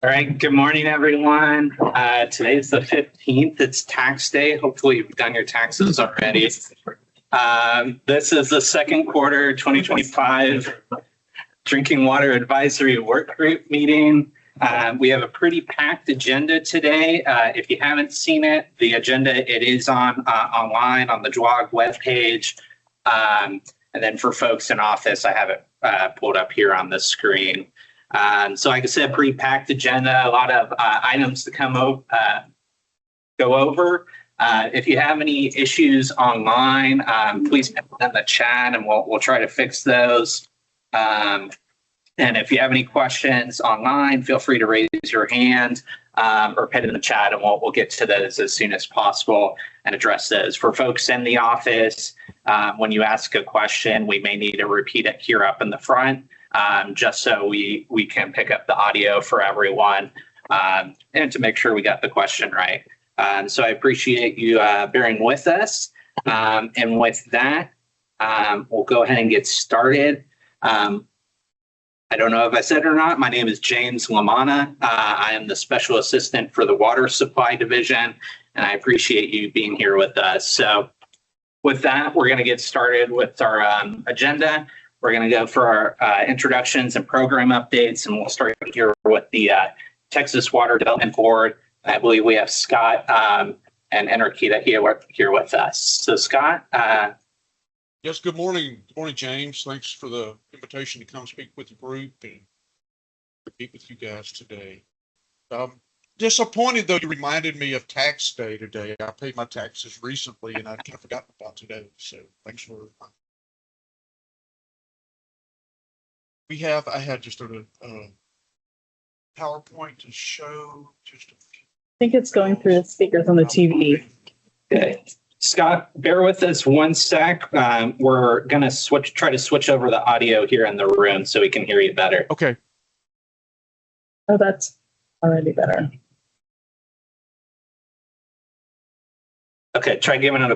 All right, good morning, everyone. Today's the 15th. It's tax day. Hopefully you've done your taxes already. This is the second quarter 2025 Drinking Water Advisory Work Group meeting. We have a pretty packed agenda today. If you haven't seen it, the agenda, it is online on the DWAWG webpage. And then for folks in office, I have it pulled up here on the screen. So like I said, pretty packed agenda, a lot of items to go over. If you have any issues online, please put them in the chat and we'll try to fix those. And if you have any questions online, feel free to raise your hand or put it in the chat and we'll get to those as soon as possible and address those. For folks in the office, when you ask a question, we may need to repeat it here up in the front. Just so we can pick up the audio for everyone and to make sure we got the question right. So I appreciate you bearing with us. And with that, we'll go ahead and get started. I don't know if I said it or not. My name is James Lamanna. I am the Special Assistant for the Water Supply Division, and I appreciate you being here with us. So with that, we're going to get started with our agenda. We're going to go for our introductions and program updates, and we'll start here with the Texas Water Development Board. I believe we have Scott and Enriqueta here with us. So Scott. Yes, good morning. Good morning, James. Thanks for the invitation to come speak with the group and speak with you guys today. Disappointed, though, you reminded me of tax day today. I paid my taxes recently, and I kind of forgot about today. So thanks for I had just a PowerPoint to show. I think it's going through the speakers on the TV. Okay. Scott, bear with us one sec. We're going to try to switch over the audio here in the room so we can hear you better. Okay. Oh, that's already better. Okay, try giving it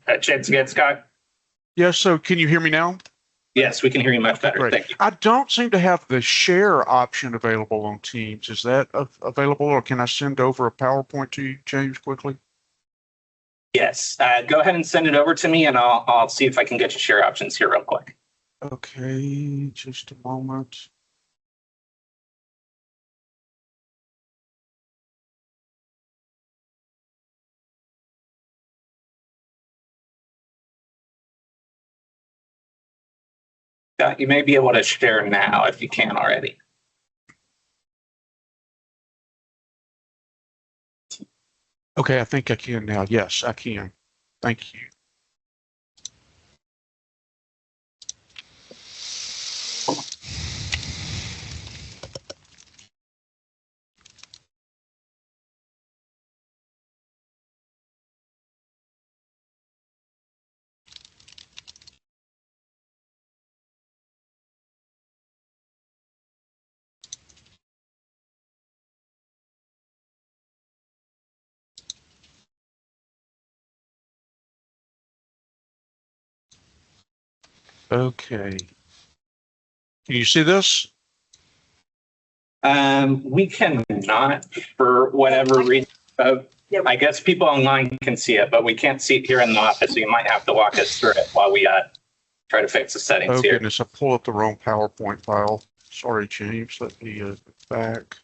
a chance again, Scott. Yeah, so can you hear me now? Yes, we can hear you much better. Great. Thank you. I don't seem to have the share option available on Teams. Is that available, or can I send over a PowerPoint to you, James, quickly? Yes. Go ahead and send it over to me, and I'll see if I can get you share options here real quick. Okay, just a moment. You may be able to share now if you can already. Okay, I think I can now. Yes, I can. Thank you. Okay. Can you see this? We cannot, for whatever reason. I guess people online can see it, but we can't see it here in the office, so you might have to walk us through it while we try to fix the settings here. Oh, goodness, I pulled up the wrong PowerPoint file. Sorry, James. Let me back.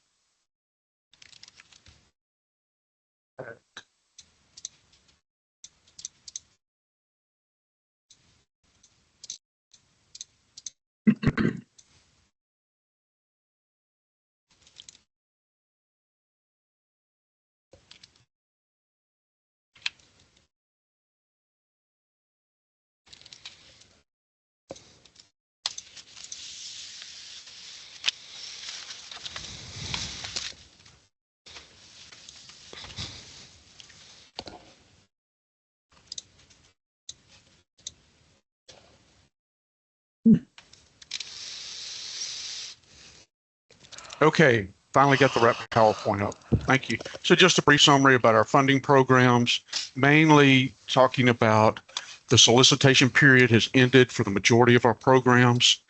Okay, finally got the right PowerPoint up. Thank you. So just a brief summary about our funding programs, mainly talking about the solicitation period has ended for the majority of our programs.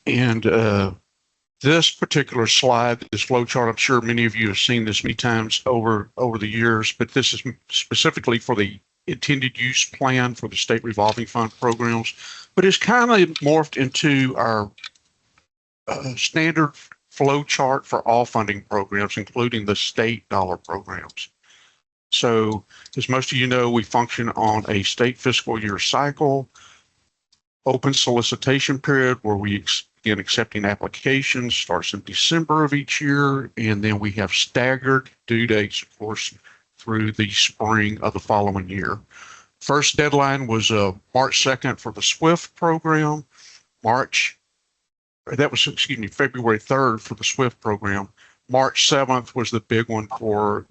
And This particular slide, this flow chart, I'm sure many of you have seen this many times over the years, but this is specifically for the intended use plan for the state revolving fund programs, but it's kind of morphed into our standard flow chart for all funding programs, including the state dollar programs. So as most of you know, we function on a state fiscal year cycle, open solicitation period where we begin accepting applications, starts in December of each year, and then we have staggered due dates, of course, through the spring of the following year. First deadline was March 2nd for the SWIFT program, February 3rd for the SWIFT program. March 7th was the big one for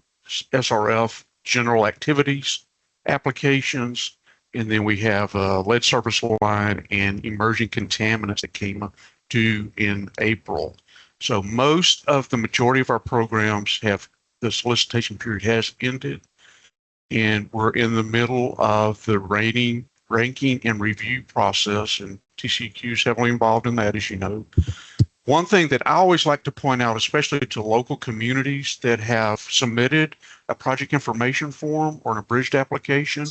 SRF general activities applications. And then we have lead service line and emerging contaminants that came due in April. So most of the majority of our programs have, the solicitation period has ended, and we're in the middle of the ranking and review process, and TCEQ is heavily involved in that, as you know. One thing that I always like to point out, especially to local communities that have submitted a project information form or an abridged application,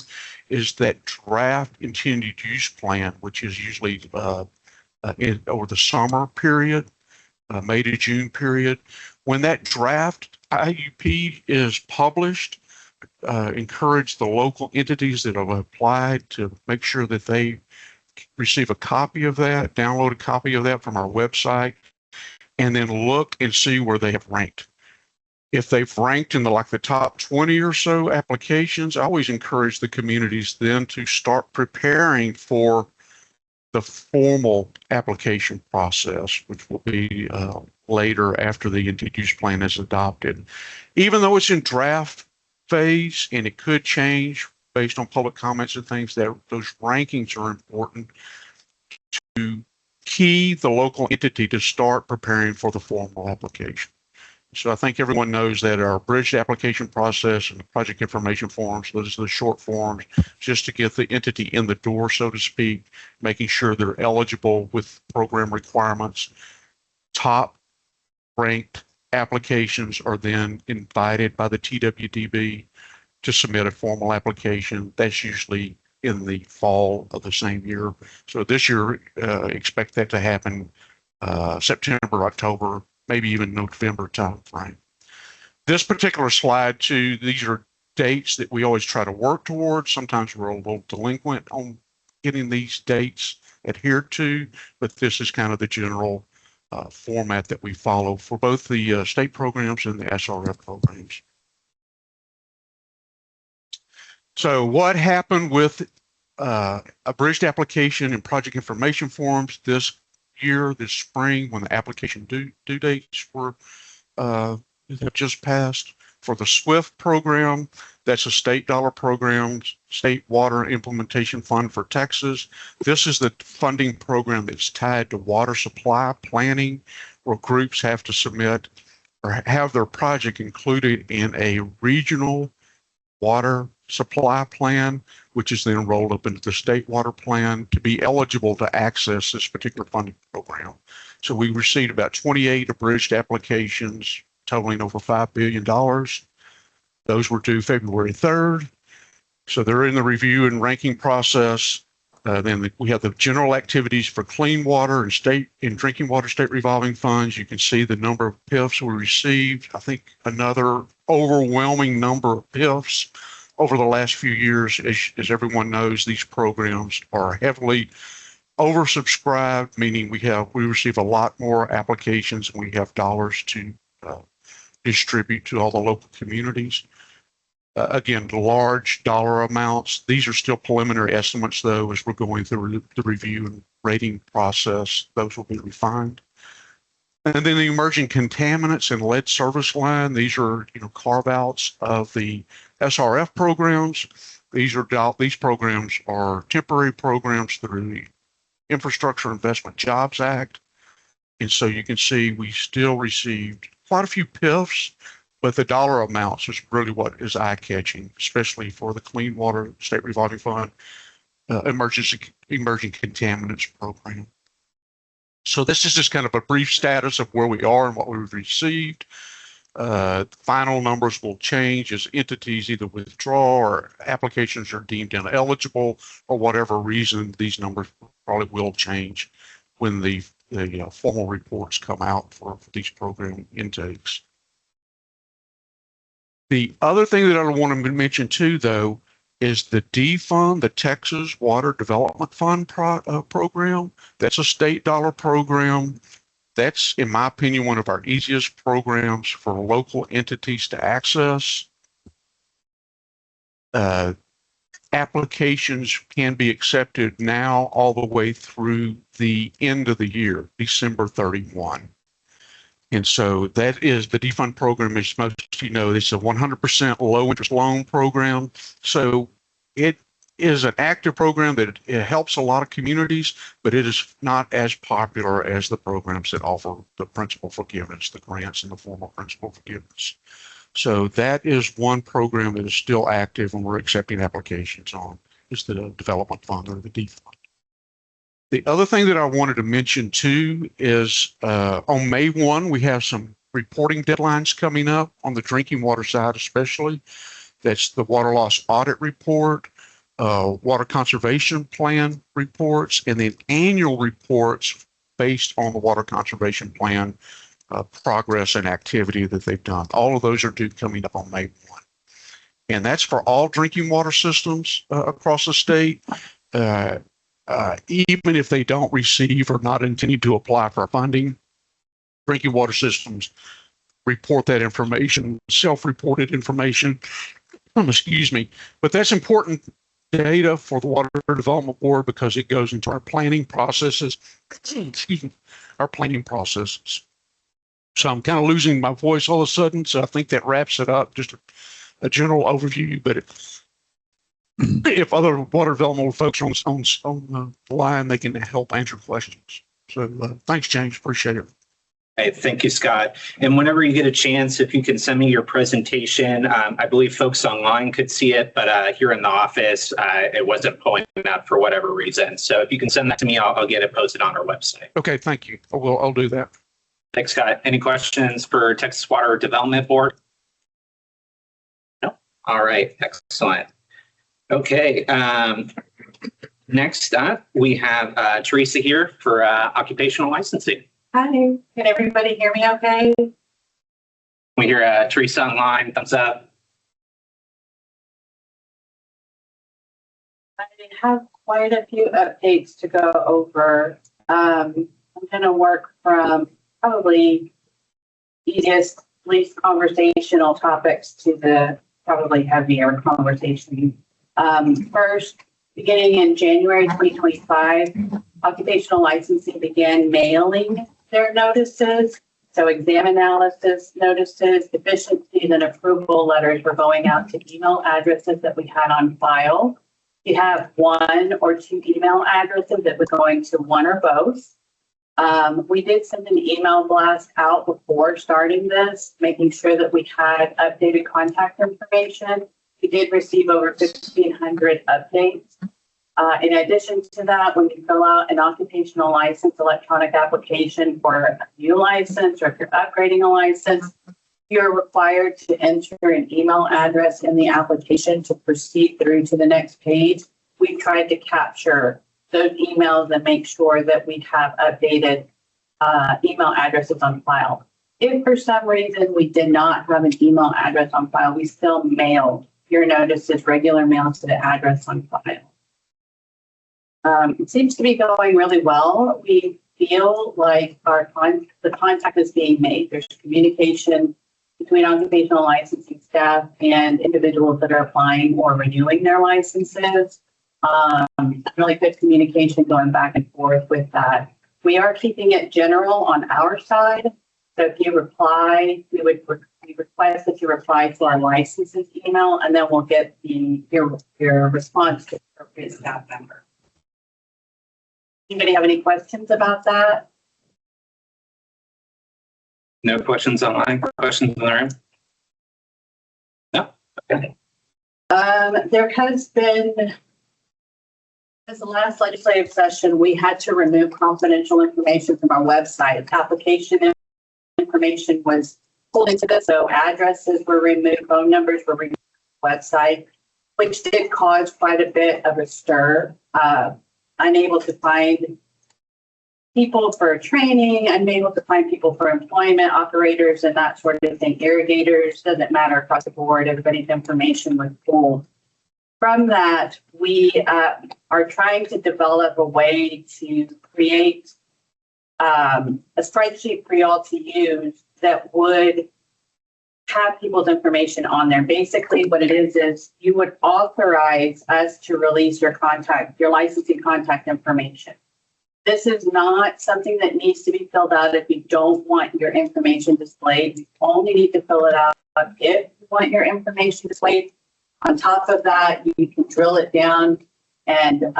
is that draft intended use plan, which is usually over the summer period, May to June period. When that draft IUP is published, encourage the local entities that have applied to make sure that they receive a copy of that, download a copy of that from our website, and then look and see where they have ranked. If they've ranked in the top 20 or so applications, I always encourage the communities then to start preparing for the formal application process, which will be later after the intended use plan is adopted. Even though it's in draft phase and it could change based on public comments and things, that those rankings are important to key the local entity to start preparing for the formal application. So I think everyone knows that our bridged application process and the project information forms, those are the short forms, just to get the entity in the door, so to speak, making sure they're eligible with program requirements. Top ranked applications are then invited by the TWDB to submit a formal application. That's usually in the fall of the same year. So this year, expect that to happen September, October, maybe even November timeframe. This particular slide too, these are dates that we always try to work towards. Sometimes we're a little delinquent on getting these dates adhered to, but this is kind of the general format that we follow for both the state programs and the SRF programs. So what happened with a bridged application and project information forms this year, this spring, when the application due dates were have just passed? For the SWIFT program, that's a state dollar program, State Water Implementation Fund for Texas. This is the funding program that's tied to water supply planning, where groups have to submit or have their project included in a regional water supply plan, which is then rolled up into the state water plan to be eligible to access this particular funding program. So we received about 28 abridged applications totaling over $5 billion. Those were due February 3rd. So they're in the review and ranking process. Then we have the general activities for clean water and drinking water state revolving funds. You can see the number of PIFs we received. I think another overwhelming number of PIFs over the last few years. As everyone knows, these programs are heavily oversubscribed, meaning we receive a lot more applications and we have dollars to distribute to all the local communities. Again, large dollar amounts. These are still preliminary estimates, though, as we're going through the review and rating process. Those will be refined. And then the emerging contaminants and lead service line. These are carve-outs of the SRF programs. These programs are temporary programs through the Infrastructure Investment Jobs Act. And so you can see we still received quite a few PIFs, but the dollar amounts is really what is eye-catching, especially for the Clean Water State Revolving Fund Emerging Contaminants Program. So this is just kind of a brief status of where we are and what we've received. Final numbers will change as entities either withdraw or applications are deemed ineligible, or whatever reason. These numbers probably will change when the formal reports come out for these program intakes. The other thing that I want to mention too, though, is the D Fund, the Texas Water Development Fund program. That's a state dollar program. That's, in my opinion, one of our easiest programs for local entities to access. Applications can be accepted now all the way through the end of the year, December 31. And so that is the defund program. As most of you know, it's a 100% low interest loan program. So it is an active program that it helps a lot of communities, but it is not as popular as the programs that offer the principal forgiveness, the grants in the form of principal forgiveness. So that is one program that is still active and we're accepting applications on, is the development fund or the defund. The other thing that I wanted to mention too is on May 1, we have some reporting deadlines coming up on the drinking water side, especially. That's the water loss audit report, water conservation plan reports, and then annual reports based on the water conservation plan progress and activity that they've done. All of those are due coming up on May 1. And that's for all drinking water systems across the state. Even if they don't receive or not intending to apply for funding, drinking water systems report that information, self-reported information, excuse me, but that's important data for the Water Development Board because it goes into our planning processes, excuse me, our planning processes. So I'm kind of losing my voice all of a sudden, so I think that wraps it up, just a general overview, but if other water development folks are on the line, they can help answer questions. So thanks, James. Appreciate it. Hey, thank you, Scott. And whenever you get a chance, if you can send me your presentation, I believe folks online could see it, but here in the office, it wasn't pulling up for whatever reason. So if you can send that to me, I'll get it posted on our website. Okay, thank you. I'll do that. Thanks, Scott. Any questions for Texas Water Development Board? No? All right, excellent. Okay, next up, we have Teresa here for occupational licensing. Hi, can everybody hear me okay? We hear Teresa online, thumbs up. I have quite a few updates to go over. I'm going to work from probably easiest, least conversational topics to the probably heavier conversation. First, beginning in January 2025, occupational licensing began mailing their notices. So exam analysis notices, deficiencies, and approval letters were going out to email addresses that we had on file. You have one or two email addresses that was going to one or both. We did send an email blast out before starting this, making sure that we had updated contact information. We did receive over 1,500 updates. In addition to that, when you fill out an occupational license electronic application for a new license, or if you're upgrading a license, you're required to enter an email address in the application to proceed through to the next page. We've tried to capture those emails and make sure that we have updated email addresses on file. If for some reason we did not have an email address on file, we still mailed your notices, regular mail to the address on file. It seems to be going really well. We feel like the contact is being made. There's communication between occupational licensing staff and individuals that are applying or renewing their licenses. Really good communication going back and forth with that. We are keeping it general on our side. So if you reply, we request that you reply to our licenses email, and then we'll get your response to the appropriate staff member. Anybody have any questions about that? No questions online? Questions in the room? No? Okay. There has been As the last legislative session, we had to remove confidential information from our website. Application information was pulled into this, so addresses were removed, phone numbers were removed from the website, which did cause quite a bit of a stir. Unable to find people for training, unable to find people for employment, operators, and that sort of thing. Irrigators, doesn't matter across the board, everybody's information was pulled. From that, we are trying to develop a way to create a spreadsheet for y'all to use that would have people's information on there. Basically, what it is you would authorize us to release your licensing contact information. This is not something that needs to be filled out if you don't want your information displayed. You only need to fill it out if you want your information displayed. On top of that, you can drill it down and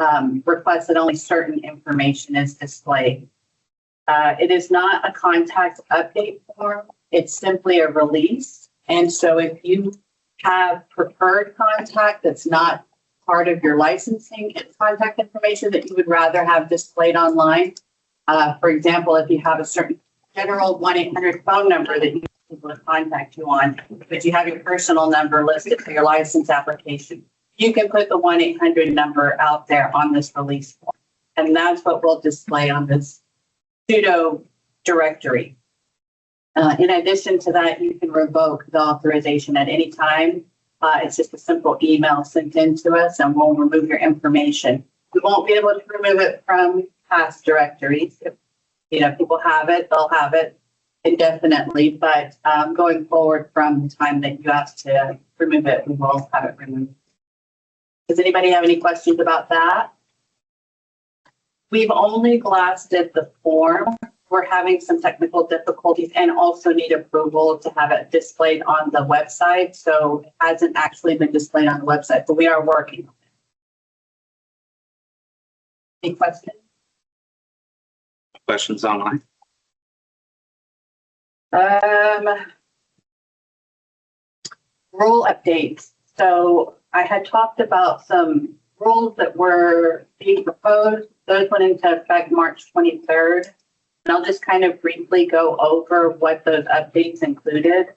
request that only certain information is displayed. It is not a contact update form. It's simply a release. And so if you have preferred contact that's not part of your licensing and contact information that you would rather have displayed online, for example, if you have a certain general 1-800 phone number that you people to contact you on, but you have your personal number listed for your license application, you can put the 1-800 number out there on this release form. And that's what we'll display on this pseudo directory. In addition to that, you can revoke the authorization at any time. It's just a simple email sent in to us and we'll remove your information. We won't be able to remove it from past directories. If people have it, they'll have it indefinitely, but going forward from the time that you ask to remove it, we will have it removed. Does anybody have any questions about that? We've only blasted the form. We're having some technical difficulties and also need approval to have it displayed on the website. So it hasn't actually been displayed on the website, but we are working on it. Any questions? Questions online? Rule updates. So I had talked about some rules that were being proposed. Those went into effect March 23rd. And I'll just kind of briefly go over what those updates included.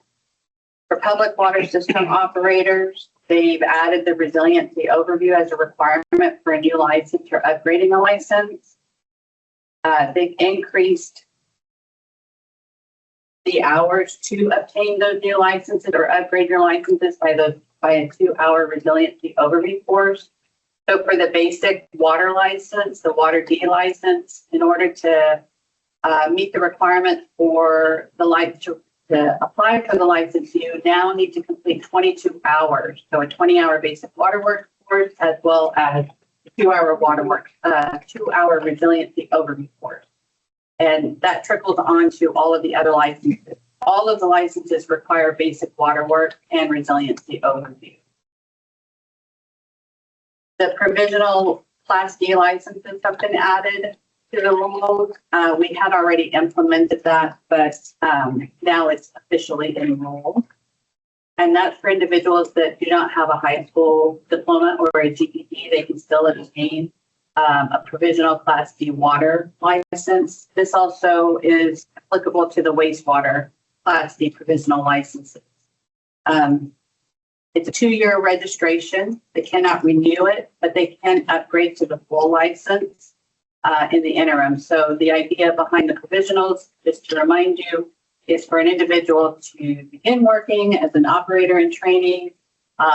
For public water system operators, they've added the resiliency overview as a requirement for a new license or upgrading a license. They've increased the hours to obtain those new licenses or upgrade your licenses by a 2-hour resiliency overview course. So for the basic water license, the water D license, in order to meet the requirements for the license to apply for the license, you now need to complete 22 hours. So a 20-hour basic water works course, as well as a 2-hour water works, 2-hour resiliency overview course. And that trickles on to all of the other licenses. All of the licenses require basic water work and resiliency overview. The provisional Class D licenses have been added to the rules. We had already implemented that, but now it's officially enrolled. And that's for individuals that do not have a high school diploma or a GED. They can still obtain a provisional Class D water license. This also is applicable to the wastewater Class D provisional licenses. It's a 2-year registration. They cannot renew it, but they can upgrade to the full license in the interim. So the idea behind the provisionals, just to remind you, is for an individual to begin working as an operator in training,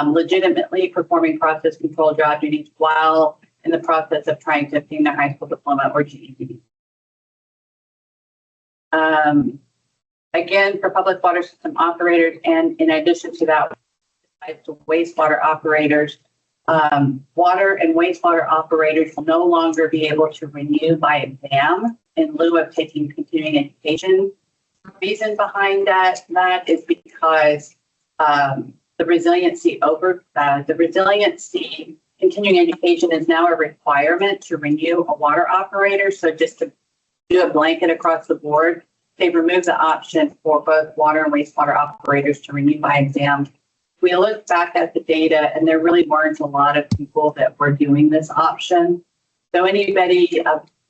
legitimately performing process control job duties while in the process of trying to obtain their high school diploma or GED. Again, for public water system operators, and in addition to that, to wastewater operators, water and wastewater operators will no longer be able to renew by exam in lieu of taking continuing education. The reason behind that is because the resiliency continuing education is now a requirement to renew a water operator. So just to do a blanket across the board, they've removed the option for both water and wastewater operators to renew by exam. We look back at the data and there really weren't a lot of people that were doing this option. So anybody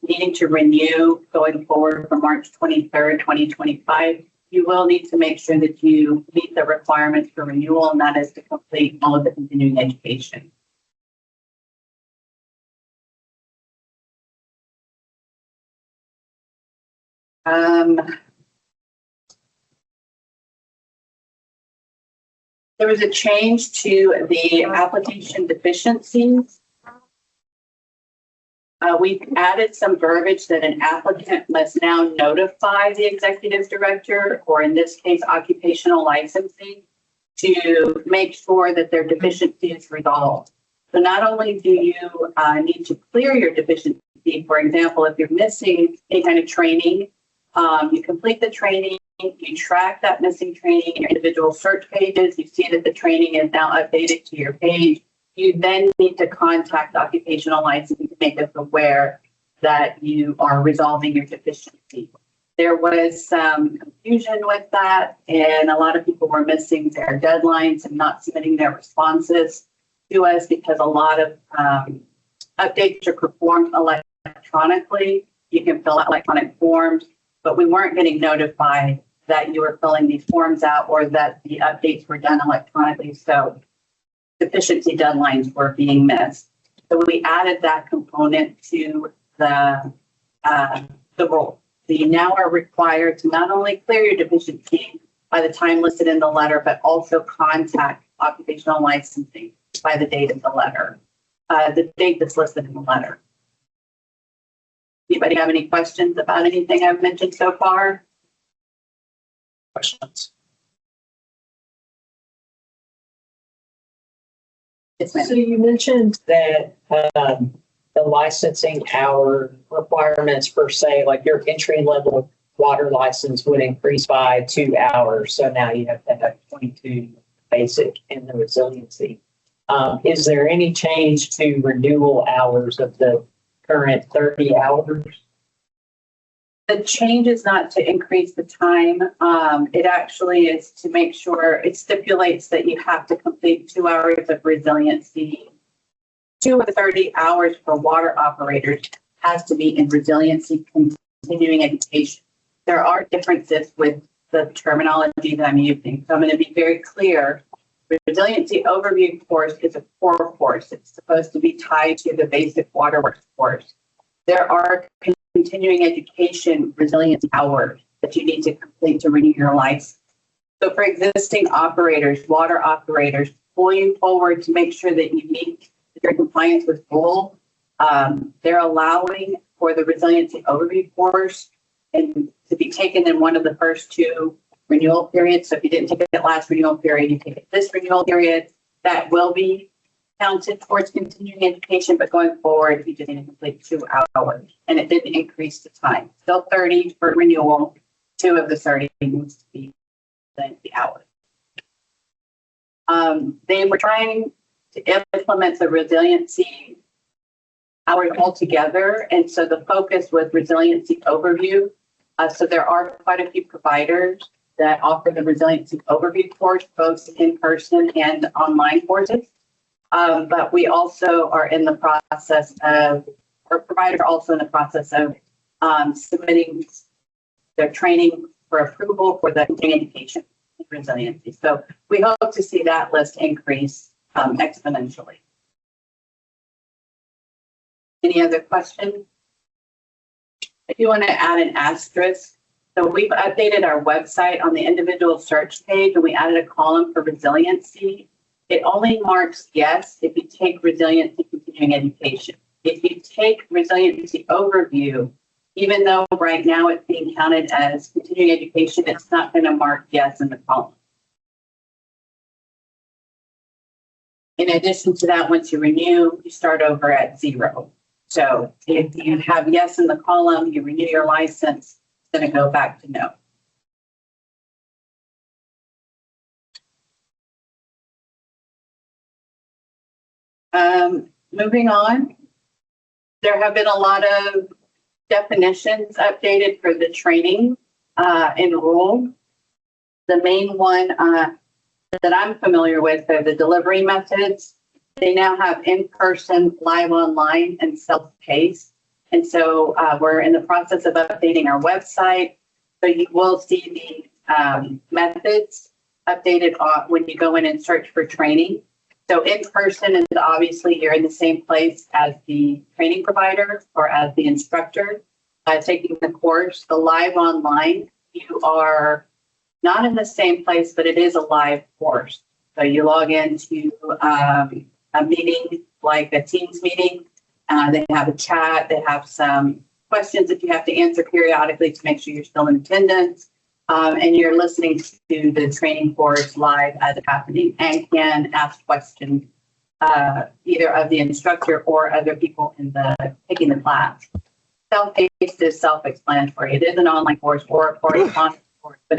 needing to renew going forward from March 23rd, 2025, you will need to make sure that you meet the requirements for renewal, and that is to complete all of the continuing education. There was a change to the application deficiencies. We've added some verbiage that an applicant must now notify the executive director, or in this case, occupational licensing, to make sure that their deficiency is resolved. So not only do you need to clear your deficiency, for example, if you're missing any kind of training, you complete the training, you track that missing training in your individual search pages, you see that the training is now updated to your page, you then need to contact occupational licensing to make us aware that you are resolving your deficiency. There was some confusion with that, and a lot of people were missing their deadlines and not submitting their responses to us because a lot of updates are performed electronically. You can fill out electronic forms, but we weren't getting notified that you were filling these forms out or that the updates were done electronically. So deficiency deadlines were being missed. So we added that component to the rule. So you now are required to not only clear your deficiency by the time listed in the letter, but also contact occupational licensing by the date of the letter, the date that's listed in the letter. Anybody have any questions about anything I've mentioned so far? Questions? Yes, ma'am. So you mentioned that the licensing hour requirements for, say, like your entry level water license would increase by 2 hours. So now you have to have 22 basic and the resiliency. Is there any change to renewal hours of the current 30 hours? The change is not to increase the time. It actually is to make sure it stipulates that you have to complete 2 hours of resiliency. 2 of the 30 hours for water operators has to be in resiliency continuing education. There are differences with the terminology that I'm using. So I'm going to be very clear. Resiliency overview course is a core course. It's supposed to be tied to the basic waterworks course. There are continuing education resiliency hours that you need to complete to renew your license. So for existing operators, water operators, going forward to make sure that you meet your compliance with goal, they're allowing for the resiliency overview course and to be taken in one of the first 2 renewal periods. So if you didn't take it last renewal period, you take it this renewal period, that will be counted towards continuing education, but going forward, you just need to complete 2 hours. And it didn't increase the time. Still 30 for renewal, 2 of the 30 needs to be the hours. They were trying to implement the resiliency hours altogether. And so the focus was resiliency overview. So there are quite a few providers that offer the resiliency overview course, both in person and online courses. But we also are in the process of, or providers are also in the process of submitting their training for approval for the continuing education and resiliency. So we hope to see that list increase exponentially. Any other questions? If you want to add an asterisk, so we've updated our website on the individual search page and we added a column for resiliency. It only marks yes if you take resiliency continuing education. If you take resiliency overview, even though right now it's being counted as continuing education, it's not going to mark yes in the column. In addition to that, once you renew, you start over at 0. So if you have yes in the column, you renew your license, it's going to go back to no. Moving on, there have been a lot of definitions updated for the training in rule. The main one that I'm familiar with are the delivery methods. They now have in-person, live online, and self-paced. And so we're in the process of updating our website. So you will see the methods updated when you go in and search for training. So in person is obviously you're in the same place as the training provider or as the instructor taking the course. The live online, you are not in the same place, but it is a live course. So you log into a meeting, like a Teams meeting. They have a chat. They have some questions that you have to answer periodically to make sure you're still in attendance. And you're listening to the training course live as it's happening and can ask questions either of the instructor or other people taking the class. Self-paced is self-explanatory. It is an online course or a correspondence course, but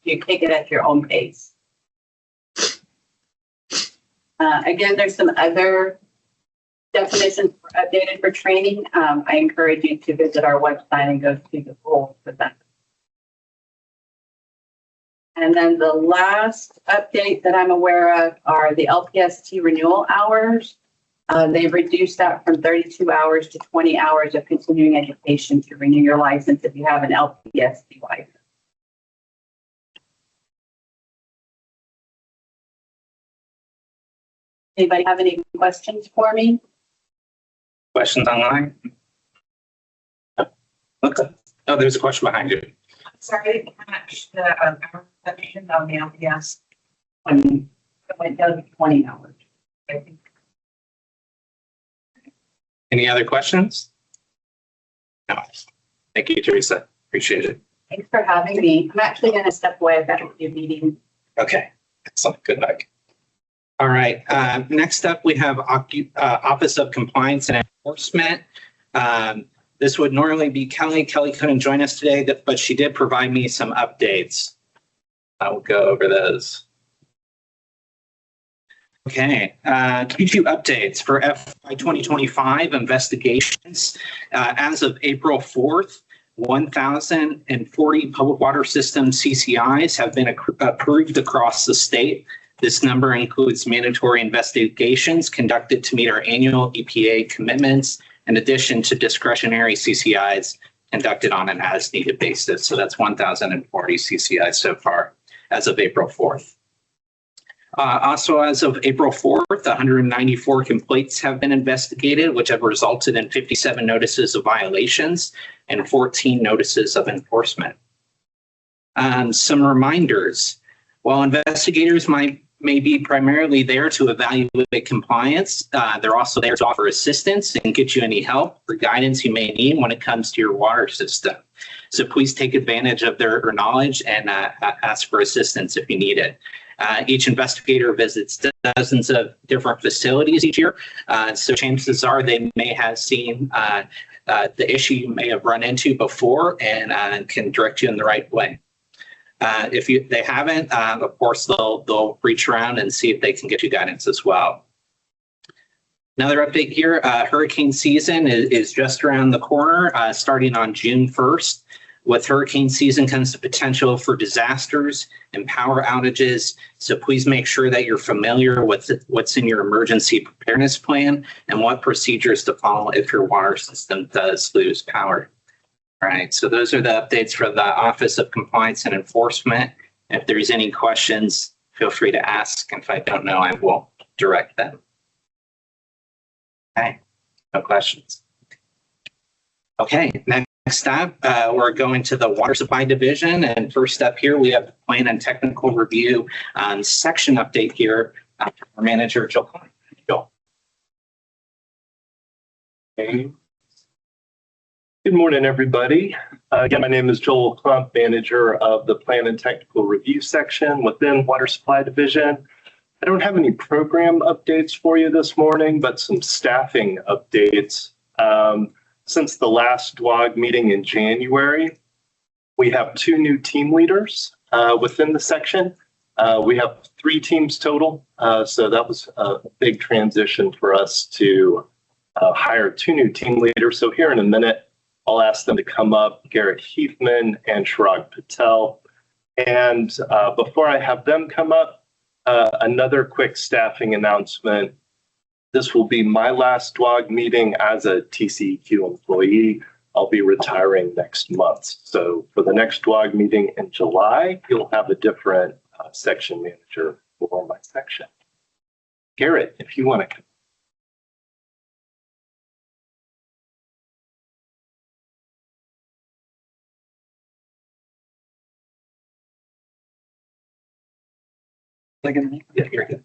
you take it at your own pace. Again, there's some other definitions updated for training. I encourage you to visit our website and go through the rules for that. And then the last update that I'm aware of are the LPST renewal hours. They've reduced that from 32 hours to 20 hours of continuing education to renew your license if you have an LPST license. Anybody have any questions for me? Questions online? Okay. Oh, there's a question behind you. Sorry to catch the hour section on the LPS. It went down to 20 hours. I think. Any other questions? No. Thank you, Teresa. Appreciate it. Thanks for having me. I'm actually going to step away. I've got a few meetings. Okay. Excellent. Good luck. All right. Next up, we have Office of Compliance and Enforcement. This would normally be Kelly. Kelly couldn't join us today, but she did provide me some updates. I will go over those. Okay, Q2 updates for FY 2025 investigations. As of April 4th, 1,040 public water system CCIs have been approved across the state. This number includes mandatory investigations conducted to meet our annual EPA commitments, in addition to discretionary CCIs conducted on an as-needed basis. So that's 1,040 CCIs so far as of April 4th. Also, as of April 4th, 194 complaints have been investigated, which have resulted in 57 notices of violations and 14 notices of enforcement. Some reminders. While investigators may be primarily there to evaluate compliance, they're also there to offer assistance and get you any help or guidance you may need when it comes to your water system. So please take advantage of their knowledge and ask for assistance if you need it. Each investigator visits dozens of different facilities each year, so chances are they may have seen the issue you may have run into before and can direct you in the right way. If they haven't, of course, they'll reach around and see if they can get you guidance as well. Another update here, hurricane season is just around the corner, starting on June 1st. With hurricane season comes the potential for disasters and power outages. So please make sure that you're familiar with what's in your emergency preparedness plan and what procedures to follow if your water system does lose power. All right, so those are the updates for the Office of Compliance and Enforcement. If there's any questions, feel free to ask. And if I don't know, I will direct them. Okay, no questions. Okay, next up, we're going to the Water Supply Division. And first up here, we have the Plan and Technical Review section update here. Our manager, Joel. Joel. Okay. Good morning, everybody. Again, my name is Joel Klump, manager of the Plan and Technical Review section within Water Supply Division. I don't have any program updates for you this morning, but some staffing updates. Since the last DWAWG meeting in January, we have 2 new team leaders within the section. We have 3 teams total, so that was a big transition for us to hire 2 new team leaders. So here in a minute, I'll ask them to come up, Garrett Heathman and Chirag Patel. And before I have them come up, another quick staffing announcement. This will be my last DWAWG meeting as a TCEQ employee. I'll be retiring next month. So for the next DWAWG meeting in July, you'll have a different section manager for my section. Garrett, if you want to come. Yeah, you're good.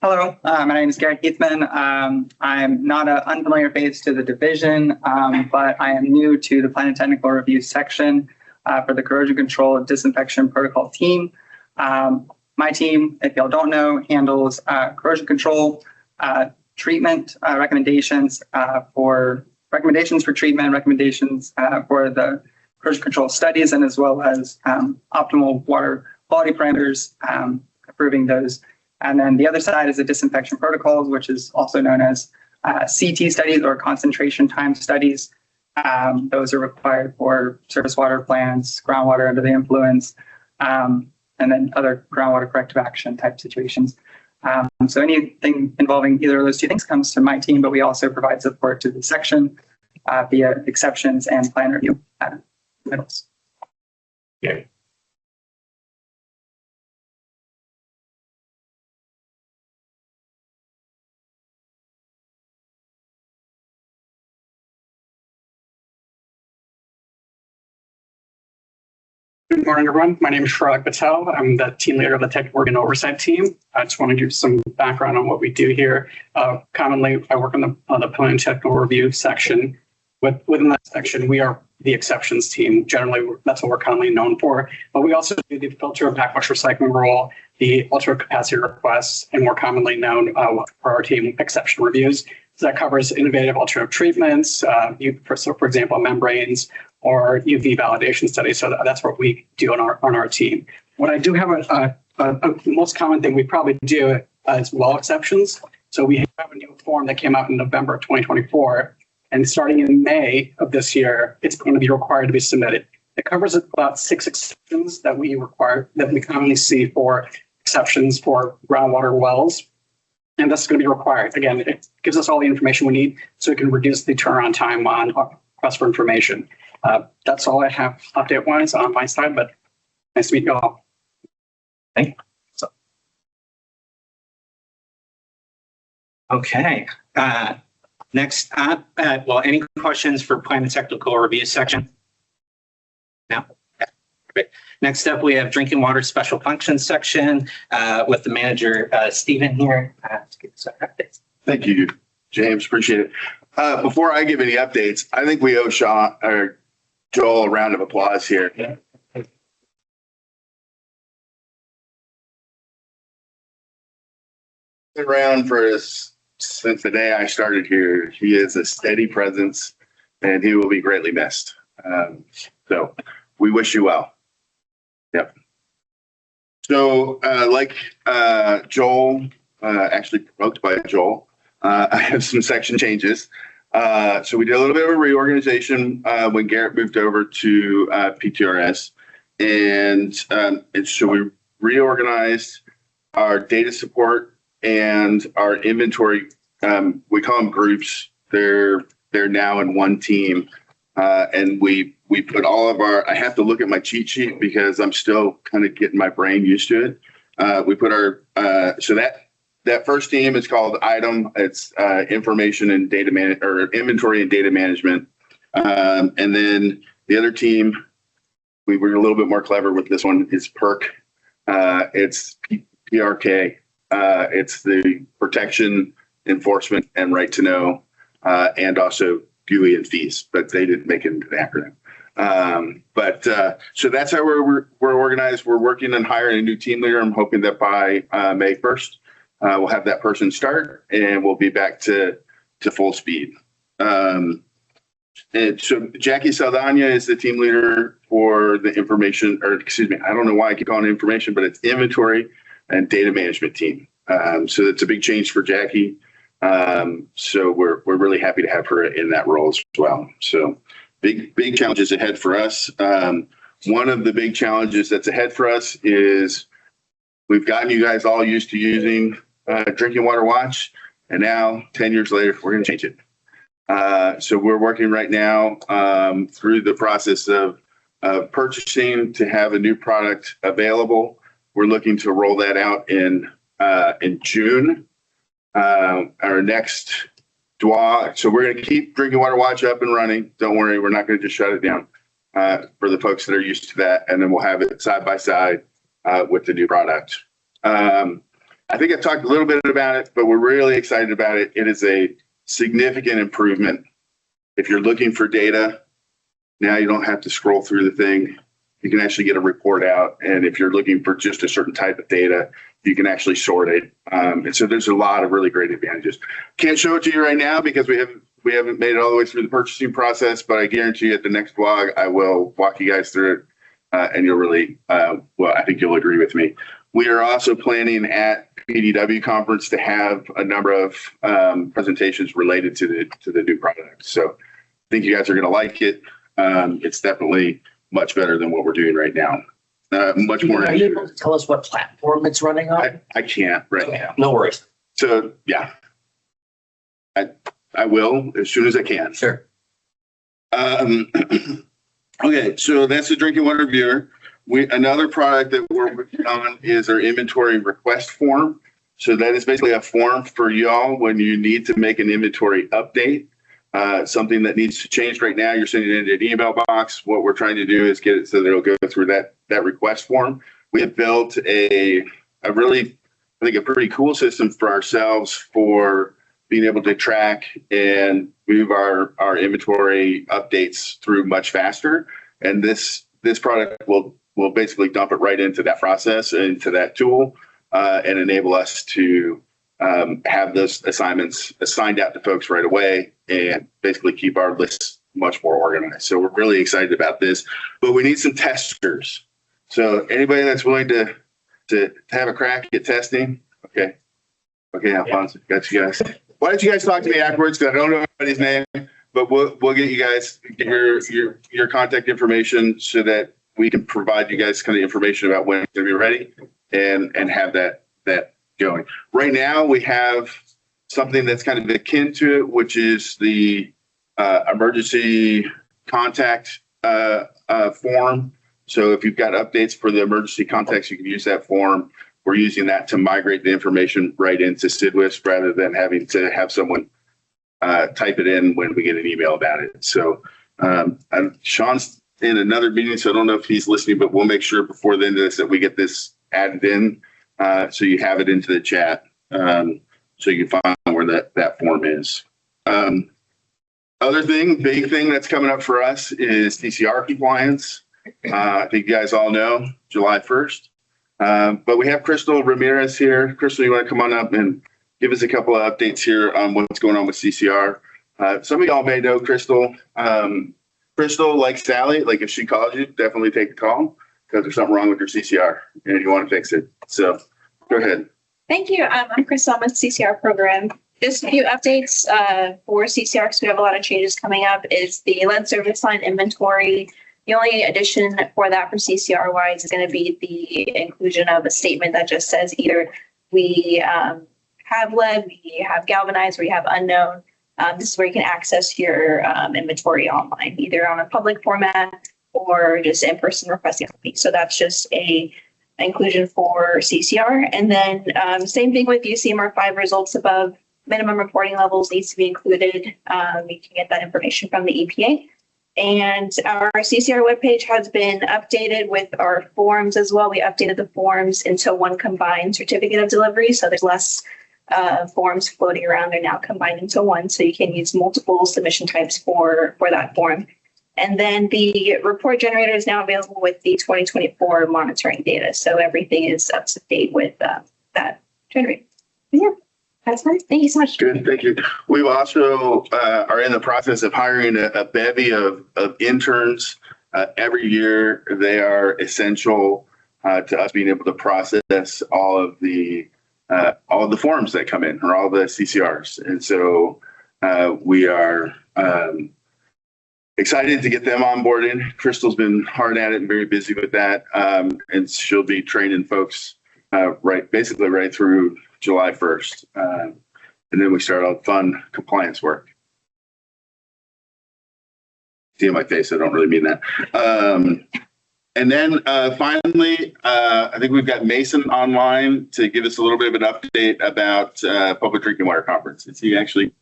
Hello, my name is Garrett Heathman. I'm not an unfamiliar face to the division, but I am new to the Plan and Technical Review section for the corrosion control disinfection protocol team. My team, if y'all don't know, handles corrosion control, treatment recommendations for treatment, recommendations for the corrosion control studies, and as well as optimal water quality parameters, approving those. And then the other side is the disinfection protocols, which is also known as CT studies or concentration time studies. Those are required for surface water plants, groundwater under the influence, and then other groundwater corrective action type situations. So anything involving either of those two things comes to my team, but we also provide support to the section via exceptions and plan review middles. Yeah. Good morning, everyone. My name is Shrag Patel. I'm the team leader of the Technical Work and Oversight team. I just want to give some background on what we do here. Commonly, I work on the Plan and Technical Review section. Within that section, we are the exceptions team. Generally, that's what we're commonly known for. But we also do the filter and backwash recycling role, the ultra capacity requests, and more commonly known for our team, exception reviews. So that covers innovative alternative treatments, for example, membranes, or UV validation studies. So that's what we do on our team. What I do have a most common thing we probably do is well exceptions. So we have a new form that came out in November of 2024. And starting in May of this year, it's going to be required to be submitted. It covers about 6 exceptions that we commonly see for exceptions for groundwater wells. And that's going to be required. Again, it gives us all the information we need so we can reduce the turnaround time on request for information. That's all I have update-wise on my side, but nice to meet you all. Thank you. So, okay. Next up, any questions for Plan and Technical Review section? No? Okay. Great. Next up, we have Drinking Water Special Functions section with the manager, Stephen, here to give us our updates. Thank you, James. Appreciate it. Before I give any updates, I think we owe Joel a round of applause here. Yeah. Been around for us since the day I started here. He is a steady presence, and he will be greatly missed. So we wish you well. Yep. So like Joel, actually provoked by Joel, I have some section changes. So we did a little bit of a reorganization when Garrett moved over to PTRS. And so we reorganized our data support and our inventory. We call them groups. They're now in one team. And we put all of our, I have to look at my cheat sheet because I'm still kind of getting my brain used to it. We put our, so that first team is called ITEM. It's information and data or inventory and data management. And then the other team, we were a little bit more clever with this one, is PERC. It's PRK. It's the protection, enforcement, and right to know, and also GUI and fees, but they didn't make it into the acronym. So that's how we're organized. We're working on hiring a new team leader. I'm hoping that by May 1st, we'll have that person start and we'll be back to full speed. And so Jackie Saldana is the team leader for the information, or excuse me, I don't know why I keep calling it information, but it's inventory and data management team. So it's a big change for Jackie. So we're really happy to have her in that role as well. So big challenges ahead for us. One of the big challenges that's ahead for us is we've gotten you guys all used to using Drinking Water Watch, And now 10 years later, we're going to change it. So we're working right now through the process of purchasing to have a new product available. We're looking to roll that out in June. Our next DWAWG. So we're going to keep Drinking Water Watch up and running. Don't worry, we're not going to just shut it down for the folks that are used to that. And then we'll have it side by side with the new product. I think I've talked a little bit about it, but we're really excited about it. It is a significant improvement. If you're looking for data, now you don't have to scroll through the thing. You can actually get a report out. And if you're looking for just a certain type of data, you can actually sort it. And so there's a lot of really great advantages. Can't show it to you right now because we haven't made it all the way through the purchasing process, but I guarantee you at the next vlog, I will walk you guys through it. And you'll really, well, I think you'll agree with me. We are also planning at PDW conference to have a number of presentations related to the new product. So I think you guys are going to like it. It's definitely much better than what we're doing right now. Much more. Are you able to tell us what platform it's running on? I can't right now. No worries. So yeah, I will as soon as I can. Sure. Okay, so that's the drinking water viewer. Another product that we're working on is our inventory request form. So that is basically a form for y'all when you need to make an inventory update. Something that needs to change right now, you're sending it in an email box. What we're trying to do is get it so that it'll go through that request form. We have built a really, I think, a pretty cool system for ourselves for being able to track and move our inventory updates through much faster. And this product will basically dump it right into that process, into that tool, and enable us to have those assignments assigned out to folks right away and basically keep our lists much more organized. So we're really excited about this, but we need some testers. So anybody that's willing to have a crack at testing, okay, Alfonso, got you guys. Why don't you guys talk to me afterwards? Because I don't know anybody's name, but we'll get you guys your contact information so that we can provide you guys kind of information about when it's going to be ready and have that going. Right now, we have something that's kind of akin to it, which is the emergency contact form. So if you've got updates for the emergency contacts, you can use that form. We're using that to migrate the information right into Sidwist rather than having to have someone type it in when we get an email about it. So Sean's in another meeting, so I don't know if he's listening, but we'll make sure before the end of this that we get this added in so you have it into the chat so you can find where that form is. Big thing that's coming up for us is TCR compliance. I think you guys all know July 1st. But we have Crystal Ramirez here. Crystal, you want to come on up and give us a couple of updates here on what's going on with CCR? Some of y'all may know Crystal. Crystal, like Sally, like if she calls you, definitely take the call because there's something wrong with your CCR and you want to fix it. So go ahead. Thank you. I'm Crystal. I'm with CCR program. Just a few updates for CCR because we have a lot of changes coming up is the lead service line inventory. The only addition for that for CCR-wise is going to be the inclusion of a statement that just says either we have lead, we have galvanized, or we have unknown. This is where you can access your inventory online, either on a public format or just in-person requesting. So that's just a inclusion for CCR. And then same thing with UCMR 5 results above minimum reporting levels needs to be included. You can get that information from the EPA. And our CCR webpage has been updated with our forms as well. We updated the forms into one combined certificate of delivery. So there's less forms floating around. They're now combined into one. So you can use multiple submission types for that form. And then the report generator is now available with the 2024 monitoring data. So everything is up to date with that generator. Yeah. That's fine. Thank you so much. Good, thank you. We also are in the process of hiring a bevy of interns. Every year, they are essential to us being able to process all of the forms that come in, or all the CCRs. And so we are excited to get them onboarded. Crystal's been hard at it and very busy with that, and she'll be training folks right through July 1st. And then we start on fun compliance work. See my face, I don't really mean that. And then finally, I think we've got Mason online to give us a little bit of an update about Public Drinking Water Conference. Is he actually?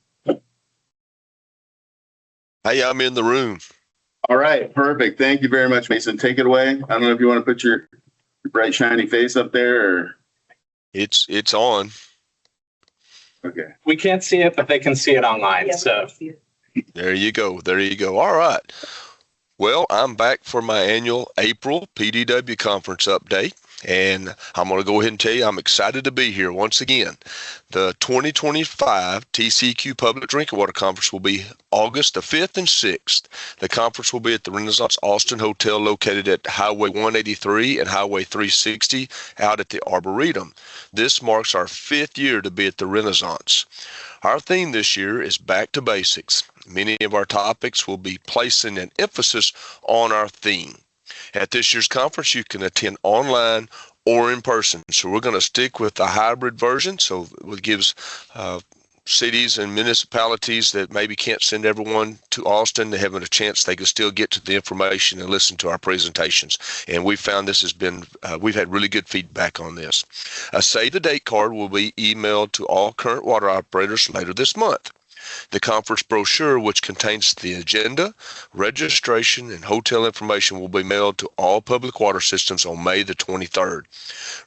Hey, I'm in the room. All right, perfect. Thank you very much, Mason. Take it away. I don't know if you want to put your bright, shiny face up there or. It's on. Okay. We can't see it, but they can see it online. So There you go. There you go. All right. Well, I'm back for my annual April PDW conference update, and I'm going to go ahead and tell you I'm excited to be here once again. The 2025 TCEQ Public Drinking Water Conference will be August the 5th and 6th. The conference will be at the Renaissance Austin Hotel located at Highway 183 and Highway 360 out at the Arboretum. This marks our 5th year to be at the Renaissance. Our theme this year is Back to Basics. Many of our topics will be placing an emphasis on our theme. At this year's conference, you can attend online or in person. So we're going to stick with the hybrid version. So it gives cities and municipalities that maybe can't send everyone to Austin to having a chance they can still get to the information and listen to our presentations. And we found this has been, we've had really good feedback on this. A save the date card will be emailed to all current water operators later this month. The conference brochure, which contains the agenda, registration, and hotel information, will be mailed to all public water systems on May the 23rd.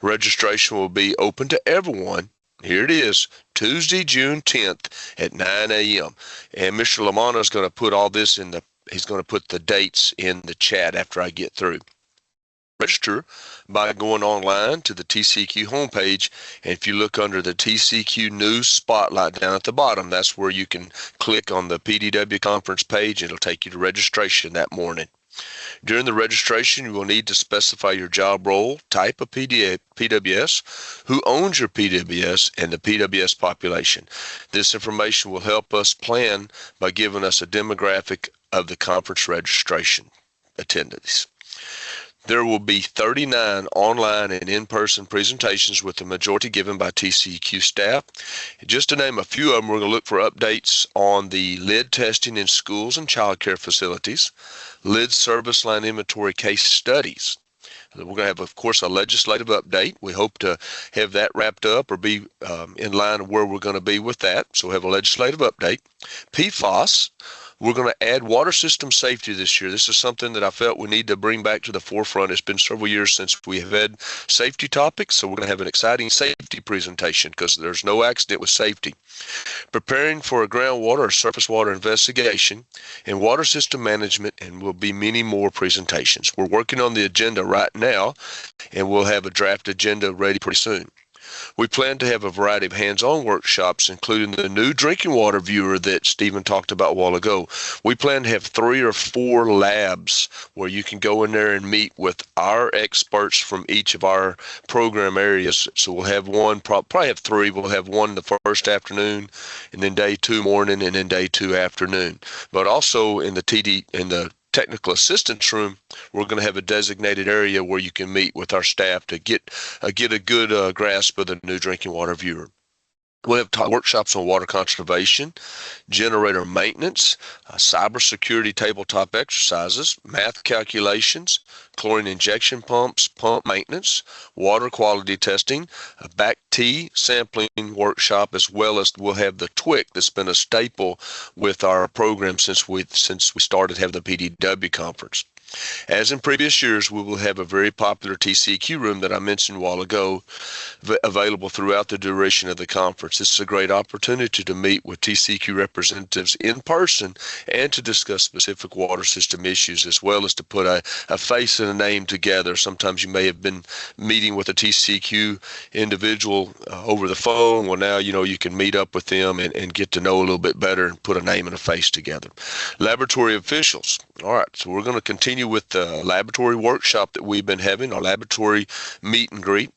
Registration will be open to everyone. Here it is, Tuesday, June 10th at 9 a.m. And Mr. Lamana is going to put all this in he's going to put the dates in the chat after I get through. Register by going online to the TCEQ homepage, and if you look under the TCEQ News Spotlight down at the bottom, that's where you can click on the PDW conference page. It'll take you to registration that morning. During the registration, you will need to specify your job role, type of PWS, who owns your PWS, and the PWS population. This information will help us plan by giving us a demographic of the conference registration attendees. There will be 39 online and in-person presentations with the majority given by TCEQ staff. Just to name a few of them, we're going to look for updates on the lead testing in schools and child care facilities, lead service line inventory case studies. We're going to have, of course, a legislative update. We hope to have that wrapped up or be in line where we're going to be with that. So we'll have a legislative update. PFAS. We're going to add water system safety this year. This is something that I felt we need to bring back to the forefront. It's been several years since we have had safety topics, so we're going to have an exciting safety presentation because there's no accident with safety. Preparing for a groundwater or surface water investigation and water system management, and will be many more presentations. We're working on the agenda right now, and we'll have a draft agenda ready pretty soon. We plan to have a variety of hands-on workshops, including the new drinking water viewer that Stephen talked about a while ago. We plan to have 3 or 4 labs where you can go in there and meet with our experts from each of our program areas. So we'll have one, probably have 3. We'll have one the first afternoon, and then day 2 morning, and then day 2 afternoon. But also in the technical assistance room, we're going to have a designated area where you can meet with our staff to get a good grasp of the new drinking water viewer. We'll have workshops on water conservation, generator maintenance, cybersecurity tabletop exercises, math calculations, chlorine injection pumps, pump maintenance, water quality testing, a back tea sampling workshop, as well as we'll have the TWIC that's been a staple with our program since we started having the PDW conference. As in previous years, we will have a very popular TCEQ room that I mentioned a while ago available throughout the duration of the conference. This is a great opportunity to meet with TCEQ representatives in person and to discuss specific water system issues, as well as to put a face and a name together. Sometimes you may have been meeting with a TCEQ individual over the phone. Well, now you can meet up with them and get to know a little bit better and put a name and a face together. Laboratory officials. All right, so we're going to continue with the laboratory workshop that we've been having. Our laboratory meet and greet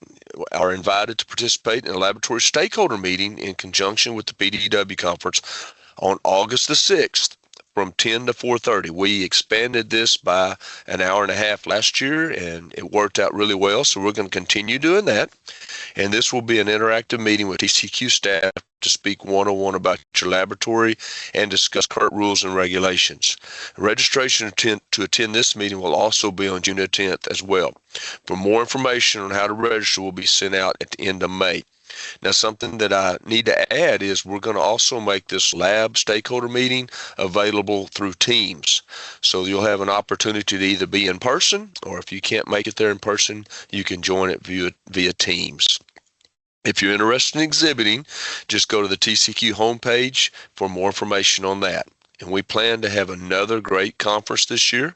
are invited to participate in a laboratory stakeholder meeting in conjunction with the PDW conference on August the 6th from 10 to 4:30. We expanded this by an hour and a half last year, and it worked out really well, so we're going to continue doing that. And this will be an interactive meeting with TCEQ staff to speak one-on-one about your laboratory and discuss current rules and regulations. Registration to attend this meeting will also be on June 10th as well. For more information on how to register will be sent out at the end of May. Now, something that I need to add is we're going to also make this lab stakeholder meeting available through Teams. So you'll have an opportunity to either be in person, or if you can't make it there in person, you can join it via Teams. If you're interested in exhibiting, just go to the TCEQ homepage for more information on that. And we plan to have another great conference this year.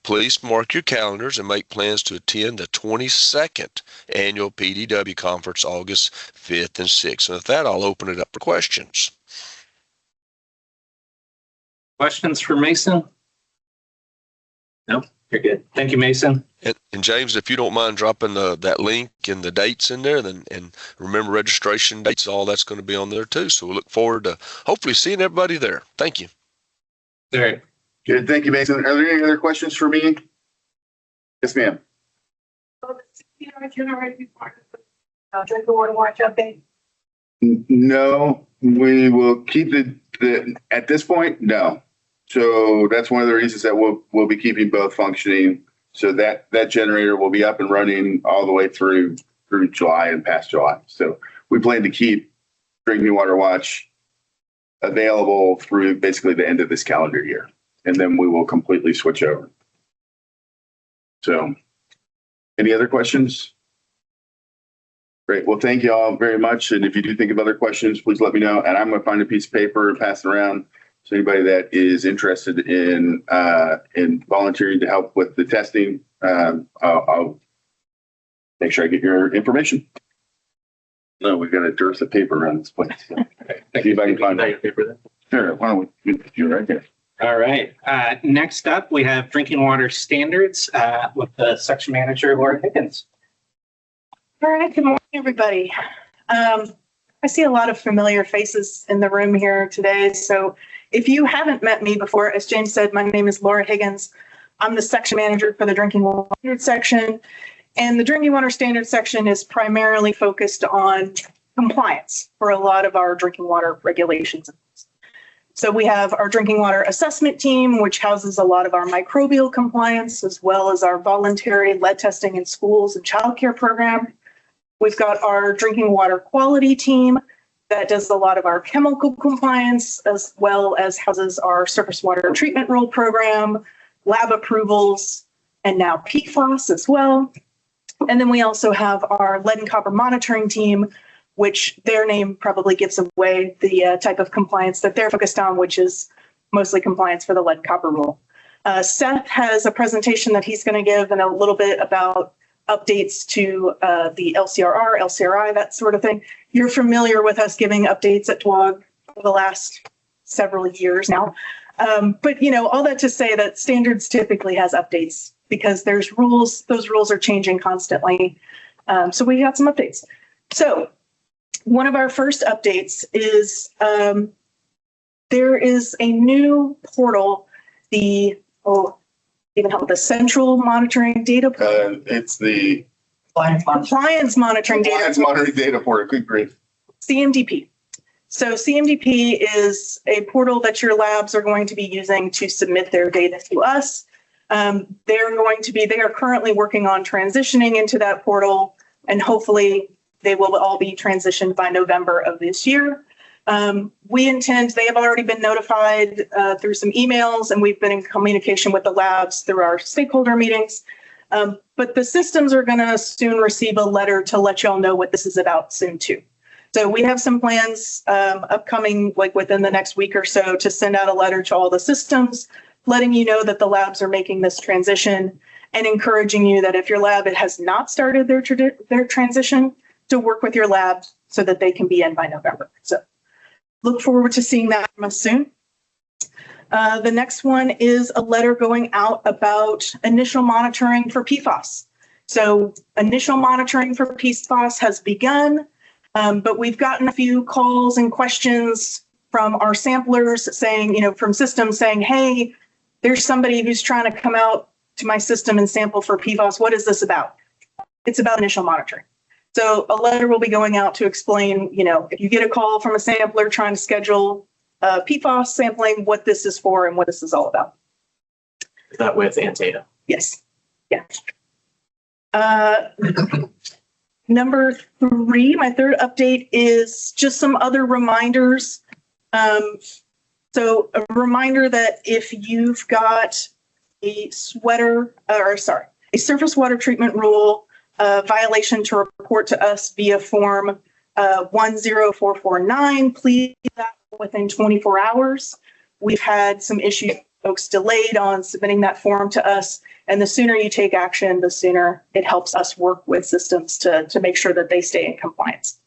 Please mark your calendars and make plans to attend the 22nd annual PDW conference, August 5th and 6th. And with that, I'll open it up for questions. Questions for Mason? No, you're good. Thank you, Mason. And James, if you don't mind dropping that link and the dates in there, and remember registration dates, all that's going to be on there too. So we look forward to hopefully seeing everybody there. Thank you. All right. Good. Thank you, Mason. Are there any other questions for me? Yes, ma'am. Drinking water watch update. No, we will keep the at this point, no. So that's one of the reasons that we'll be keeping both functioning. So that generator will be up and running all the way through July and past July. So we plan to keep Drinking Water Watch available through basically the end of this calendar year. And then we will completely switch over. So any other questions? Great. Well, thank you all very much. And if you do think of other questions, please let me know. And I'm going to find a piece of paper and pass it around. So anybody that is interested in volunteering to help with the testing, I'll make sure I get your information. No, we've got a dearth of paper around this place. So. See if I can find that paper there. Sure. Why don't we get you right there? All right. Next up, we have drinking water standards with the section manager, Laura Higgins. All right. Good morning, everybody. I see a lot of familiar faces in the room here today. So if you haven't met me before, as James said, my name is Laura Higgins. I'm the section manager for the drinking water standards section. And the drinking water standards section is primarily focused on compliance for a lot of our drinking water regulations. So we have our drinking water assessment team, which houses a lot of our microbial compliance, as well as our voluntary lead testing in schools and childcare program. We've got our drinking water quality team that does a lot of our chemical compliance, as well as houses our surface water treatment rule program, lab approvals, and now PFAS as well. And then we also have our lead and copper monitoring team, which their name probably gives away the type of compliance that they're focused on, which is mostly compliance for the lead and copper rule. Seth has a presentation that he's going to give and a little bit about updates to the LCRR, LCRI, that sort of thing. You're familiar with us giving updates at DWAWG for the last several years now. But, you know, all that to say that standards typically has updates because there's rules. Those rules are changing constantly. So we got some updates. So one of our first updates is there is a new portal, the Central Monitoring Data Portal. It's the Compliance Monitoring Data Portal. Quick brief. CMDP. So CMDP is a portal that your labs are going to be using to submit their data to us. They are currently working on transitioning into that portal, and hopefully they will all be transitioned by November of this year. They have already been notified through some emails, and we've been in communication with the labs through our stakeholder meetings. But the systems are going to soon receive a letter to let y'all know what this is about soon too. So we have some plans upcoming, like within the next week or so, to send out a letter to all the systems, letting you know that the labs are making this transition and encouraging you that if your lab has not started their transition, to work with your lab so that they can be in by November. So look forward to seeing that from us soon. The next one is a letter going out about initial monitoring for PFAS. So initial monitoring for PFAS has begun, but we've gotten a few calls and questions from our samplers saying, from systems saying, hey, there's somebody who's trying to come out to my system and sample for PFAS. What is this about? It's about initial monitoring. So a letter will be going out to explain, if you get a call from a sampler trying to schedule PFAS sampling, what this is for and what this is all about. Is that with Antata? Yes. Yeah. Number 3, my third update is just some other reminders. So a reminder that if you've got a surface water treatment rule violation to report to us via form 10449, please do that within 24 hours. We've had some issues, folks delayed on submitting that form to us, and the sooner you take action, the sooner it helps us work with systems to make sure that they stay in compliance.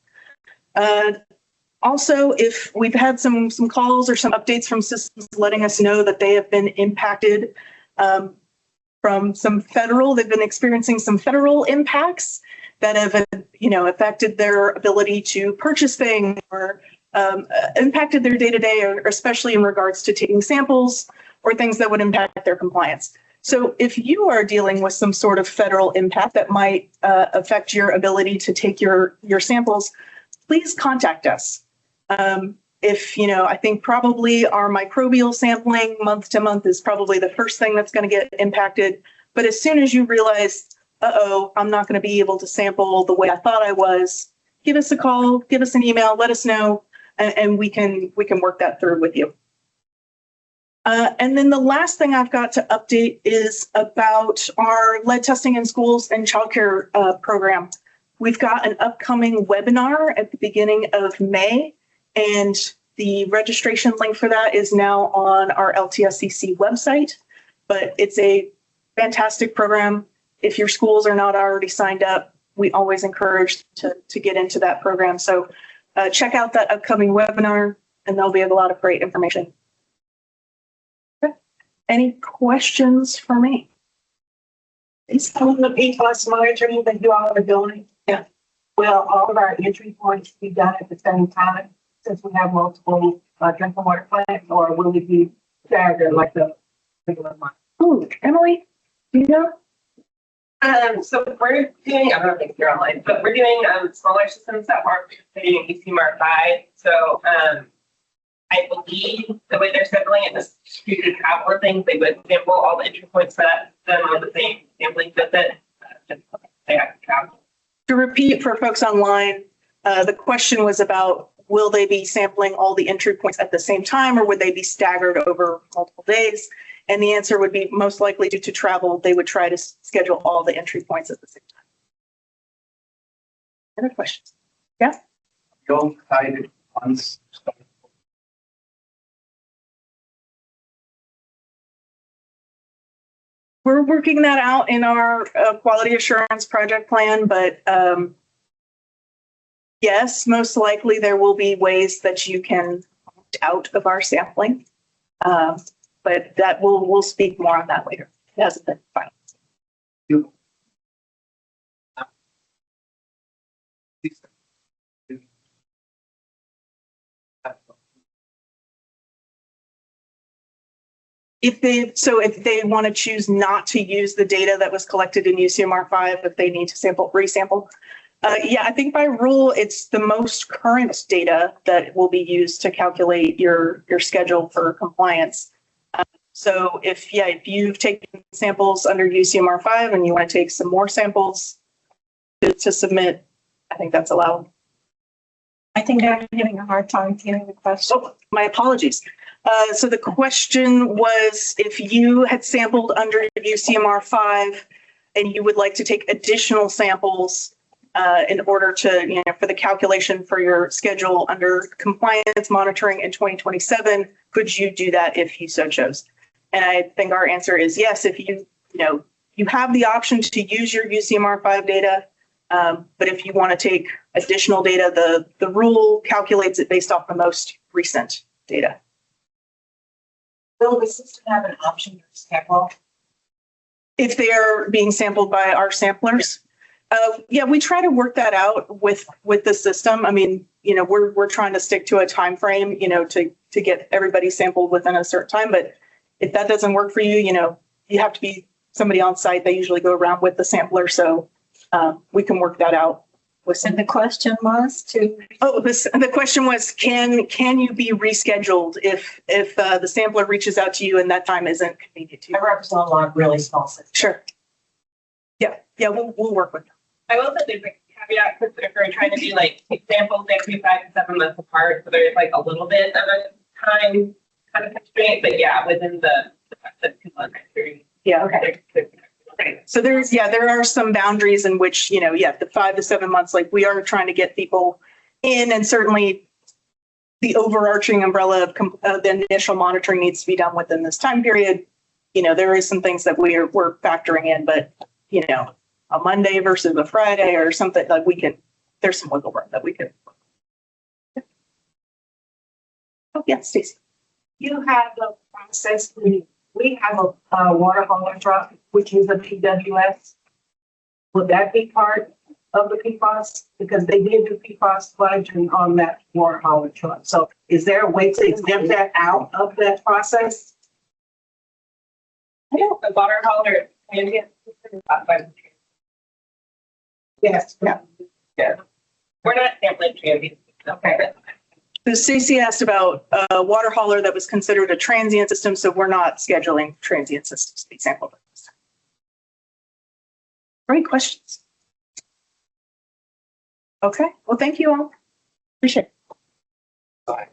Also, if we've had some calls or some updates from systems letting us know that they have been impacted from some they've been experiencing some federal impacts that have, affected their ability to purchase things or impacted their day-to-day, or especially in regards to taking samples or things that would impact their compliance. So if you are dealing with some sort of federal impact that might affect your ability to take your samples, please contact us. I think probably our microbial sampling month to month is probably the first thing that's going to get impacted. But as soon as you realize, I'm not going to be able to sample the way I thought I was, give us a call, give us an email, let us know, and we can work that through with you. And then the last thing I've got to update is about our lead testing in schools and childcare program. We've got an upcoming webinar at the beginning of May, and the registration link for that is now on our LTSCC website. But it's a fantastic program. If your schools are not already signed up, we always encourage to get into that program. So check out that upcoming webinar, and there'll be a lot of great information. Okay. Any questions for me? Is some of the PFAS monitoring that you all are doing? Yeah. Will all of our entry points be done at the same time, since we have multiple drinking water plants, or will it be staggered like the regular one? Oh, Emily, do you know? So we're doing, I don't think you're online, but we're doing smaller systems that are participating in ECMAR 5. So I believe the way they're scheduling it is due to travel things, they would sample all the entry points for that them on the same sampling visit. They have to travel. To repeat for folks online, the question was about, will they be sampling all the entry points at the same time, or would they be staggered over multiple days? And the answer would be most likely due to travel, they would try to schedule all the entry points at the same time. Other questions? Yeah? Don't hide it once. We're working that out in our quality assurance project plan, but yes, most likely there will be ways that you can opt out of our sampling. But that we'll speak more on that later. It hasn't been final. If they want to choose not to use the data that was collected in UCMR 5, if they need to resample, yeah, I think by rule, it's the most current data that will be used to calculate your schedule for compliance. So if you've taken samples under UCMR 5 and you want to take some more samples to submit, I think that's allowed. I think I'm having a hard time hearing the question. Oh, my apologies. So the question was, if you had sampled under UCMR 5 and you would like to take additional samples in order to, for the calculation for your schedule under compliance monitoring in 2027, could you do that if you so chose? And I think our answer is yes. If you have the option to use your UCMR 5 data, but if you want to take additional data, the rule calculates it based off the most recent data. Will the system have an option to sample? If they are being sampled by our samplers? Yeah, we try to work that out with the system. I mean, we're trying to stick to a time frame, to get everybody sampled within a certain time. But if that doesn't work for you, you have to be somebody on site. They usually go around with the sampler, so we can work that out And the question was the question was, can you be rescheduled if the sampler reaches out to you and that time isn't convenient to you? I represent a lot of really small cities. Sure. Yeah, we'll work with them. I will say there's a caveat, because if we're trying to do like samples, they have to be 5 to 7 months apart, so there's like a little bit of a time kind of constraint, but yeah, within the 2 month period. Yeah, okay. Right. So there are some boundaries in which, the 5 to 7 months, like we are trying to get people in, and certainly the overarching umbrella of the initial monitoring needs to be done within this time period. There is some things that we're factoring in, but, a Monday versus a Friday or something, like there's some wiggle room that we can. Oh, yeah, Stacey. You have the process, we have a water hauler truck, which is a PWS. Would that be part of the PFAS? Because they did do PFAS budgeting on that water hauler truck. So is there a way to exempt that out of that process? I know the water hauler, Yes. Yeah. We're not sampling transients. Okay. So Stacey asked about a water hauler that was considered a transient system, so we're not scheduling transient systems to be sampled. Great questions. Okay, well, thank you all. Appreciate it.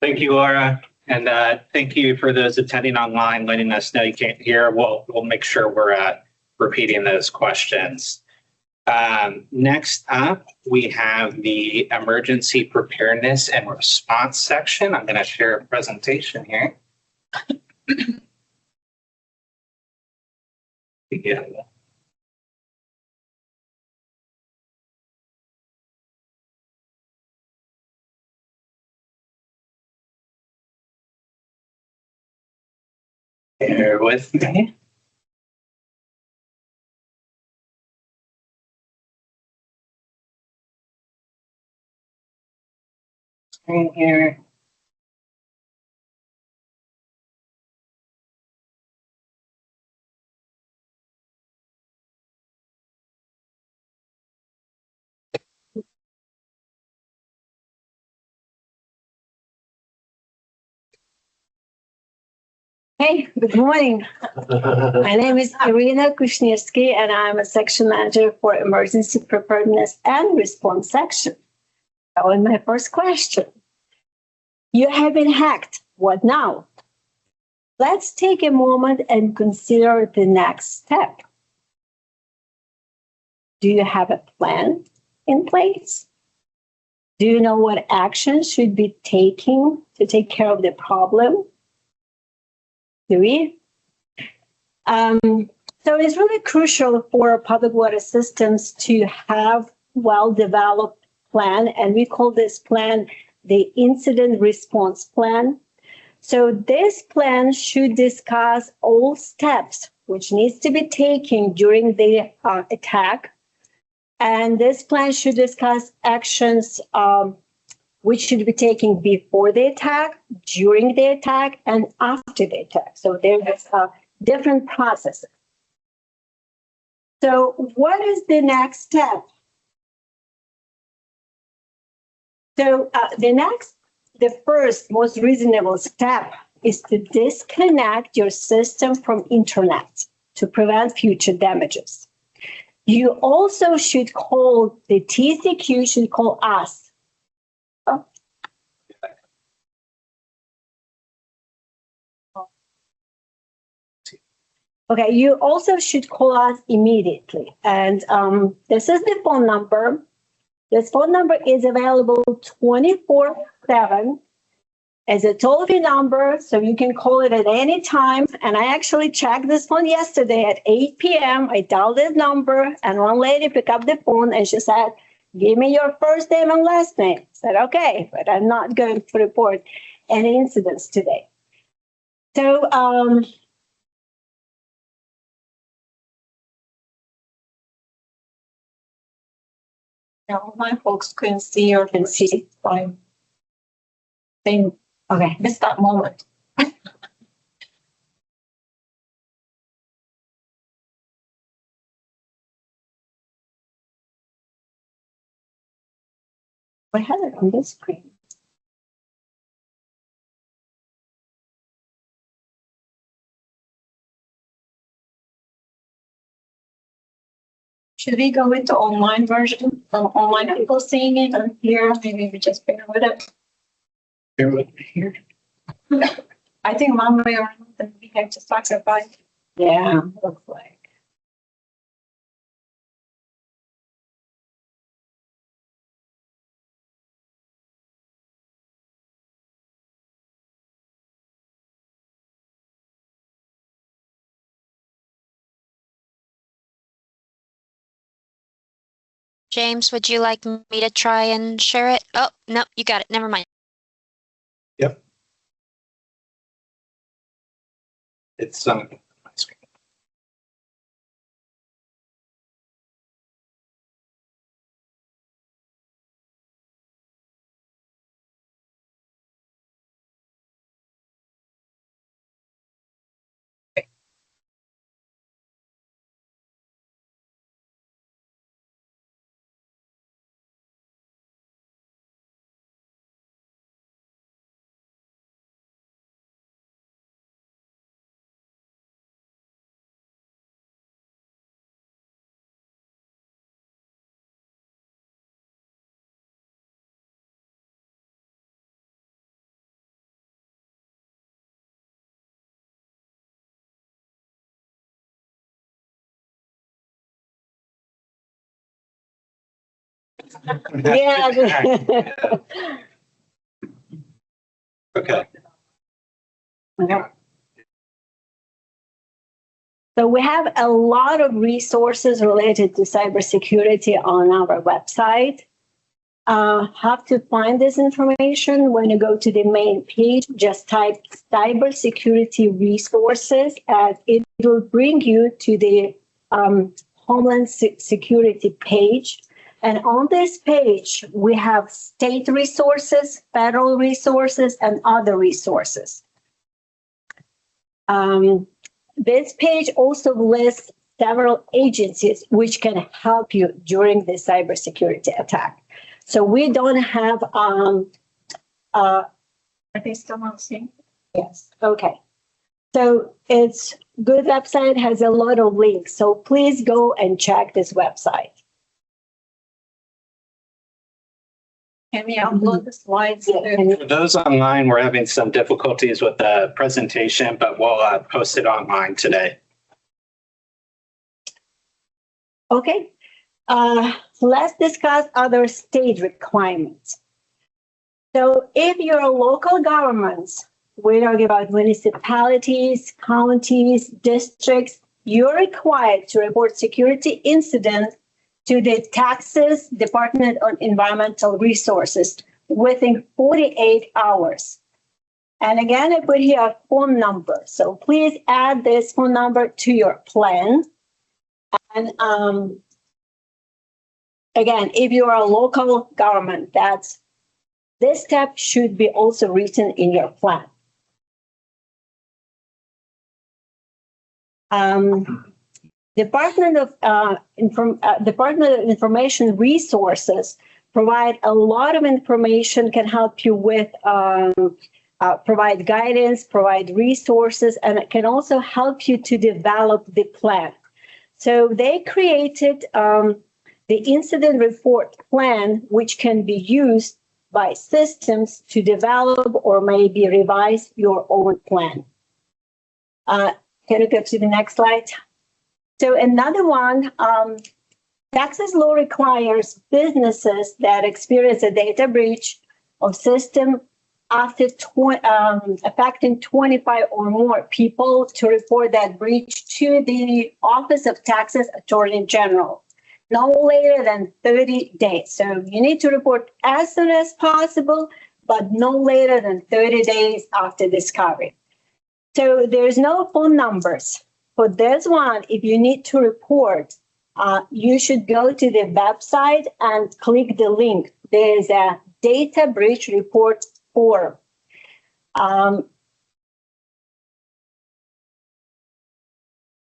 Thank you, Laura. And thank you for those attending online, letting us know you can't hear. We'll make sure we're repeating those questions. Next up, we have the emergency preparedness and response section. I'm going to share a presentation here. Yeah. Bear with me. Screen here. Hey, good morning. My name is Irina Kushnirski, and I'm a section manager for emergency preparedness and response section. That was my first question. You have been hacked. What now? Let's take a moment and consider the next step. Do you have a plan in place? Do you know what actions should be taken to take care of the problem? So it's really crucial for public water systems to have well-developed plan, and we call this plan the incident response plan. So this plan should discuss all steps which needs to be taken during the attack, and this plan should discuss actions which should be taken before the attack, during the attack, and after the attack. So there's different processes. So what is the next step? So the first most reasonable step is to disconnect your system from internet to prevent future damages. You also should call the TCEQ, should call us. Okay, you also should call us immediately. And this is the phone number. This phone number is available 24/7 as a toll-free number, so you can call it at any time. And I actually checked this phone yesterday at 8 p.m. I dialed this number, and one lady picked up the phone and she said, "Give me your first name and last name." I said, "Okay, but I'm not going to report any incidents today." So, No, my folks couldn't see or can see. Fine. Okay, missed that moment. I had it on this screen. Should we go into online version, online people seeing it on here? Maybe we just bear with it. Bear with me here. I think one way or another we have to sacrifice. Yeah, looks like. James, would you like me to try and share it? Oh, no, you got it. Never mind. Yep. It's on my screen. Yeah. Okay. So we have a lot of resources related to cybersecurity on our website. How to find this information? When you go to the main page, just type cybersecurity resources, and it will bring you to the Homeland Security page. And on this page, we have state resources, federal resources, and other resources. This page also lists several agencies which can help you during the cybersecurity attack. So we don't have, are they still on scene? Yes, okay. So it's good website, has a lot of links. So please go and check this website. Can we upload the slides? For those online, we're having some difficulties with the presentation, but we'll post it online today. Okay, let's discuss other state requirements. So if you're local governments, we're talking about municipalities, counties, districts, you're required to report security incidents to the Texas Department of Environmental Resources within 48 hours. And again, I put here a phone number. So please add this phone number to your plan. And again, if you are a local government, this step should be also written in your plan. Department of Information Resources provide a lot of information, can help you with provide guidance, provide resources, and it can also help you to develop the plan. So they created the incident report plan, which can be used by systems to develop or maybe revise your own plan. Can you go to the next slide? So another one, Texas law requires businesses that experience a data breach of system after affecting 25 or more people to report that breach to the Office of Texas Attorney General, no later than 30 days. So you need to report as soon as possible, but no later than 30 days after discovery. So there's no phone numbers. For this one, if you need to report, you should go to the website and click the link. There's a data breach report form.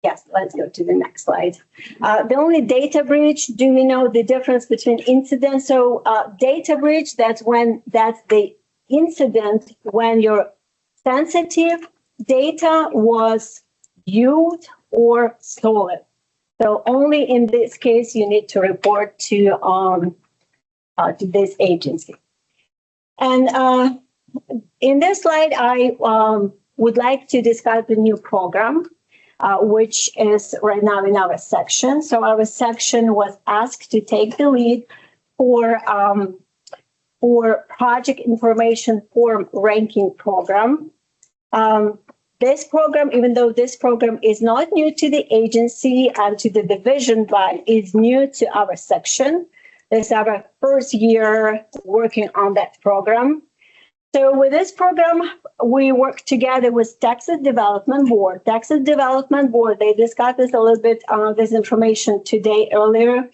Yes, let's go to the next slide. The only data breach, do we know the difference between incidents? So data breach, that's the incident when your sensitive data was viewed or stolen. So only in this case, you need to report to this agency. And in this slide, I would like to discuss the new program, which is right now in our section. So our section was asked to take the lead for project information form ranking program. This program, even though this program is not new to the agency and to the division, but is new to our section. This is our first year working on that program. So with this program, we work together with Texas Development Board. Texas Development Board, they discussed this a little bit this information today earlier.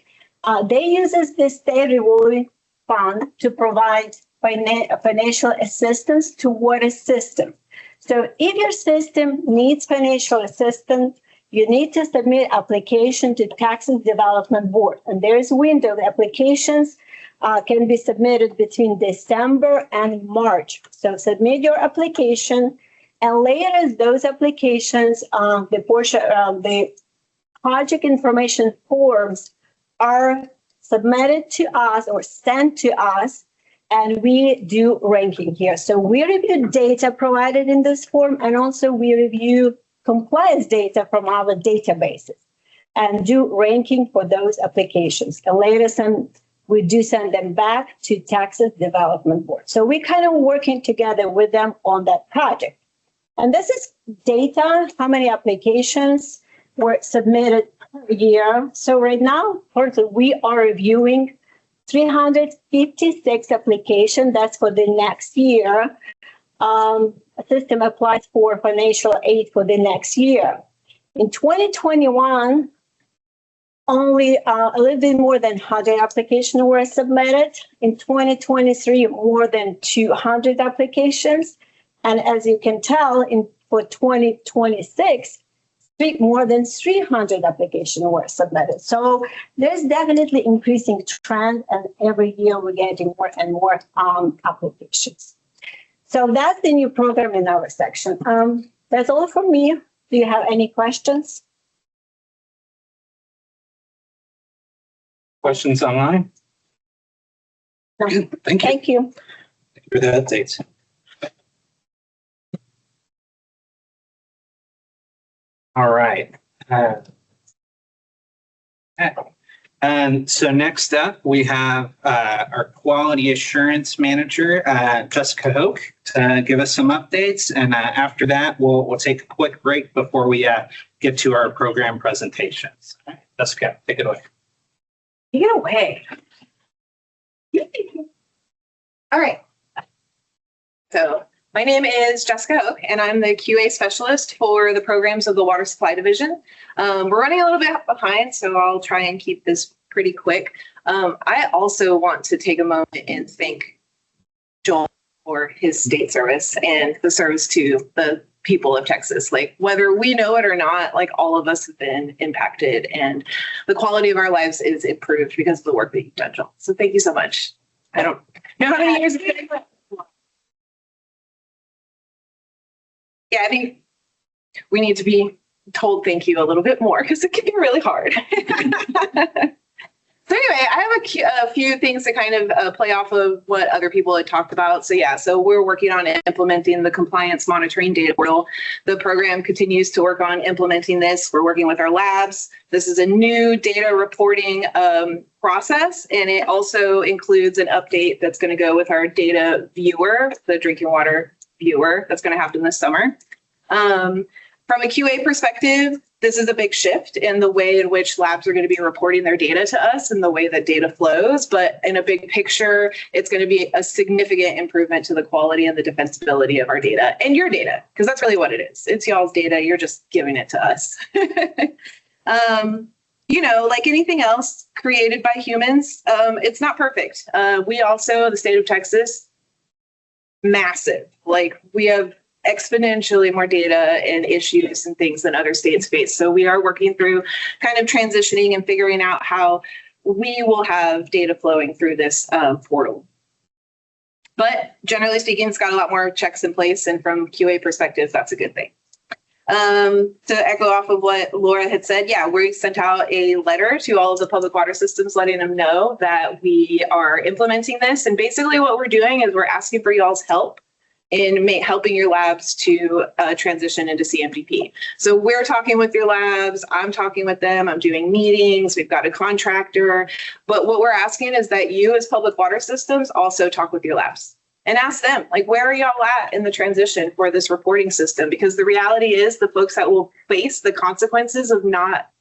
They use the state revolving fund to provide financial assistance to water system. So if your system needs financial assistance, you need to submit application to Texas Development Board. And there is a window. The applications can be submitted between December and March. So submit your application, and later those applications, the project information forms are submitted to us or sent to us, and we do ranking here. So we review data provided in this form, and also we review compliance data from our databases and do ranking for those applications. And later we do send them back to Texas Development Board. So we're kind of working together with them on that project. And this is data, how many applications were submitted per year. So right now, we are reviewing 356 applications. That's for the next year. A system applies for financial aid for the next year. In 2021, only a little bit more than 100 applications were submitted. In 2023, more than 200 applications. And as you can tell, for 2026, more than 300 applications were submitted. So there's definitely increasing trend, and every year we're getting more and more applications. So that's the new program in our section. That's all from me. Do you have any questions? Questions online? Thank you. Thank you. Thank you for the updates. All right. And so next up, we have our quality assurance manager, Jessica Hoke, to give us some updates. And after that, we'll take a quick break before we get to our program presentations. All right, Jessica, take it away. Take it away. All right. So my name is Jessica Oak, and I'm the QA specialist for the programs of the Water Supply Division. We're running a little bit behind, so I'll try and keep this pretty quick. I also want to take a moment and thank Joel for his state service and the service to the people of Texas. Like, whether we know it or not, like, all of us have been impacted, and the quality of our lives is improved because of the work that you've done, Joel. So thank you so much. I don't know how many years it's been. Yeah, I think we need to be told thank you a little bit more because it can be really hard. So anyway, I have a few things to kind of play off of what other people had talked about. So yeah, so we're working on implementing the compliance monitoring data portal. The program continues to work on implementing this. We're working with our labs. This is a new data reporting process, and it also includes an update that's going to go with our data viewer, the drinking water viewer that's going to happen this summer. From a QA perspective, this is a big shift in the way in which labs are going to be reporting their data to us and the way that data flows. But in a big picture, it's going to be a significant improvement to the quality and the defensibility of our data and your data, because that's really what it is. It's y'all's data. You're just giving it to us. You know, like anything else created by humans, it's not perfect. We also, the state of Texas, massive. Like, we have exponentially more data and issues and things than other states face. So we are working through kind of transitioning and figuring out how we will have data flowing through this portal. But generally speaking, it's got a lot more checks in place. And from QA perspective, that's a good thing. To echo off of what Laura had said, yeah, we sent out a letter to all of the public water systems letting them know that we are implementing this. And basically what we're doing is we're asking for y'all's help in helping your labs to transition into CMDP. So we're talking with your labs, I'm talking with them, I'm doing meetings, we've got a contractor. But what we're asking is that you as public water systems also talk with your labs. And ask them, like, where are y'all at in the transition for this reporting system? Because the reality is the folks that will face the consequences of not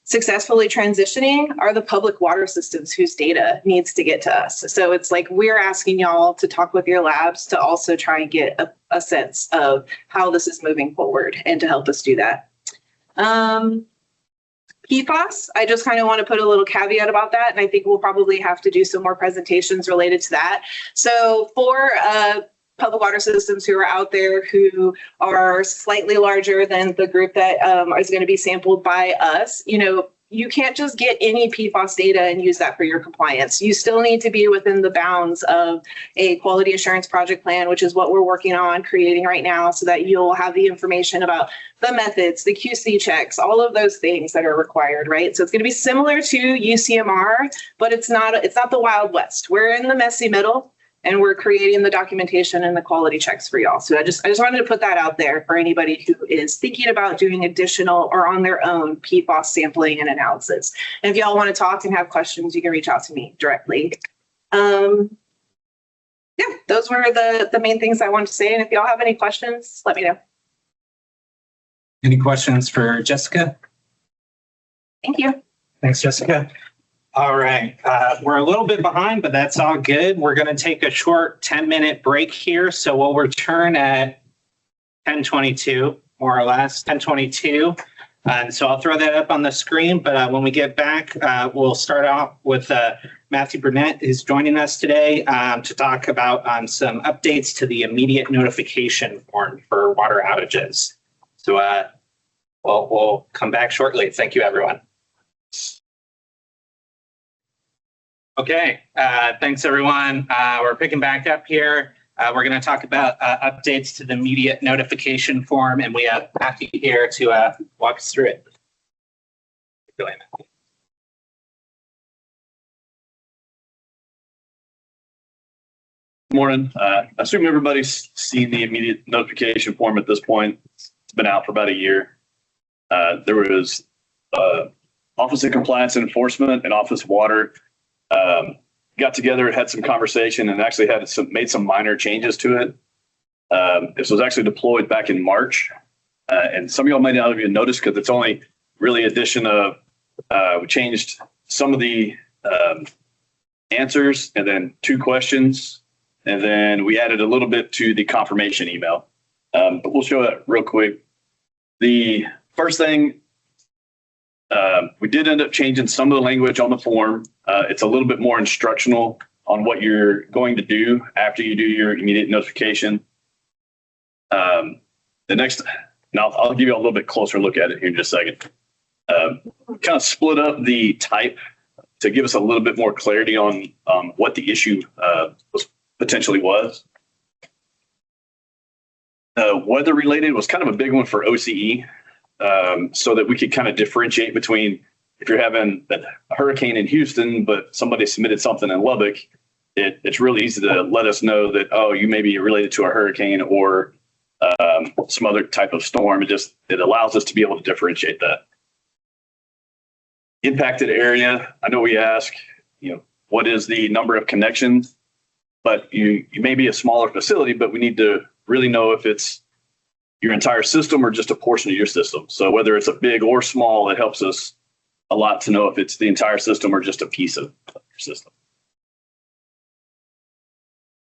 successfully transitioning are the public water systems whose data needs to get to us. So it's like we're asking y'all to talk with your labs to also try and get a sense of how this is moving forward and to help us do that. PFAS, I just kind of want to put a little caveat about that, and I think we'll probably have to do some more presentations related to that. So for public water systems who are out there who are slightly larger than the group that is going to be sampled by us, you know, you can't just get any PFAS data and use that for your compliance. You still need to be within the bounds of a quality assurance project plan, which is what we're working on creating right now, so that you'll have the information about the methods, the QC checks, all of those things that are required, right? So it's going to be similar to UCMR, but it's not the Wild West. We're in the messy middle, and we're creating the documentation and the quality checks for y'all. So I just wanted to put that out there for anybody who is thinking about doing additional or on their own PFAS sampling and analysis. And if y'all want to talk and have questions, you can reach out to me directly. Yeah, those were the main things I wanted to say. And if y'all have any questions, let me know. Any questions for Jessica? Thank you. Thanks, Jessica. All right, we're a little bit behind, but that's all good. We're going to take a short 10-minute break here. So we'll return at 10:22, more or less, 10:22. And so I'll throw that up on the screen. But when we get back, we'll start off with Matthew Burnett, who's joining us today to talk about some updates to the immediate notification form for water outages. So we'll come back shortly. Thank you, everyone. Okay, thanks everyone. We're picking back up here. We're going to talk about updates to the immediate notification form, and we have Matthew here to walk us through it. Go ahead, Matthew. Morning. I assume everybody's seen the immediate notification form at this point. It's been out for about a year. There was Office of Compliance and Enforcement and Office of Water got together, had some conversation, and actually made some minor changes to it. This was actually deployed back in March, and some of y'all might not have even noticed because it's only really addition of we changed some of the answers and then 2 questions, and then we added a little bit to the confirmation email. But we'll show it real quick. The first thing, we did end up changing some of the language on the form. It's a little bit more instructional on what you're going to do after you do your immediate notification. The next, and I'll give you a little bit closer look at it here in just a second. Kind of split up the type to give us a little bit more clarity on what the issue potentially was. Weather related was kind of a big one for OCE. So that we could kind of differentiate between if you're having a hurricane in Houston, but somebody submitted something in Lubbock, it's really easy to let us know that, oh, you may be related to a hurricane or some other type of storm. It allows us to be able to differentiate that. Impacted area, I know we ask, what is the number of connections? But you may be a smaller facility, but we need to really know if it's your entire system or just a portion of your system. So whether it's a big or small, it helps us a lot to know if it's the entire system or just a piece of your system.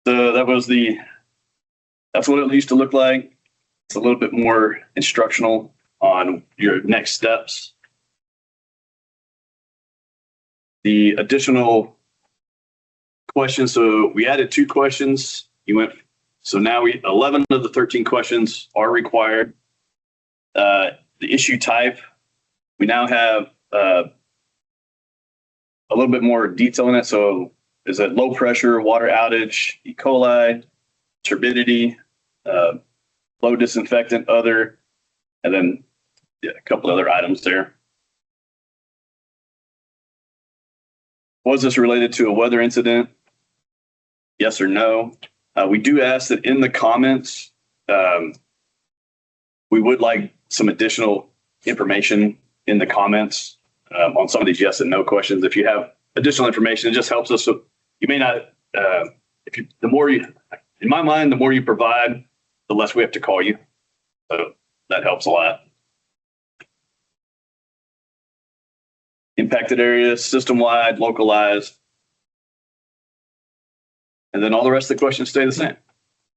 So that's what it used to look like. It's a little bit more instructional on your next steps. The additional questions, so we added 2 questions. You went So now 11 of the 13 questions are required. The issue type, we now have a little bit more detail in it. So is it low pressure, water outage, E. coli, turbidity, low disinfectant, other, and then a couple other items there. Was this related to a weather incident? Yes or no? We do ask that in the comments, we would like some additional information in the comments on some of these yes and no questions. If you have additional information, it just helps us. So you may not, the more you, in my mind, the more you provide, the less we have to call you. So that helps a lot. Impacted areas, system-wide, localized. And then all the rest of the questions stay the same.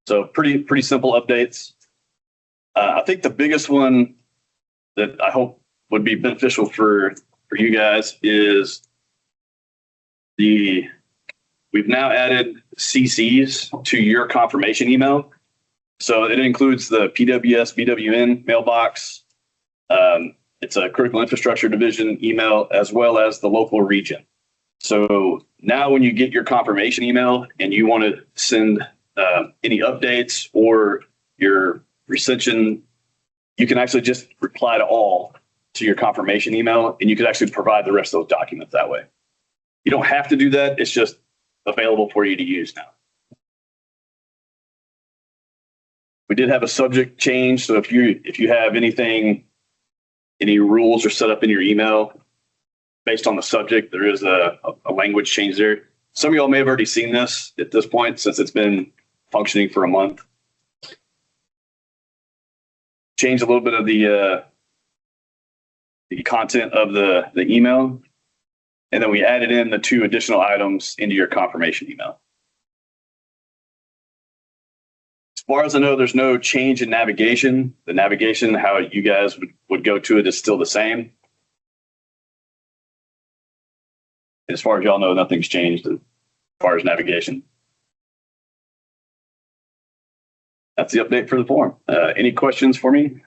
So pretty simple updates. I think the biggest one that I hope would be beneficial for you guys is we've now added CCs to your confirmation email. So it includes the PWS, BWN mailbox. It's a critical infrastructure division email as well as the local region. So now when you get your confirmation email and you want to send any updates or your recension, you can actually just reply to all to your confirmation email, and you can actually provide the rest of those documents that way. You don't have to do that. It's just available for you to use now. We did have a subject change. So if you have any rules are set up in your email based on the subject, there is a language change there. Some of y'all may have already seen this at this point since it's been functioning for a month. Change a little bit of the content of the email, and then we added in the 2 additional items into your confirmation email. As far as I know, there's no change in navigation. The navigation, how you guys would go to it, is still the same. As far as y'all know, nothing's changed as far as navigation. That's the update for the form. Any questions for me?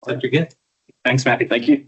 You're good. Thanks, Matt. Thank you.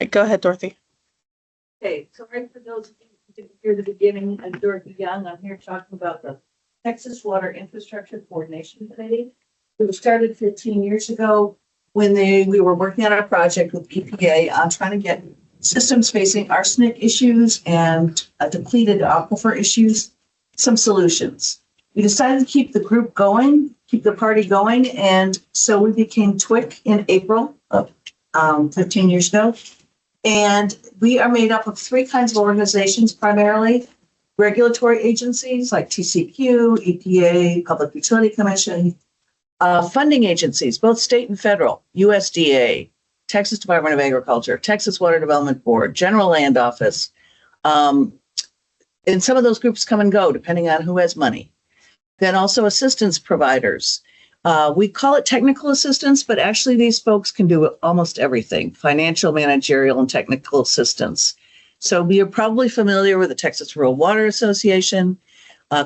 Go ahead, Dorothy. Okay, sorry for those of you who didn't hear the beginning. I'm Dorothy Young. I'm here talking about the Texas Water Infrastructure Coordination Committee. It was started 15 years ago when we were working on a project with EPA on trying to get systems facing arsenic issues and depleted aquifer issues, some solutions. We decided to keep the group going, keep the party going, and so we became TWIC in April of 15 years ago. And we are made up of three kinds of organizations, primarily regulatory agencies like TCEQ, EPA, Public Utility Commission, funding agencies, both state and federal, USDA, Texas Department of Agriculture, Texas Water Development Board, General Land Office. And some of those groups come and go depending on who has money. Then also assistance providers. We call it technical assistance, but actually these folks can do almost everything, financial, managerial, and technical assistance. So we are probably familiar with the Texas Rural Water Association,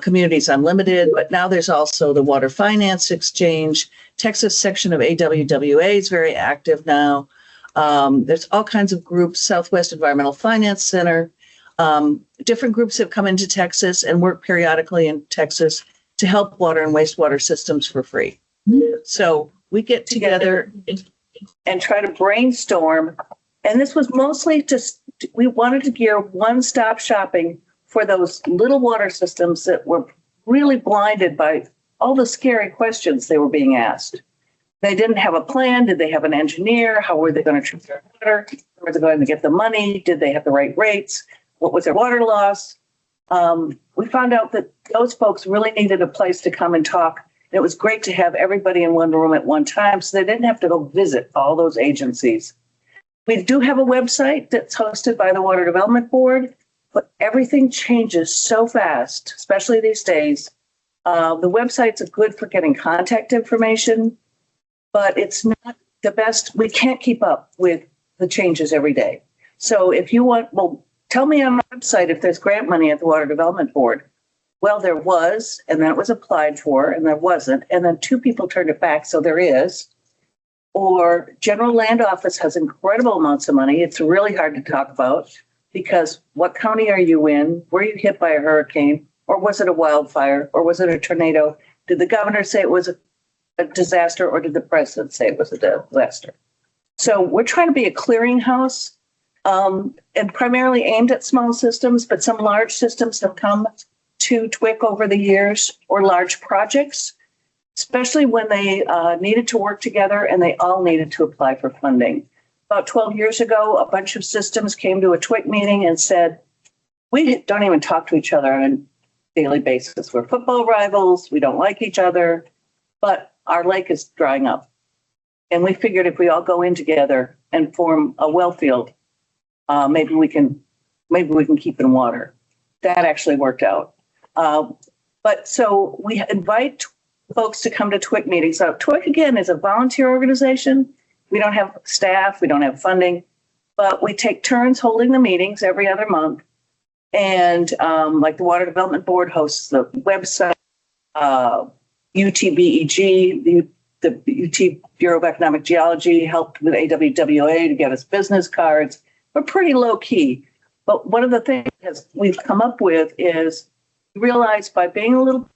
Communities Unlimited, but now there's also the Water Finance Exchange. Texas section of AWWA is very active now. There's all kinds of groups, Southwest Environmental Finance Center. Different groups have come into Texas and work periodically in Texas to help water and wastewater systems for free. So we get together and try to brainstorm. And this was mostly just, we wanted to gear one-stop shopping for those little water systems that were really blinded by all the scary questions they were being asked. They didn't have a plan. Did they have an engineer? How were they going to treat their water? Where were they going to get the money? Did they have the right rates? What was their water loss? We found out that those folks really needed a place to come and talk. And it was great to have everybody in one room at one time so they didn't have to go visit all those agencies. We do have a website that's hosted by the Water Development Board, but everything changes so fast, especially these days. The websites are good for getting contact information, but it's not the best. We can't keep up with the changes every day. So if you want, well, tell me on the website if there's grant money at the Water Development Board. Well, there was, and then it was applied for, and there wasn't. And then two people turned it back, so there is. Or General Land Office has incredible amounts of money. It's really hard to talk about because what county are you in? Were you hit by a hurricane? Or was it a wildfire? Or was it a tornado? Did the governor say it was a disaster, or did the president say it was a disaster? So we're trying to be a clearinghouse and primarily aimed at small systems, but some large systems have come to TWIC over the years, or large projects, especially when they needed to work together and they all needed to apply for funding. About 12 years ago, a bunch of systems came to a TWIC meeting and said, we don't even talk to each other on a daily basis. We're football rivals. We don't like each other, but our lake is drying up. And we figured if we all go in together and form a well field, maybe we can keep in water. That actually worked out. But so we invite folks to come to TWIC meetings. So TWIC, again, is a volunteer organization. We don't have staff, we don't have funding, but we take turns holding the meetings every other month. And like the Water Development Board hosts the website, UTBEG, the UT Bureau of Economic Geology helped with AWWA to get us business cards. We're pretty low key. But one of the things we've come up with is realize by being a little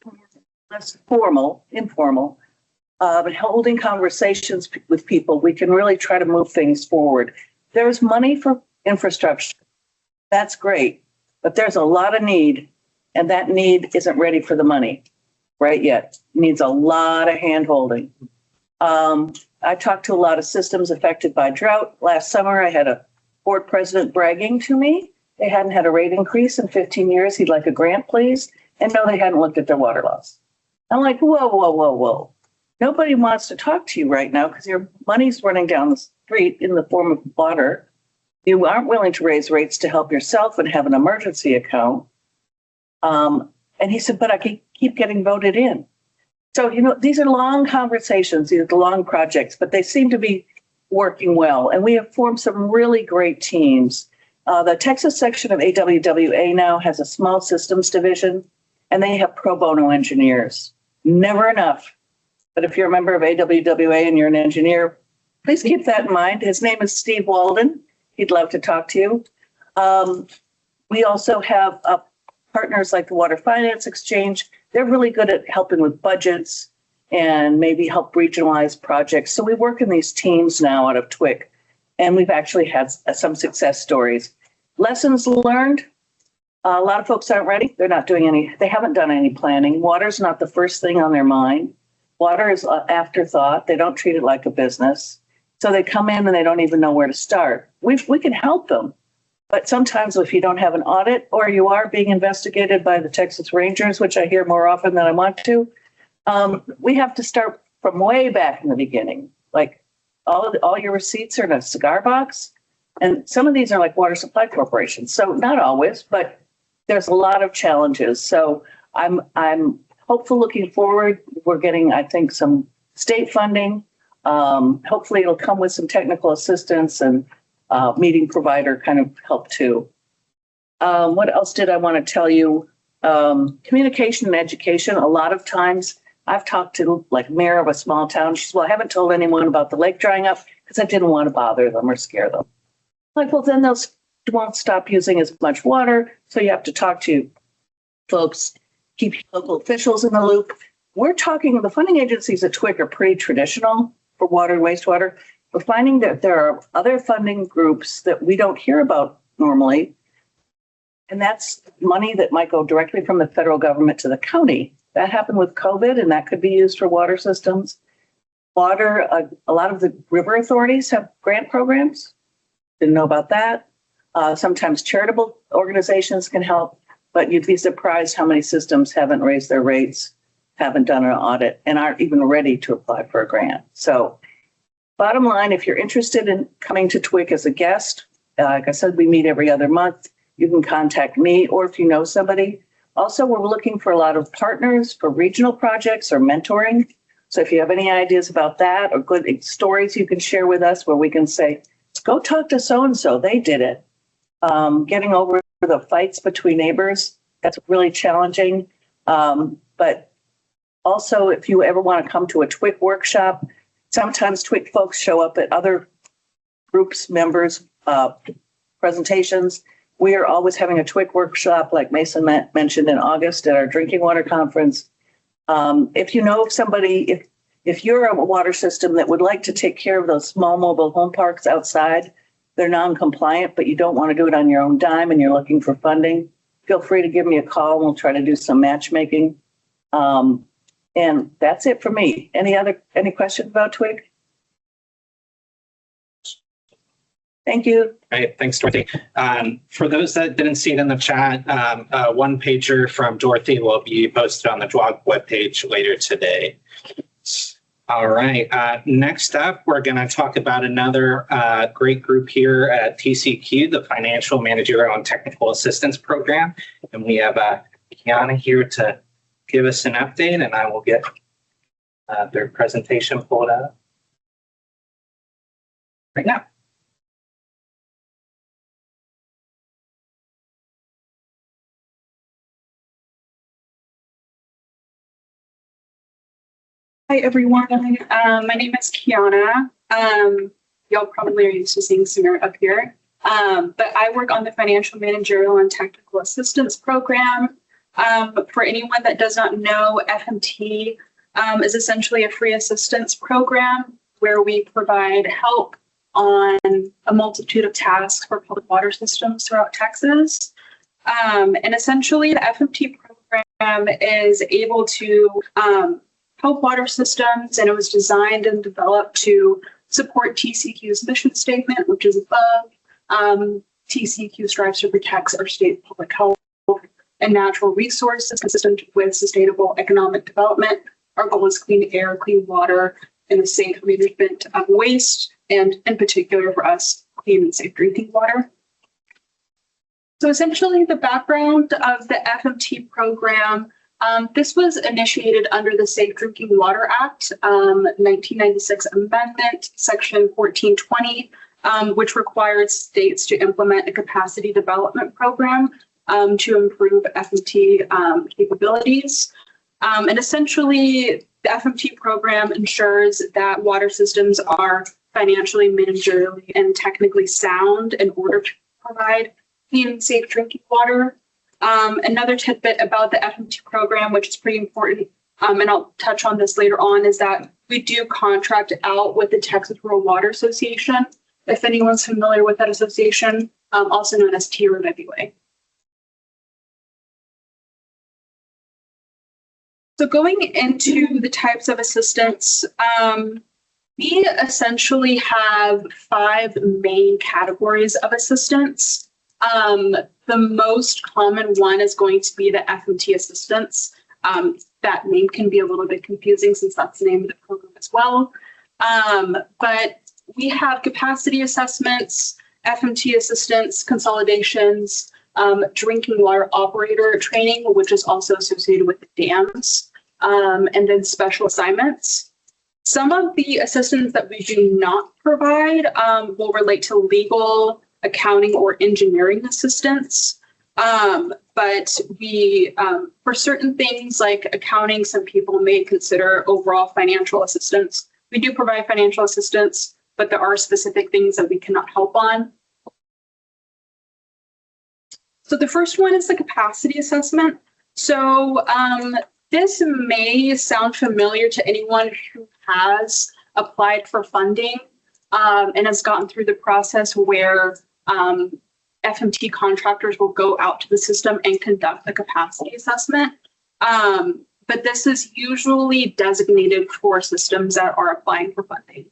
less informal, but holding conversations with people, we can really try to move things forward. There's money for infrastructure. That's great, but there's a lot of need, and that need isn't ready for the money right yet. It needs a lot of hand-holding. I talked to a lot of systems affected by drought. Last summer, I had a board president bragging to me. They hadn't had a rate increase in 15 years. He'd like a grant, please. And no, they hadn't looked at their water loss. I'm like, whoa. Nobody wants to talk to you right now because your money's running down the street in the form of water. You aren't willing to raise rates to help yourself and have an emergency account. And he said, but I keep getting voted in. So, these are long conversations, these are long projects, but they seem to be working well. And we have formed some really great teams. The Texas section of AWWA now has a small systems division, and they have pro bono engineers. Never enough. But if you're a member of AWWA and you're an engineer, please keep that in mind. His name is Steve Walden. he'd love to talk to you. We also have partners like the Water Finance Exchange. They're really good at helping with budgets and maybe help regionalize projects. So we work in these teams now out of TWIC, and we've actually had some success stories. Lessons learned. A lot of folks aren't ready. They're not doing any, they haven't done any planning. Water's not the first thing on their mind. Water is an afterthought. They don't treat it like a business. So they come in and they don't even know where to start. We can help them. But sometimes if you don't have an audit or you are being investigated by the Texas Rangers, which I hear more often than I want to, we have to start from way back in the beginning. Like all your receipts are in a cigar box. And some of these are like water supply corporations. So not always, but there's a lot of challenges. So I'm hopeful looking forward. We're getting, I think, some state funding. Hopefully it'll come with some technical assistance and meeting provider kind of help too. What else did I want to tell you? Communication and education. A lot of times I've talked to like mayor of a small town. She says, well, I haven't told anyone about the lake drying up because I didn't want to bother them or scare them. Like, well, then they'll won't stop using as much water. So you have to talk to folks, keep local officials in the loop. We're talking, the funding agencies at TWIC are pretty traditional for water and wastewater. We're finding that there are other funding groups that we don't hear about normally. And that's money that might go directly from the federal government to the county. That happened with COVID, and that could be used for water systems. Water, a lot of the river authorities have grant programs. Didn't know about that. Sometimes charitable organizations can help, but you'd be surprised how many systems haven't raised their rates, haven't done an audit, and aren't even ready to apply for a grant. So bottom line, if you're interested in coming to TWIC as a guest, like I said, we meet every other month. You can contact me, or if you know somebody. Also, we're looking for a lot of partners for regional projects or mentoring. So if you have any ideas about that or good stories you can share with us where we can say, go talk to so-and-so, they did it. Getting over the fights between neighbors, that's really challenging. But also, if you ever want to come to a TWIC workshop, sometimes TWIC folks show up at other groups, members, presentations. We are always having a TWIC workshop, like Mason mentioned in August at our drinking water conference. If you know of somebody, if you're a water system that would like to take care of those small mobile home parks outside, they're non-compliant, but you don't want to do it on your own dime and you're looking for funding, feel free to give me a call and we'll try to do some matchmaking. And that's it for me. Any questions about TWIC? Thank you. Right, thanks, Dorothy. For those that didn't see it in the chat, one pager from Dorothy will be posted on the DWAWG webpage later today. All right, next up, we're going to talk about another great group here at TCEQ, the Financial Managerial and Technical Assistance Program. And we have Kiana here to give us an update, and I will get their presentation pulled up right now. Hi, everyone. My name is Kiana. Y'all probably are used to seeing Samir up here. But I work on the Financial Managerial and Technical Assistance Program. For anyone that does not know, FMT is essentially a free assistance program where we provide help on a multitude of tasks for public water systems throughout Texas. And essentially, the FMT program is able to help water systems, and it was designed and developed to support TCEQ's mission statement, which is above. TCEQ strives to protect our state's public health and natural resources consistent with sustainable economic development. Our goal is clean air, clean water, and the safe management of waste, and in particular for us, clean and safe drinking water. So essentially the background of the FMT program, this was initiated under the Safe Drinking Water Act, 1996 Amendment, Section 1420, which required states to implement a capacity development program to improve FMT capabilities. And essentially, the FMT program ensures that water systems are financially, managerially, and technically sound in order to provide clean and safe drinking water. Another tidbit about the FMT program, which is pretty important, and I'll touch on this later on, is that we do contract out with the Texas Rural Water Association. If anyone's familiar with that association, also known as TRWA. So going into the types of assistance, we essentially have 5 main categories of assistance. The most common one is going to be the FMT assistance. That name can be a little bit confusing since that's the name of the program as well. But we have capacity assessments, FMT assistance, consolidations, drinking water operator training, which is also associated with the dams, and then special assignments. Some of the assistance that we do not provide will relate to legal, accounting, or engineering assistance. But we, for certain things like accounting, some people may consider overall financial assistance. We do provide financial assistance, but there are specific things that we cannot help on. So the first one is the capacity assessment. So this may sound familiar to anyone who has applied for funding and has gotten through the process where FMT contractors will go out to the system and conduct the capacity assessment. But this is usually designated for systems that are applying for funding.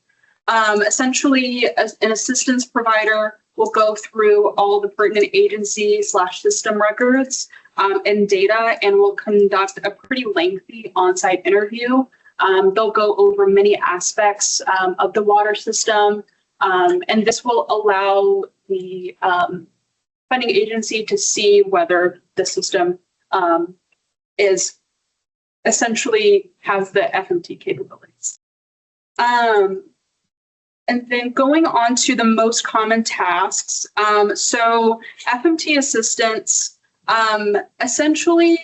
Essentially, an assistance provider will go through all the pertinent agency/system records and data and will conduct a pretty lengthy on-site interview. They'll go over many aspects of the water system, and this will allow the funding agency to see whether the system is essentially has the FMT capabilities. And then going on to the most common tasks. So FMT assistance, essentially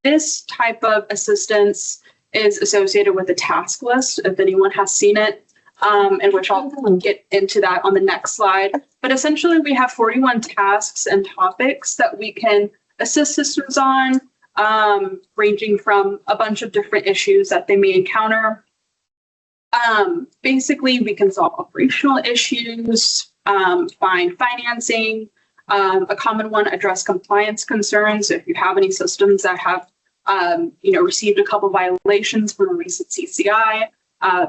this type of assistance is associated with a task list, if anyone has seen it, and which I'll get into that on the next slide. But essentially we have 41 tasks and topics that we can assist systems on, ranging from a bunch of different issues that they may encounter. Basically, we can solve operational issues, find financing. A common one, address compliance concerns. If you have any systems that have, received a couple violations from a recent CCI,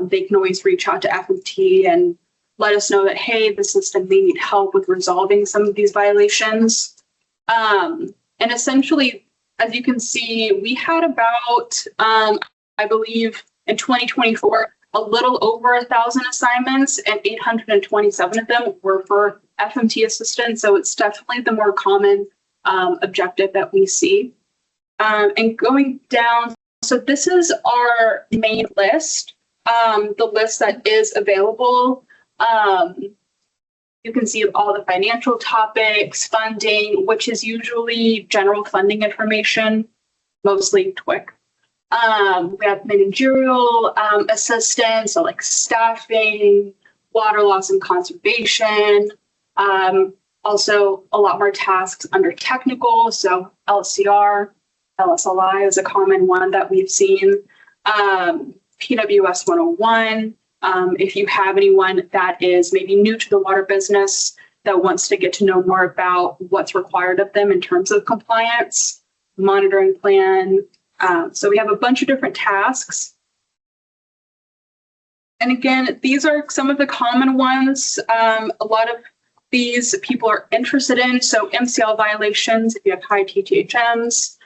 they can always reach out to FMT and let us know that, hey, the system may need help with resolving some of these violations. And essentially, as you can see, we had about, I believe, in 2024, a little over 1,000 assignments, and 827 of them were for FMT assistance. So it's definitely the more common objective that we see. And going down, so this is our main list, the list that is available. You can see all the financial topics, funding, which is usually general funding information, mostly TWIC. We have managerial assistance, so like staffing, water loss and conservation. Also, a lot more tasks under technical, so LCR, LSLI is a common one that we've seen. PWS 101. If you have anyone that is maybe new to the water business that wants to get to know more about what's required of them in terms of compliance, monitoring plan. So we have a bunch of different tasks. And again, these are some of the common ones. A lot of these people are interested in. So MCL violations, if you have high TTHMs,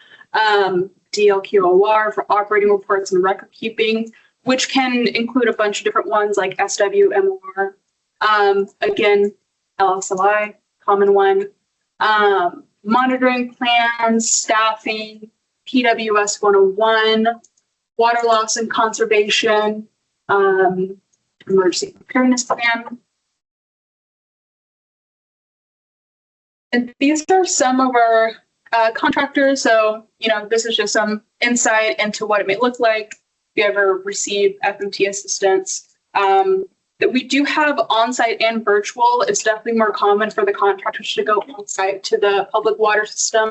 DLQOR for operating reports and record keeping, which can include a bunch of different ones like SWMOR. Again, LSLI, common one. Monitoring plans, staffing, PWS 101, water loss and conservation, emergency preparedness plan. And these are some of our contractors. So, this is just some insight into what it may look like if you ever receive FMT assistance. That we do have on-site and virtual. It's definitely more common for the contractors to go on-site to the public water system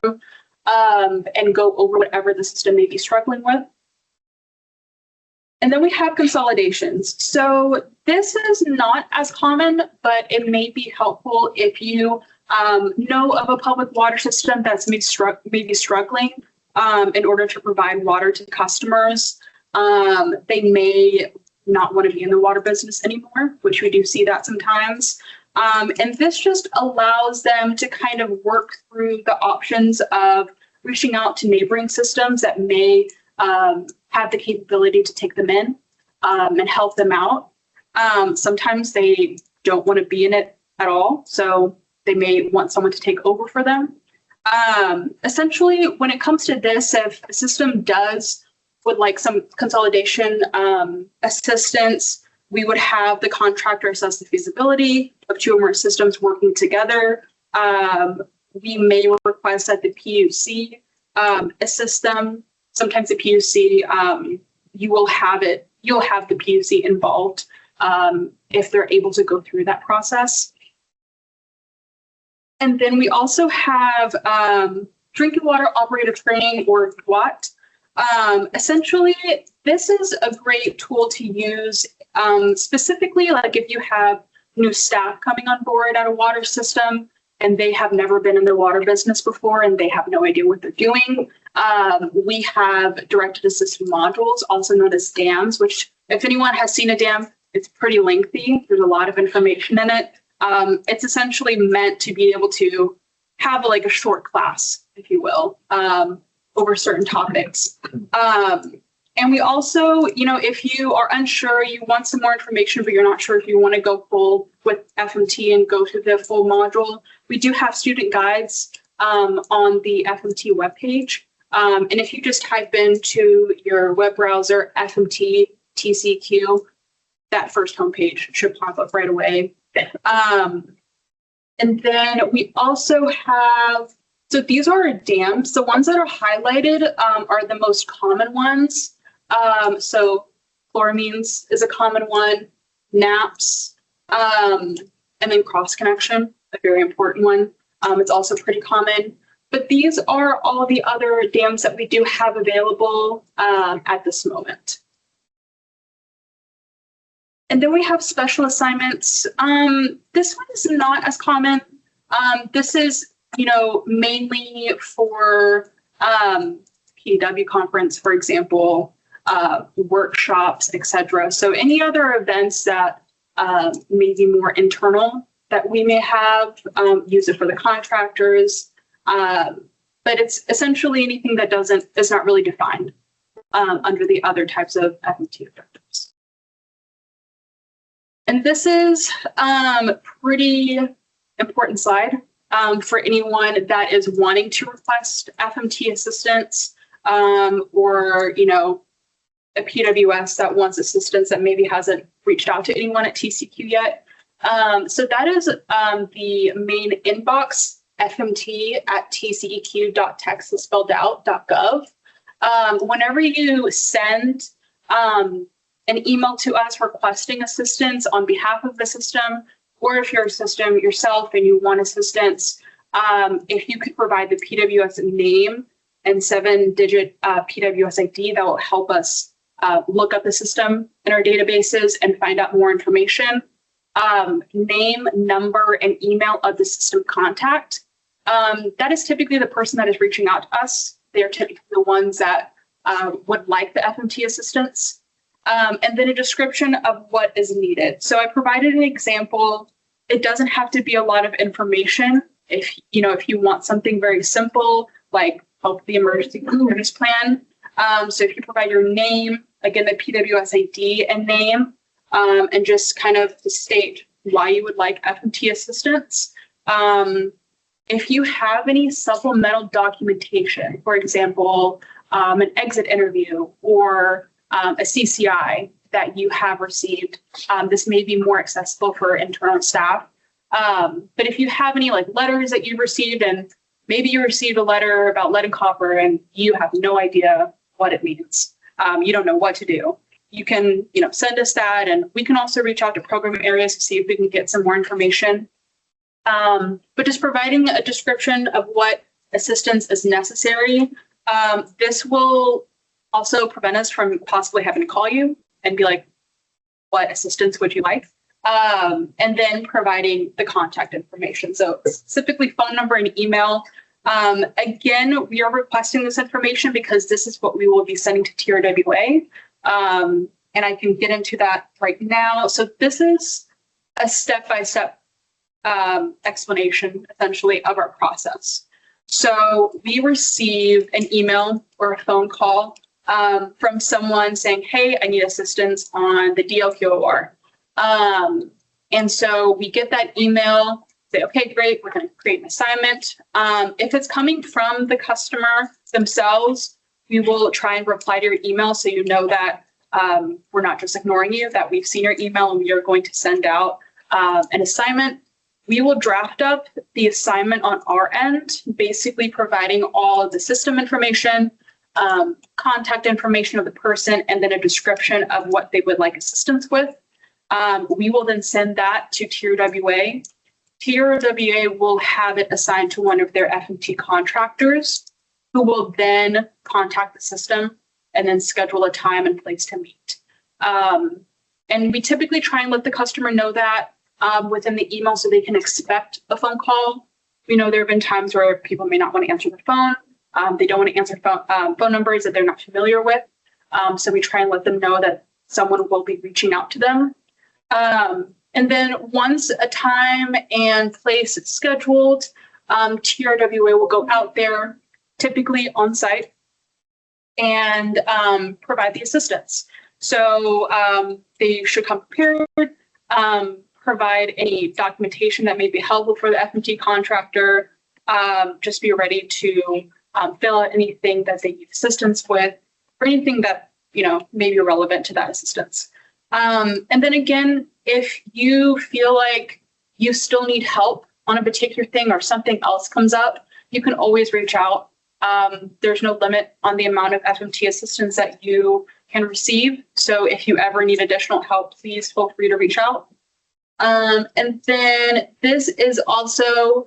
and go over whatever the system may be struggling with. And then we have consolidations. So this is not as common, but it may be helpful if you know of a public water system that's maybe struggling in order to provide water to customers. They may not want to be in the water business anymore, which we do see that sometimes. And this just allows them to kind of work through the options of reaching out to neighboring systems that may have the capability to take them in and help them out. Sometimes they don't want to be in it at all, so they may want someone to take over for them. Essentially, when it comes to this, if a system would like some consolidation assistance, we would have the contractor assess the feasibility of two or more systems working together. We may request that the PUC assist them. Sometimes the PUC, you'll have the PUC involved if they're able to go through that process. And then we also have drinking water operator training, or DWAWG. Essentially, this is a great tool to use specifically like if you have new staff coming on board at a water system and they have never been in the water business before and they have no idea what they're doing. We have directed assist modules, also known as dams, which if anyone has seen a dam, it's pretty lengthy. There's a lot of information in it. It's essentially meant to be able to have like a short class, if you will, over certain topics. And we also, if you are unsure, you want some more information, but you're not sure if you want to go full with FMT and go to the full module, we do have student guides on the FMT webpage. And if you just type into your web browser FMT TCEQ, that first homepage should pop up right away. And then we also have, so these are dams. The ones that are highlighted are the most common ones. So chloramines is a common one, NAPS, and then cross connection, a very important one. It's also pretty common. But these are all the other dams that we do have available at this moment. And then we have special assignments. This one is not as common. This is, mainly for PW conference, for example, workshops, etc. So any other events that may be more internal that we may have, use it for the contractors. But it's essentially anything that is not really defined under the other types of FMT objectives. And this is pretty important slide for anyone that is wanting to request FMT assistance or, a PWS that wants assistance that maybe hasn't reached out to anyone at TCEQ yet. So that is the main inbox, fmt@tceq.texasspelledout.gov. Whenever you send an email to us requesting assistance on behalf of the system, or if you're a system yourself and you want assistance, if you could provide the PWS name and 7-digit PWS ID, that will help us look up the system in our databases and find out more information. Name, number, and email of the system contact. That is typically the person that is reaching out to us. They are typically the ones that would like the FMT assistance. And then a description of what is needed. So I provided an example. It doesn't have to be a lot of information. If you want something very simple, like help the emergency preparedness plan. So if you provide your name, again, the PWS ID and name, and just kind of to state why you would like FMT assistance. If you have any supplemental documentation, for example, an exit interview or a CCI that you have received, this may be more accessible for internal staff. But if you have any letters that you've received, and maybe you received a letter about lead and copper and you have no idea what it means, you don't know what to do, you can, send us that, and we can also reach out to program areas to see if we can get some more information. But just providing a description of what assistance is necessary. This will also prevent us from possibly having to call you and be like, what assistance would you like? And then providing the contact information. So specifically phone number and email. Again, we are requesting this information because this is what we will be sending to TRWA. And I can get into that right now. So this is a step-by-step explanation, essentially, of our process. So we receive an email or a phone call from someone saying, hey, I need assistance on the DLQOR. And so we get that email, say, okay, great, we're going to create an assignment. If it's coming from the customer themselves, we will try and reply to your email so you know that we're not just ignoring you, that we've seen your email and we are going to send out an assignment. We will draft up the assignment on our end, basically providing all of the system information, contact information of the person, and then a description of what they would like assistance with. We will then send that to TRWA. TRWA will have it assigned to one of their FMT contractors, who will then contact the system and then schedule a time and place to meet. And we typically try and let the customer know that within the email so they can expect a phone call. We know there have been times where people may not want to answer the phone. They don't want to answer phone numbers that they're not familiar with. So we try and let them know that someone will be reaching out to them. And then once a time and place is scheduled, TRWA will go out there, typically on site, and provide the assistance. So they should come prepared, provide any documentation that may be helpful for the FMT contractor, just be ready to fill out anything that they need assistance with, or anything that may be relevant to that assistance. And then again, if you feel like you still need help on a particular thing or something else comes up, you can always reach out. There's no limit on the amount of FMT assistance that you can receive. So if you ever need additional help, please feel free to reach out. And then this is also,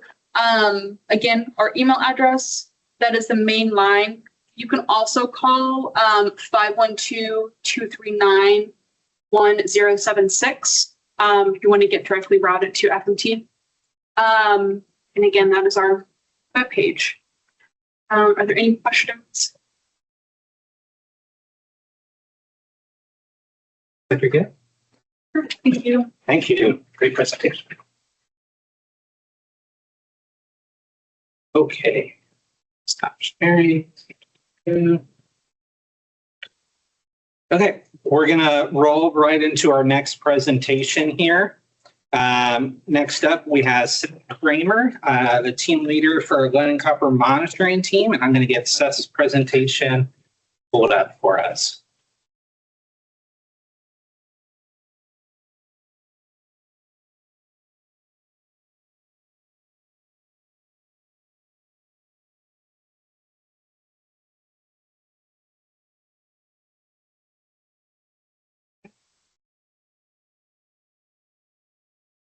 again, our email address. That is the main line. You can also call 512-239-1076 if you want to get directly routed to FMT. And again, that is our webpage. Are there any questions? You're good. Thank you. Thank you. Great presentation. Okay. Stop sharing. Okay, we're gonna roll right into our next presentation here. Next up, we have Seth Kramer, the team leader for our lead and copper monitoring team, and I'm gonna get Seth's presentation pulled up for us.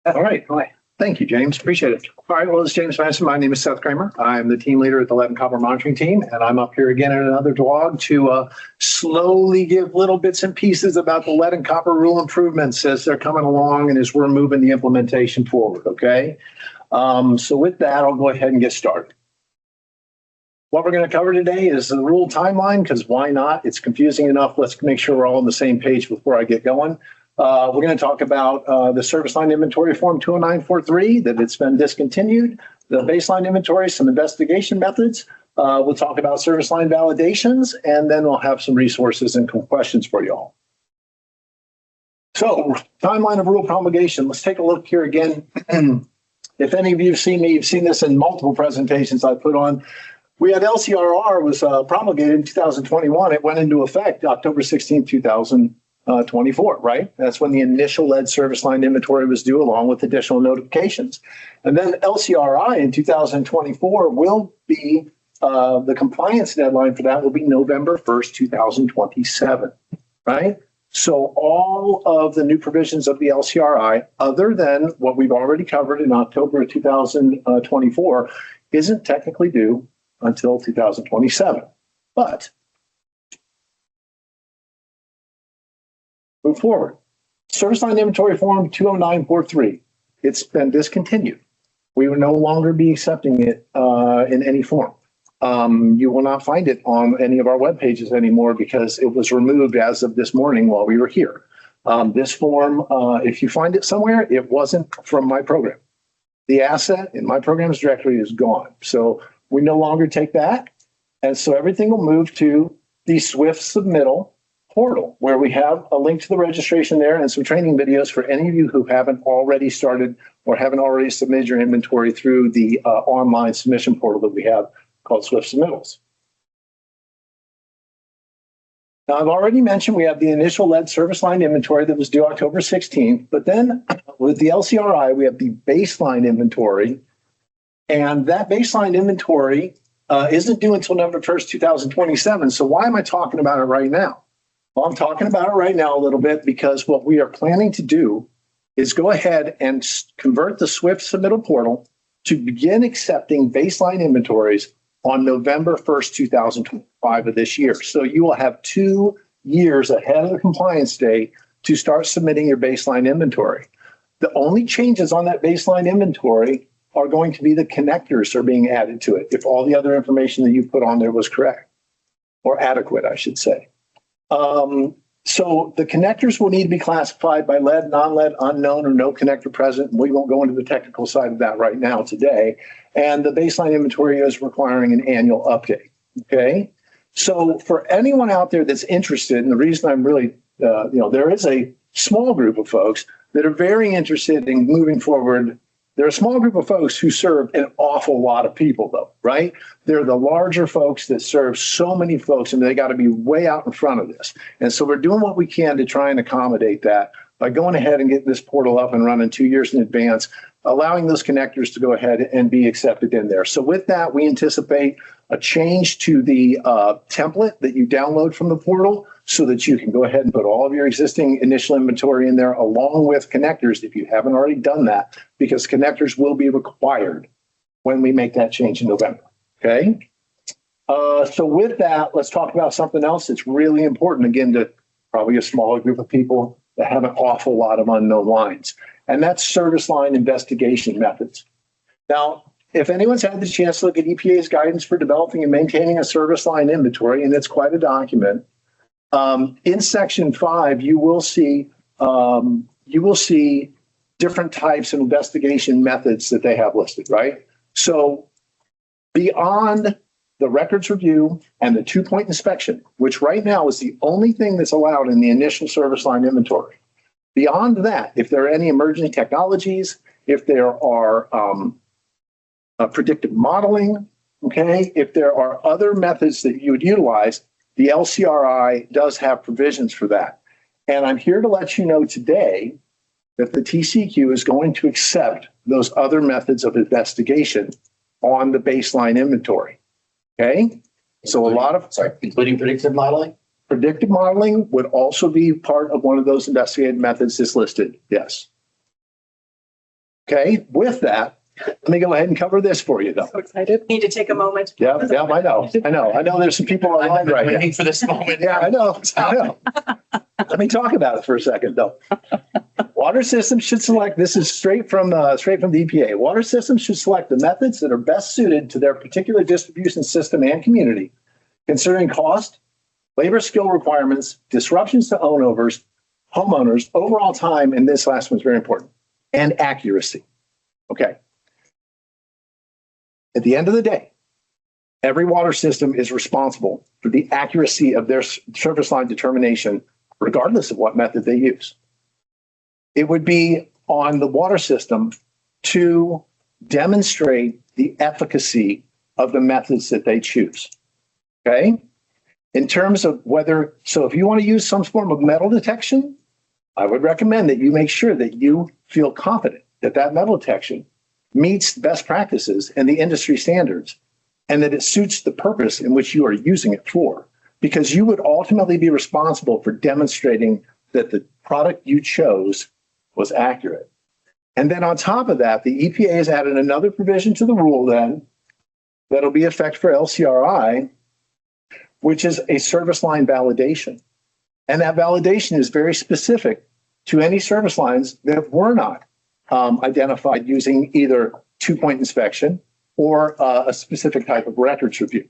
All right. Hi. Thank you, James. Appreciate it. All right. Well, this is James Madison. My name is Seth Kramer. I'm the team leader at the lead and copper monitoring team, and I'm up here again at another DWAWG to slowly give little bits and pieces about the lead and copper rule improvements as they're coming along and as we're moving the implementation forward. Okay. So with that, I'll go ahead and get started. What we're going to cover today is the rule timeline, because why not? It's confusing enough. Let's make sure we're all on the same page before I get going. We're going to talk about the service line inventory form 20943, that it's been discontinued, the baseline inventory, some investigation methods. We'll talk about service line validations, and then we'll have some resources and questions for you all. So, timeline of rule promulgation. Let's take a look here again. If any of you have seen me, you've seen this in multiple presentations I put on. We had LCRR was promulgated in 2021. It went into effect October 16, 2024, right? That's when the initial lead service line inventory was due, along with additional notifications. And then LCRI in 2024 will be, the compliance deadline for that will be November 1st, 2027, right? So all of the new provisions of the LCRI, other than what we've already covered in October of 2024, isn't technically due until 2027. But move forward. Service line inventory form 20943. It's been discontinued. We will no longer be accepting it in any form. You will not find it on any of our web pages anymore because it was removed as of this morning while we were here. This form, if you find it somewhere, it wasn't from my program. The asset in my programs directory is gone. So we no longer take that. And so everything will move to the Swift submittal portal, where we have a link to the registration there and some training videos for any of you who haven't already started or haven't already submitted your inventory through the online submission portal that we have called Swift Submittals. Now, I've already mentioned we have the initial lead service line inventory that was due October 16th, but then with the LCRI, we have the baseline inventory, and that baseline inventory isn't due until November 1st, 2027. So why am I talking about it right now? Well, I'm talking about it right now a little bit because what we are planning to do is go ahead and convert the Swift submittal portal to begin accepting baseline inventories on November 1st, 2025 of this year. So you will have 2 years ahead of the compliance date to start submitting your baseline inventory. The only changes on that baseline inventory are going to be the connectors are being added to it if all the other information that you put on there was correct or adequate, I should say. So the connectors will need to be classified by lead, non-lead, unknown, or no connector present. We won't go into the technical side of that right now today. And the baseline inventory is requiring an annual update. Okay. So for anyone out there that's interested, and the reason I'm really, there is a small group of folks that are very interested in moving forward. They're a small group of folks who serve an awful lot of people, though, right? They're the larger folks that serve so many folks, and they got to be way out in front of this. And so we're doing what we can to try and accommodate that by going ahead and getting this portal up and running 2 years in advance, allowing those connectors to go ahead and be accepted in there. So with that, we anticipate a change to the template that you download from the portal so that you can go ahead and put all of your existing initial inventory in there along with connectors if you haven't already done that, because connectors will be required when we make that change in November. Okay. So with that, let's talk about something else that's really important, again, to probably a smaller group of people that have an awful lot of unknown lines, and that's service line investigation methods. Now, if anyone's had the chance to look at EPA's guidance for developing and maintaining a service line inventory, and it's quite a document, in section 5, you will see different types of investigation methods that they have listed, right? So beyond the records review and the 2-point inspection, which right now is the only thing that's allowed in the initial service line inventory. Beyond that, if there are any emerging technologies, if there are predictive modeling, okay, if there are other methods that you would utilize, the LCRI does have provisions for that. And I'm here to let you know today that the TCEQ is going to accept those other methods of investigation on the baseline inventory. Okay? So including predictive modeling? Predictive modeling would also be part of one of those investigated methods that's listed. Yes. Okay. With that, let me go ahead and cover this for you, though. So excited. Need to take a moment. Yeah, I know. There's some people online right now. Waiting for this moment. Yeah, I know. Let me talk about it for a second, though. Water systems should select, this is straight from the EPA. Water systems should select the methods that are best suited to their particular distribution system and community, considering cost, labor skill requirements, disruptions to homeowners, overall time, and this last one's very important, and accuracy. Okay. At the end of the day, every water system is responsible for the accuracy of their service line determination, regardless of what method they use. It would be on the water system to demonstrate the efficacy of the methods that they choose. Okay? In terms of if you want to use some form of metal detection, I would recommend that you make sure that you feel confident that that metal detection meets best practices and the industry standards, and that it suits the purpose in which you are using it for, because you would ultimately be responsible for demonstrating that the product you chose was accurate. And then on top of that, the EPA has added another provision to the rule then that'll be effect for LCRI, which is a service line validation. And that validation is very specific to any service lines that were not identified using either two-point inspection or a specific type of records review.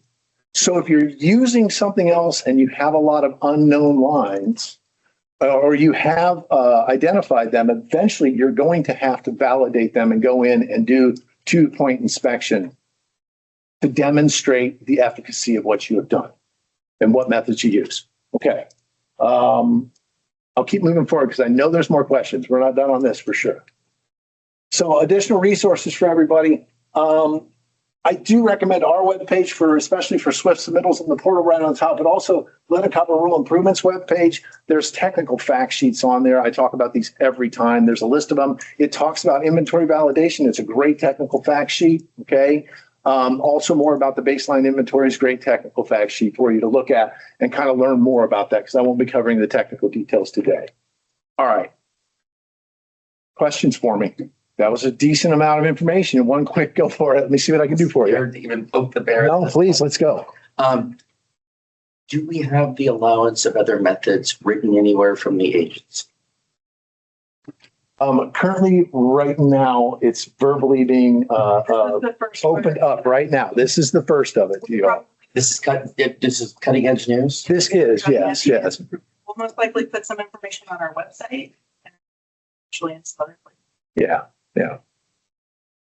So if you're using something else and you have a lot of unknown lines, or you have identified them, eventually you're going to have to validate them and go in and do two-point inspection to demonstrate the efficacy of what you have done and what methods you use. Okay. I'll keep moving forward because I know there's more questions. We're not done on this for sure. So additional resources for everybody. I do recommend our webpage for, especially for Swift submittals in the portal right on top, but also Lead and Copper Rule Improvements webpage. There's technical fact sheets on there. I talk about these every time. There's a list of them. It talks about inventory validation. It's a great technical fact sheet. Okay. Also more about the baseline inventories, great technical fact sheet for you to look at and kind of learn more about that because I won't be covering the technical details today. All right. Questions for me? That was a decent amount of information in one quick go for it. Let me see what I can do for you. Even poke the bear. No, please, let's go. Do we have the allowance of other methods written anywhere from the agency? Currently, right now, it's verbally being opened up right now. This is the first of it. This is cutting edge news? This is, yes, yes. We'll most likely put some information on our website. Actually, it's Yeah, yeah.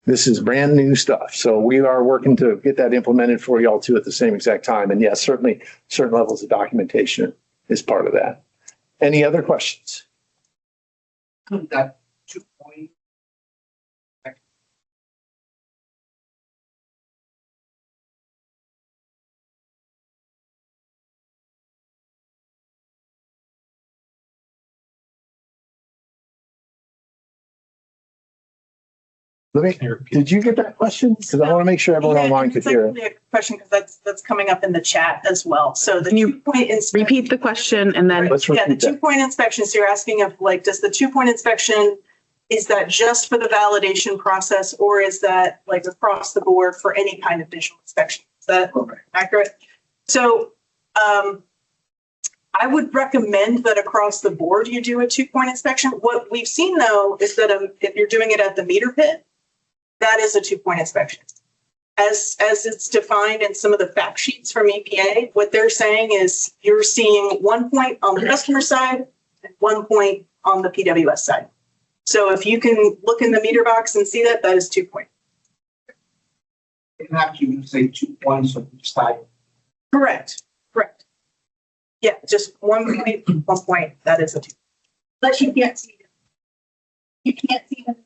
This is brand new stuff. So we are working to get that implemented for y'all too at the same exact time. And yes, certainly certain levels of documentation is part of that. Any other questions? That 2-point. Did you get that question? Because I want to make sure everyone online could hear it. a question because that's coming up in the chat as well. So the 2-point inspection. Repeat the question and then. Let's Yeah, the repeat that. 2-point inspection. So you're asking if like, does the 2-point inspection, is that just for the validation process or is that like across the board for any kind of visual inspection? Is that accurate? So I would recommend that across the board you do a 2-point inspection. What we've seen though is that if you're doing it at the meter pit, that is a 2-point inspection. As it's defined in some of the fact sheets from EPA, what they're saying is you're seeing 1 point on the customer side and 1 point on the PWS side. So if you can look in the meter box and see that, that is 2 point. Actually, you say 2 points on each side. Correct. Correct. Yeah, just 1 point, 1 point. That is a 2. But you can't see them. You can't see them.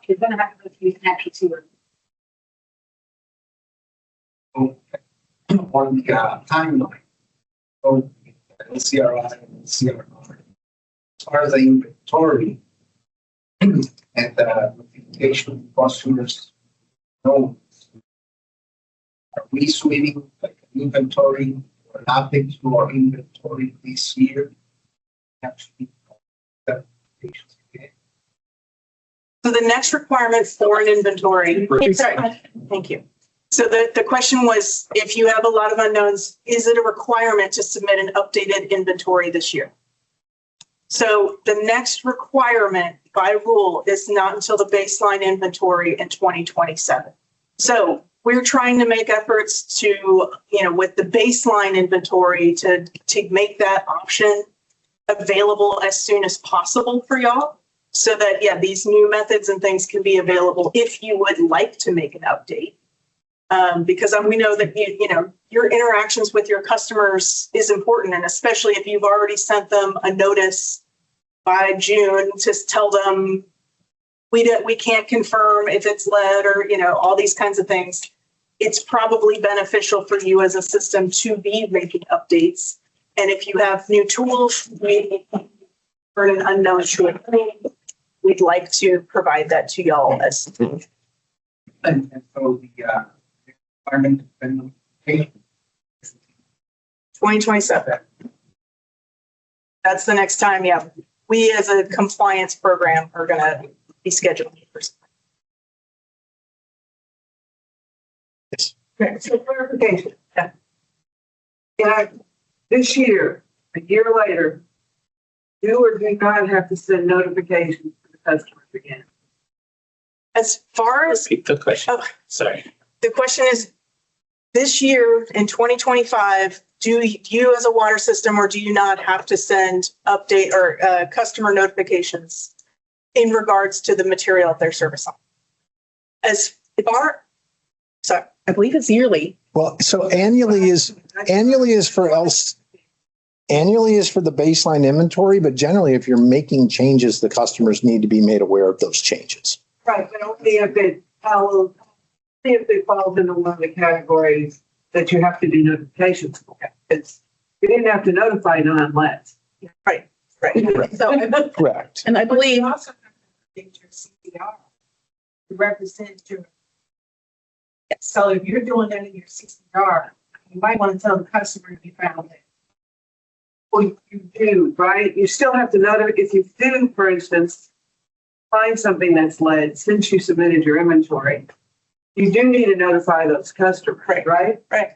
You're gonna have to go through and actually see where. On the timeline. So CRI and CRR. As far as the inventory and the notification customers know, are we sweeping like inventory or adding to our inventory this year? Actually, So the next requirement for an inventory. Sorry, thank you. So the question was, if you have a lot of unknowns, is it a requirement to submit an updated inventory this year? So the next requirement by rule is not until the baseline inventory in 2027. So we're trying to make efforts to, with the baseline inventory to make that option available as soon as possible for y'all. So that, yeah, these new methods and things can be available if you would like to make an update. Because we know that, your interactions with your customers is important. And especially if you've already sent them a notice by June to tell them we can't confirm if it's lead or, all these kinds of things. It's probably beneficial for you as a system to be making updates. And if you have new tools, for an unknown short, we'd like to provide that to y'all as. And so the requirement of 2027. That's the next time, yeah. we as a compliance program are going to be scheduling for. Okay, so clarification. Yeah, this year, a year later, do or do not have to send notifications to the customers again? As far as Repeat the question. Sorry. the question is, this year in 2025, do you as a water system or do you not have to send update or customer notifications in regards to the material of their service line? As far, sorry, I believe it's yearly. Well, so annually is for annually is for the baseline inventory, but generally if you're making changes, the customers need to be made aware of those changes. Right, but only if it follows, if it falls into one of the categories that you have to do notifications for. It's, you didn't have to notify unless. Right. So, Correct. And I believe You also have to update your CPR to represent your. So if you're doing that in your CPR, you might want to tell the customer you found it. Well, you do, right? You still have to notify, if you do, for instance, find something that's lead since you submitted your inventory, you do need to notify those customers, right? Right.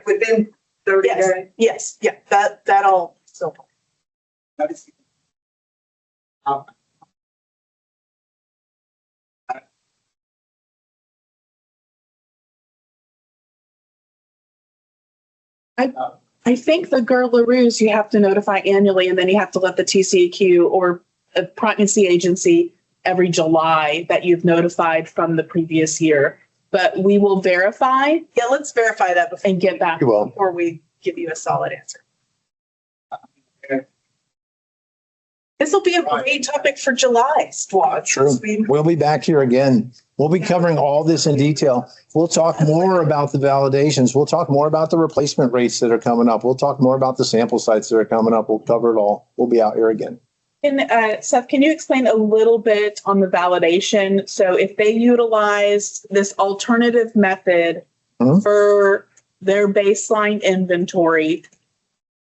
Within 30 Yes. days? Yes. Yeah. That all still. I think the GERL-LaRue's you have to notify annually, and then you have to let the TCEQ or a pregnancy agency every July that you've notified from the previous year. But we will verify. Yeah, let's verify that before, and get back before we give you a solid answer. This will be a great topic for July, DWAWG. True. We'll be back here again. We'll be covering all this in detail. We'll talk more about the validations. We'll talk more about the replacement rates that are coming up. We'll talk more about the sample sites that are coming up. We'll cover it all. We'll be out here again. And Seth, can you explain a little bit on the validation? So if they utilize this alternative method for their baseline inventory,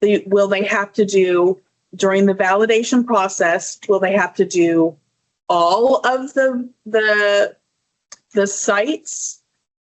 will they have to do during the validation process? Will they have to do all of the sites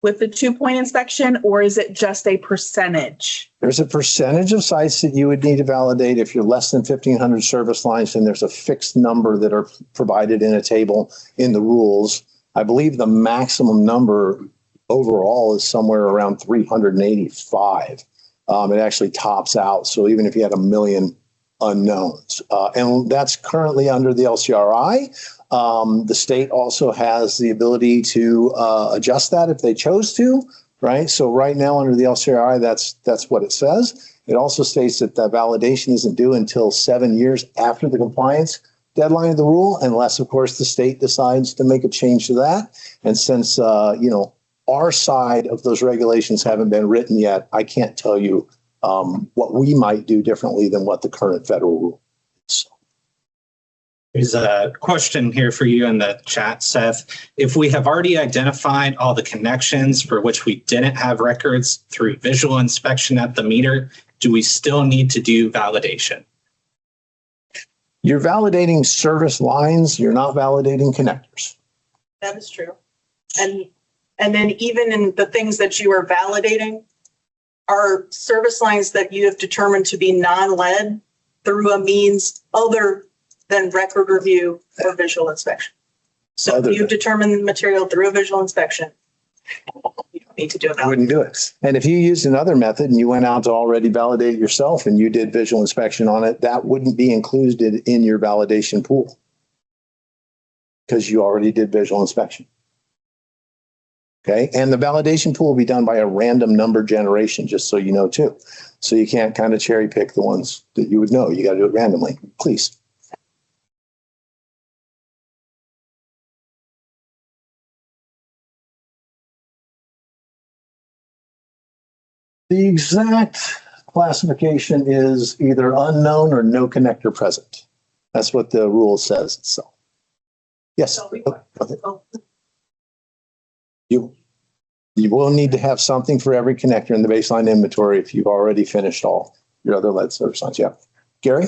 with the 2-point inspection, or is it just a percentage? There's a percentage of sites that you would need to validate. If you're less than 1,500 service lines, and there's a fixed number that are provided in a table in the rules. I believe the maximum number overall is somewhere around 385. It actually tops out. So even if you had 1 million unknowns, and that's currently under the LCRI. The state also has the ability to adjust that if they chose to, right? So right now under the LCRI, that's what it says. It also states that the validation isn't due until 7 years after the compliance deadline of the rule, unless, of course, the state decides to make a change to that. And since, our side of those regulations haven't been written yet, I can't tell you what we might do differently than what the current federal rule is. There's a question here for you in the chat, Seth. If we have already identified all the connections for which we didn't have records through visual inspection at the meter, do we still need to do validation? You're validating service lines. You're not validating connectors. That is true. And then even in the things that you are validating are service lines that you have determined to be non-lead through a means other than record review or visual inspection. So if you've determined the material through a visual inspection, you don't need to do it. I wouldn't do it. And if you used another method and you went out to already validate it yourself and you did visual inspection on it, that wouldn't be included in your validation pool because you already did visual inspection. Okay. And the validation pool will be done by a random number generation, just so you know, too. So you can't kind of cherry pick the ones that you would know. You got to do it randomly, please. The exact classification is either unknown or no connector present. That's what the rule says itself. Yes. You will need to have something for every connector in the baseline inventory if you've already finished all your other lead service lines. Yeah. Gary?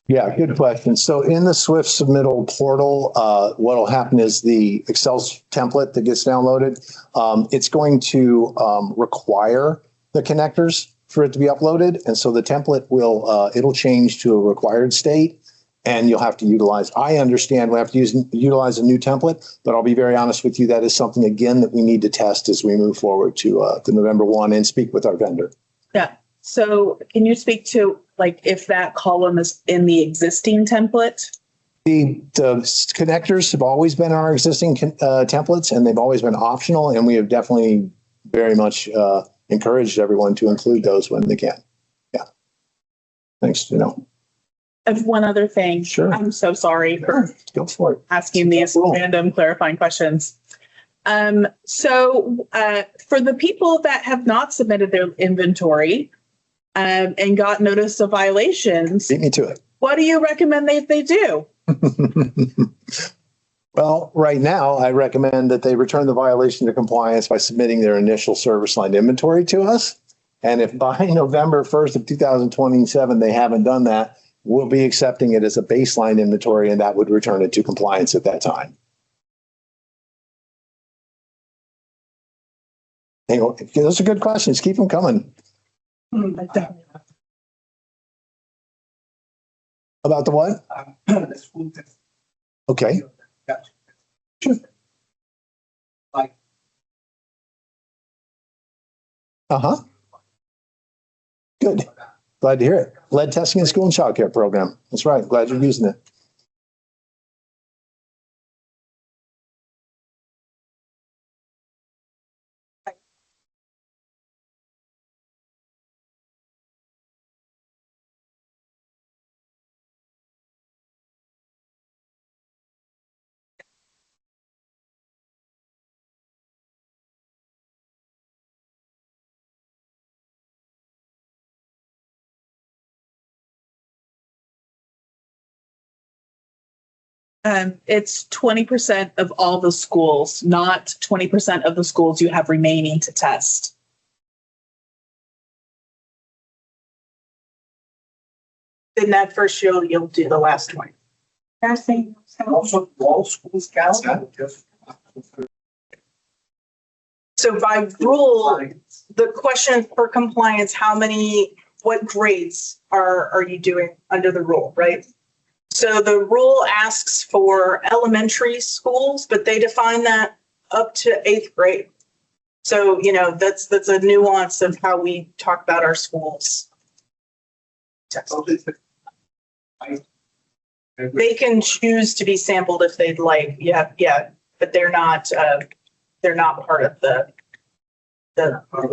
Yeah, good question. So in the Swift submittal portal, what will happen is the Excel template that gets downloaded, it's going to require the connectors for it to be uploaded. And so the template will, it'll change to a required state and you'll have to utilize, I understand we'll have to utilize a new template, but I'll be very honest with you, that is something again that we need to test as we move forward to November 1 and speak with our vendor. Yeah. So can you speak to like if that column is in the existing template? The connectors have always been our existing templates and they've always been optional. And we have definitely very much encouraged everyone to include those when they can. Yeah. Thanks, I have one other thing. Sure. I'm so sorry for Go for it. asking these random clarifying questions. So for the people that have not submitted their inventory and got notice of violations, beat me to it. What do you recommend they do? Well, right now, I recommend that they return the violation to compliance by submitting their initial service line inventory to us. And if by November 1st of 2027, they haven't done that, we'll be accepting it as a baseline inventory and that would return it to compliance at that time. Hey, those are good questions. Keep them coming. About the what? Okay. Sure. Uh-huh. Good. Glad to hear it. Lead testing in school and child care program. That's right. Glad you're using it. It's 20% of all the schools, not 20% of the schools you have remaining to test. In that first year, you'll do the last 20. Also, all schools count. So by rule, the question for compliance, what grades are you doing under the rule, right? So the rule asks for elementary schools, but they define that up to 8th grade. So, that's a nuance of how we talk about our schools. They can choose to be sampled if they'd like. Yeah, but they're not part of the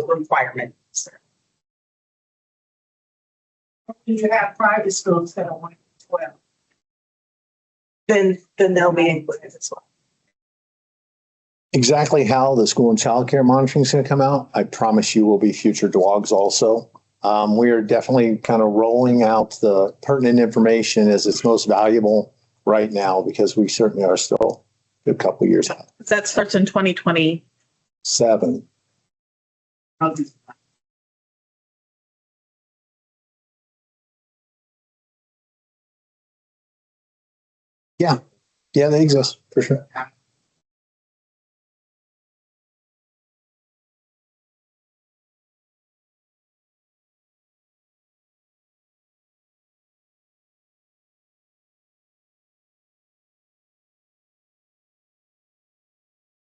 requirement. You have private schools that are 1 to 12. Then they'll be included as well. Exactly how the school and child care monitoring is going to come out, I promise you will be future DWAWGs also. We are definitely kind of rolling out the pertinent information as it's most valuable right now because we certainly are still a good couple of years out. That starts in 2027. Yeah, they exist for sure.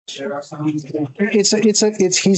He's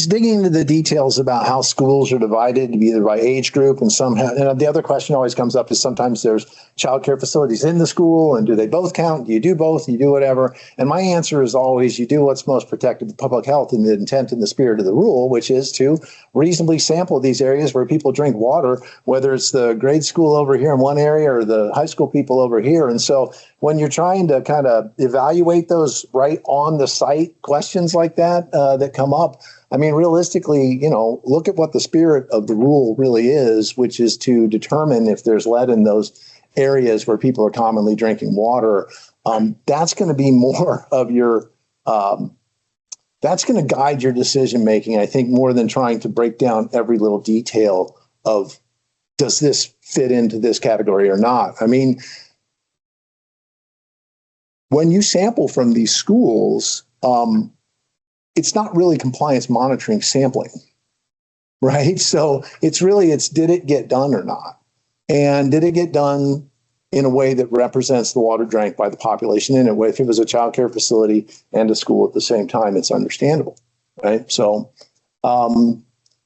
digging into the details about how schools are divided either by age group and the other question always comes up is sometimes there's childcare facilities in the school and do they both count? Do you do both? Do you do whatever? And my answer is always you do what's most protective of public health and the intent and the spirit of the rule, which is to reasonably sample these areas where people drink water, whether it's the grade school over here in one area or the high school people over here. And so when you're trying to kind of evaluate those right on the site questions like that, that come up, I mean, realistically, look at what the spirit of the rule really is, which is to determine if there's lead in those areas where people are commonly drinking water. That's going to be more of your, that's going to guide your decision making, I think, more than trying to break down every little detail of does this fit into this category or not. I mean, when you sample from these schools, it's not really compliance monitoring sampling, right? So it's did it get done or not? And did it get done in a way that represents the water drank by the population in it? If it was a child care facility and a school at the same time, it's understandable, right? So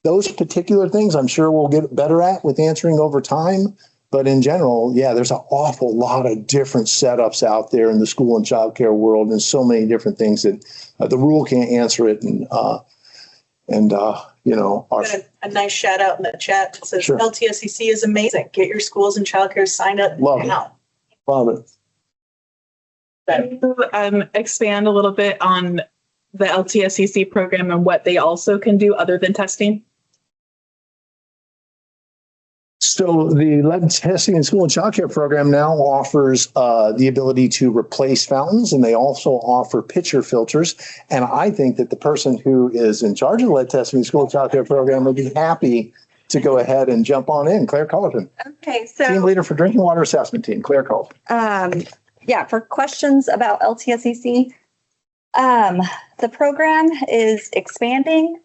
those particular things I'm sure we'll get better at with answering over time. But in general, yeah, there's an awful lot of different setups out there in the school and child care world, and so many different things that the rule can't answer it. And you know, a nice shout out in the chat that says Sure. LTSCC is amazing. Get your schools and childcare signed up now. Love it. Can you expand a little bit on the LTSCC program and what they also can do other than testing? So the lead testing and school and child care program now offers the ability to replace fountains, and they also offer pitcher filters. And I think that the person who is in charge of the lead testing and school and child care program would be happy to go ahead and jump on in. Claire Cullerton, Okay, so team leader for drinking water assessment team. Claire Cullerton. yeah, for questions about LTSCC, the program is expanding.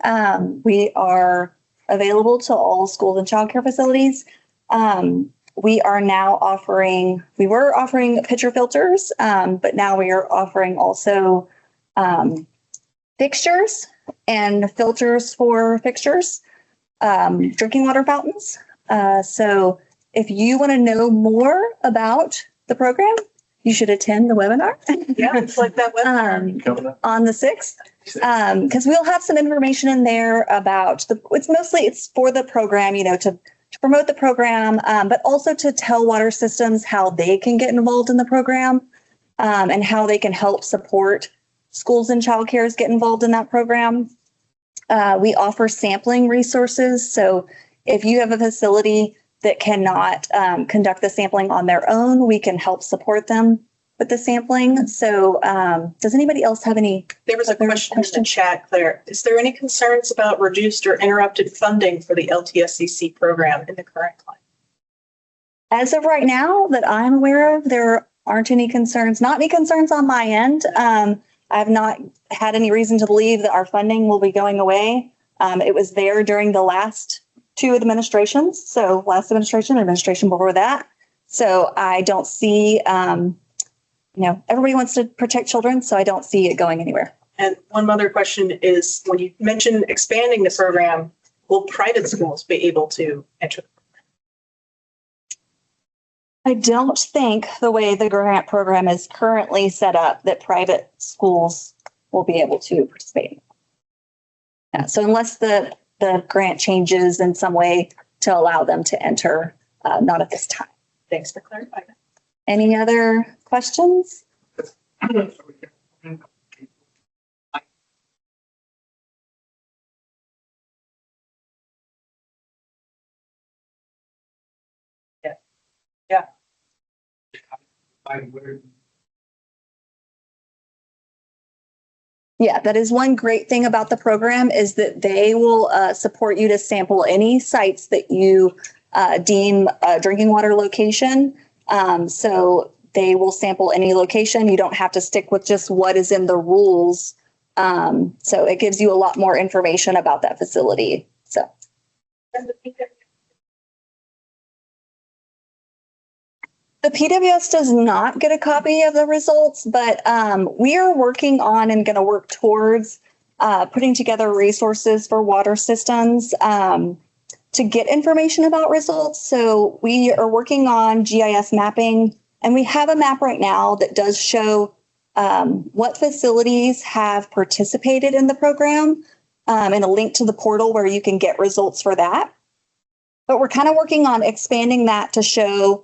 We are available to all schools and childcare facilities. We are now we were offering pitcher filters, but now we are offering also fixtures and filters for fixtures, drinking water fountains. So if you want to know more about the program, you should attend the webinar. Yeah, it's like that webinar. On the 6th. Because we'll have some information in there about it's for the program, you know, to promote the program, but also to tell water systems how they can get involved in the program, and how they can help support schools and childcares get involved in that program. We offer sampling resources. So if you have a facility that cannot conduct the sampling on their own, we can help support them with the sampling. So does anybody else have any? There was a question in the chat, Claire. Is there any concerns about reduced or interrupted funding for the LTSCC program in the current climate? As of right now that I'm aware of, there aren't any concerns, not any concerns on my end. I've not had any reason to believe that our funding will be going away. It was there during the last 2 administrations. So last administration before that. So I don't see, you know, everybody wants to protect children, so I don't see it going anywhere. And one other question is, when you mentioned expanding the program, will private schools be able to enter? I don't think the way the grant program is currently set up that private schools will be able to participate. Yeah, so unless the grant changes in some way to allow them to enter, not at this time. Thanks for clarifying. Any other questions? Yeah. Yeah, that is one great thing about the program is that they will support you to sample any sites that you deem a drinking water location. So they will sample any location. You don't have to stick with just what is in the rules. So it gives you a lot more information about that facility. So. The PWS does not get a copy of the results, but we are working on and going to work towards putting together resources for water systems to get information about results. So we are working on GIS mapping, and we have a map right now that does show what facilities have participated in the program, and a link to the portal where you can get results for that. But we're kind of working on expanding that to show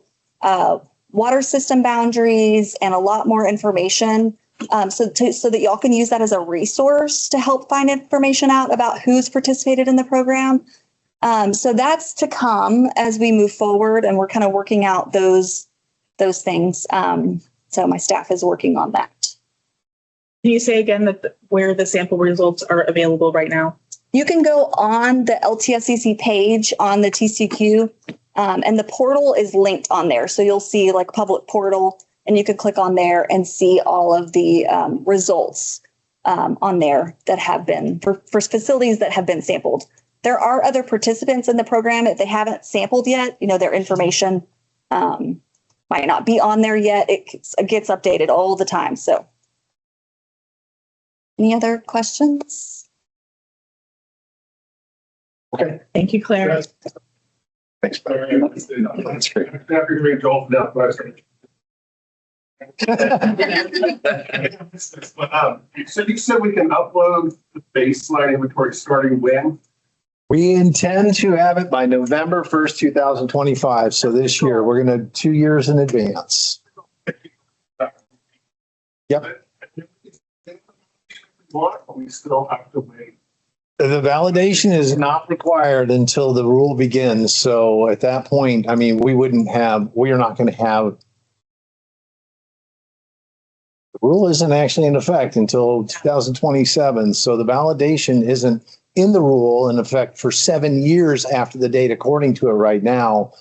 water system boundaries and a lot more information, so that y'all can use that as a resource to help find information out about who's participated in the program. So that's to come as we move forward, and we're kind of working out those things. So my staff is working on that. Can you say again that where the sample results are available right now? You can go on the LTSCC page on the TCEQ, and the portal is linked on there. So you'll see like public portal, and you could click on there and see all of the results on there that have been for facilities that have been sampled. There are other participants in the program. If they haven't sampled yet, their information might not be on there yet. It gets updated all the time. So any other questions? Okay. Thank you, Claire. Thanks, Barry. That's great. So you said we can upload the baseline inventory starting when? We intend to have it by November 1st, 2025. So this year, we're going to 2 years in advance. Yep. We still have to wait. The validation is not required until the rule begins. So at that point, I mean, we are not going to have, the rule isn't actually in effect until 2027. So the validation isn't in the rule in effect for 7 years after the date, according to it right now.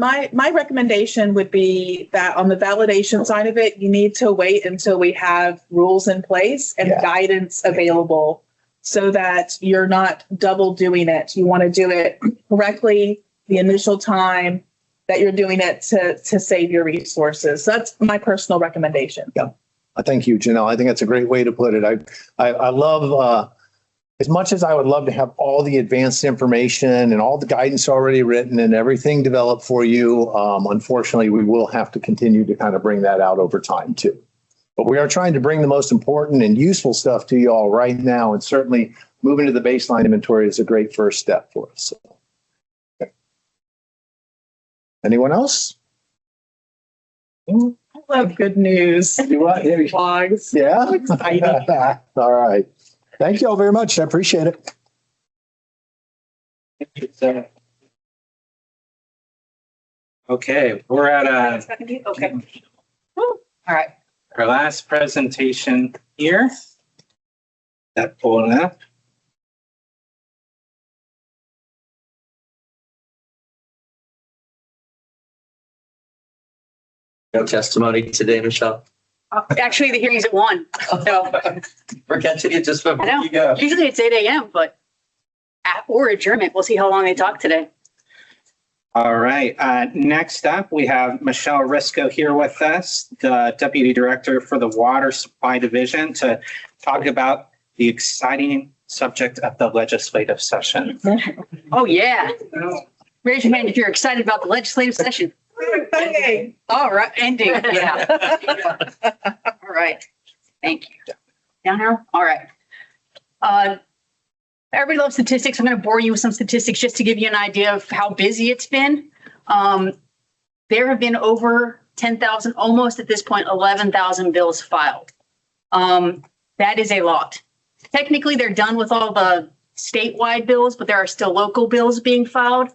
My recommendation would be that on the validation side of it, you need to wait until we have rules in place and guidance available so that you're not double doing it. You want to do it correctly the initial time that you're doing it to save your resources. So that's my personal recommendation. Yeah. Thank you, Janelle. I think that's a great way to put it. I love, as much as I would love to have all the advanced information and all the guidance already written and everything developed for you, unfortunately, we will have to continue to kind of bring that out over time too. But we are trying to bring the most important and useful stuff to you all right now. And certainly moving to the baseline inventory is a great first step for us. So, okay. Anyone else? I love good news. You want DWAWGs. Yeah. Exciting. All right. Thank you all very much. I appreciate it. Okay, we're at Okay. All right. our last presentation here. That pulling up. No testimony today, Michelle. Actually, the hearing's at 1. So We're catching you just I before know. you go. Usually it's 8 a.m., but or adjournment. We'll see how long they talk today. All right. Next up, we have Michelle Risco here with us, the Deputy Director for the Water Supply Division, to talk about the exciting subject of the legislative session. Oh, yeah. Raise your hand if you're excited about the legislative session. All right. Ending. Yeah. All right. Thank you. Down here? All right. Everybody loves statistics. I'm going to bore you with some statistics just to give you an idea of how busy it's been. There have been over 10,000, almost at this point, 11,000 bills filed. That is a lot. Technically, they're done with all the statewide bills, but there are still local bills being filed.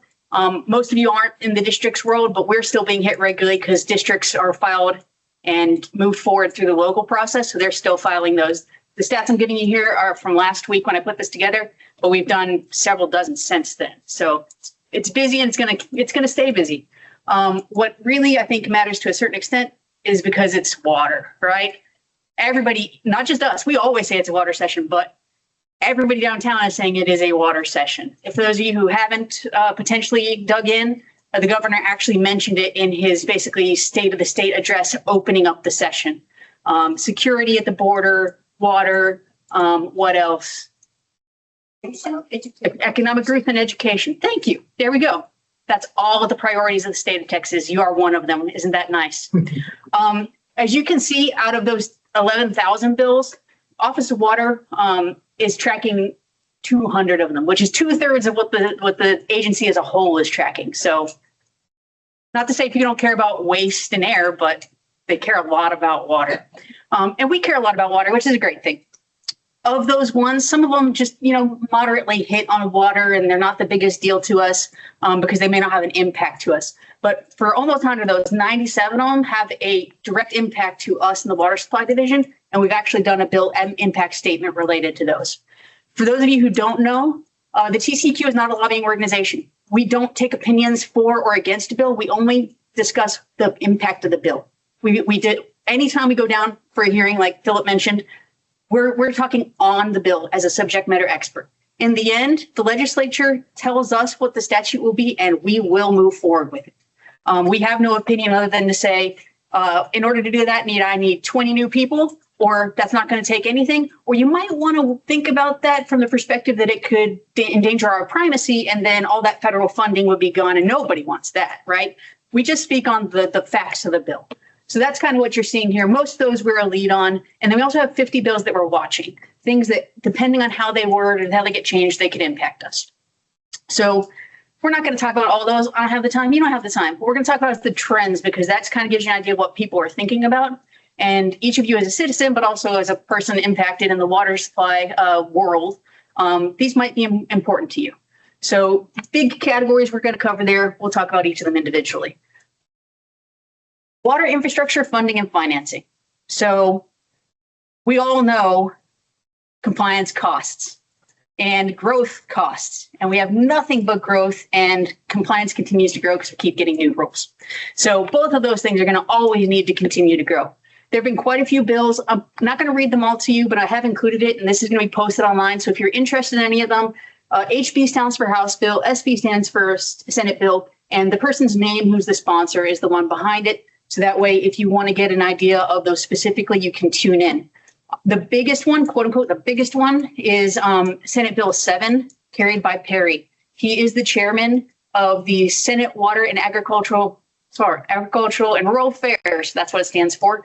Most of you aren't in the district's world, but we're still being hit regularly because districts are filed and moved forward through the local process. So they're still filing those. The stats I'm giving you here are from last week when I put this together, but we've done several dozen since then. So it's busy and it's gonna stay busy. What really I think matters to a certain extent is because it's water, right? Everybody, not just us, we always say it's a water session, but everybody downtown is saying it is a water session. If for those of you who haven't potentially dug in, the governor actually mentioned it in his basically state of the state address opening up the session. Security at the border, water, what else? Economic growth and education. Thank you. There we go. That's all of the priorities of the state of Texas. You are one of them. Isn't that nice? As you can see, out of those 11,000 bills, Office of Water is tracking 200 of them, which is 2/3 of what the agency as a whole is tracking. So not to say if you don't care about waste and air, but they care a lot about water. And we care a lot about water, which is a great thing. Of those ones, some of them just, moderately hit on water and they're not the biggest deal to us because they may not have an impact to us. But for almost 100 of those, 97 of them have a direct impact to us in the Water Supply Division. And we've actually done a bill impact statement related to those. For those of you who don't know, the TCEQ is not a lobbying organization. We don't take opinions for or against a bill. We only discuss the impact of the bill. We did, anytime we go down for a hearing, like Philip mentioned, we're talking on the bill as a subject matter expert. In the end, the legislature tells us what the statute will be, and we will move forward with it. We have no opinion other than to say, in order to do that, I need 20 new people, or that's not going to take anything. Or you might want to think about that from the perspective that it could endanger our primacy, and then all that federal funding would be gone, and nobody wants that, right? We just speak on the facts of the bill. So that's kind of what you're seeing here. Most of those we're a lead on. And then we also have 50 bills that we're watching, things that, depending on how they word and how they get changed, they could impact us. So we're not going to talk about all those. I don't have the time. You don't have the time. What we're going to talk about is the trends, because that's kind of gives you an idea of what people are thinking about. And each of you as a citizen, but also as a person impacted in the water supply world, these might be important to you. So big categories we're going to cover there. We'll talk about each of them individually. Water infrastructure funding and financing. So we all know compliance costs and growth costs, and we have nothing but growth, and compliance continues to grow because we keep getting new rules. So both of those things are going to always need to continue to grow. There have been quite a few bills. I'm not going to read them all to you, but I have included it, and this is going to be posted online. So if you're interested in any of them, HB stands for House Bill, SB stands for Senate Bill, and the person's name who's the sponsor is the one behind it. So that way, if you want to get an idea of those specifically, you can tune in. The biggest one, quote unquote, the biggest one is Senate Bill 7, carried by Perry. He is the chairman of the Senate Water and Agricultural and Rural Affairs, that's what it stands for,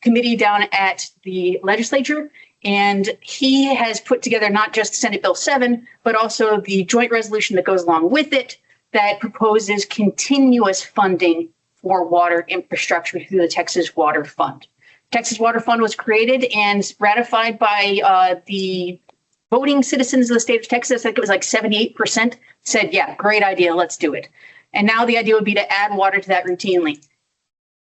committee down at the legislature. And he has put together not just Senate Bill 7, but also the joint resolution that goes along with it that proposes continuous funding for water infrastructure through the Texas Water Fund. Texas Water Fund was created and ratified by the voting citizens of the state of Texas. I think it was like 78% said, yeah, great idea, let's do it. And now the idea would be to add water to that routinely.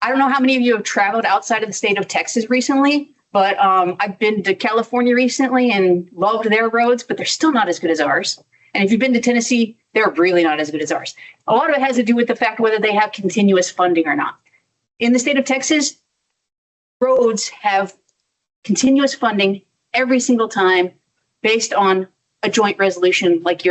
I don't know how many of you have traveled outside of the state of Texas recently, but I've been to California recently and loved their roads, but they're still not as good as ours. And if you've been to Tennessee, they're really not as good as ours. A lot of it has to do with the fact whether they have continuous funding or not. In the state of Texas, roads have continuous funding every single time based on a joint resolution like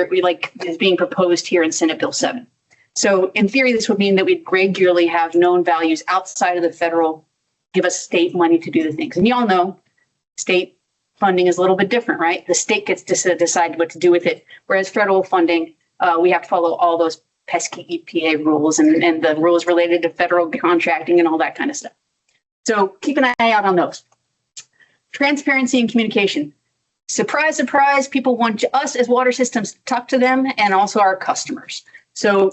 is being proposed here in Senate Bill 7. So in theory, this would mean that we'd regularly have known values outside of the federal, give us state money to do the things. And you all know state funding is a little bit different, right? The state gets to decide what to do with it. Whereas federal funding, we have to follow all those pesky EPA rules and the rules related to federal contracting and all that kind of stuff. So keep an eye out on those. Transparency and communication. Surprise, surprise, people want us as water systems to talk to them and also our customers. So a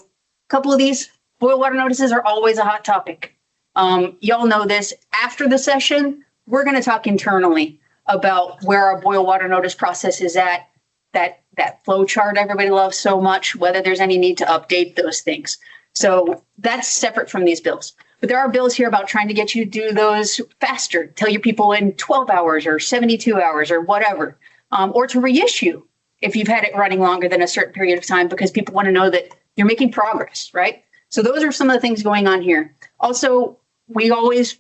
couple of these boil water notices are always a hot topic. Y'all know this. After the session, we're going to talk internally about where our boil water notice process is at, that flow chart everybody loves so much, whether there's any need to update those things. So that's separate from these bills. But there are bills here about trying to get you to do those faster, tell your people in 12 hours or 72 hours or whatever, or to reissue if you've had it running longer than a certain period of time because people want to know that you're making progress, right? So those are some of the things going on here. Also, we always,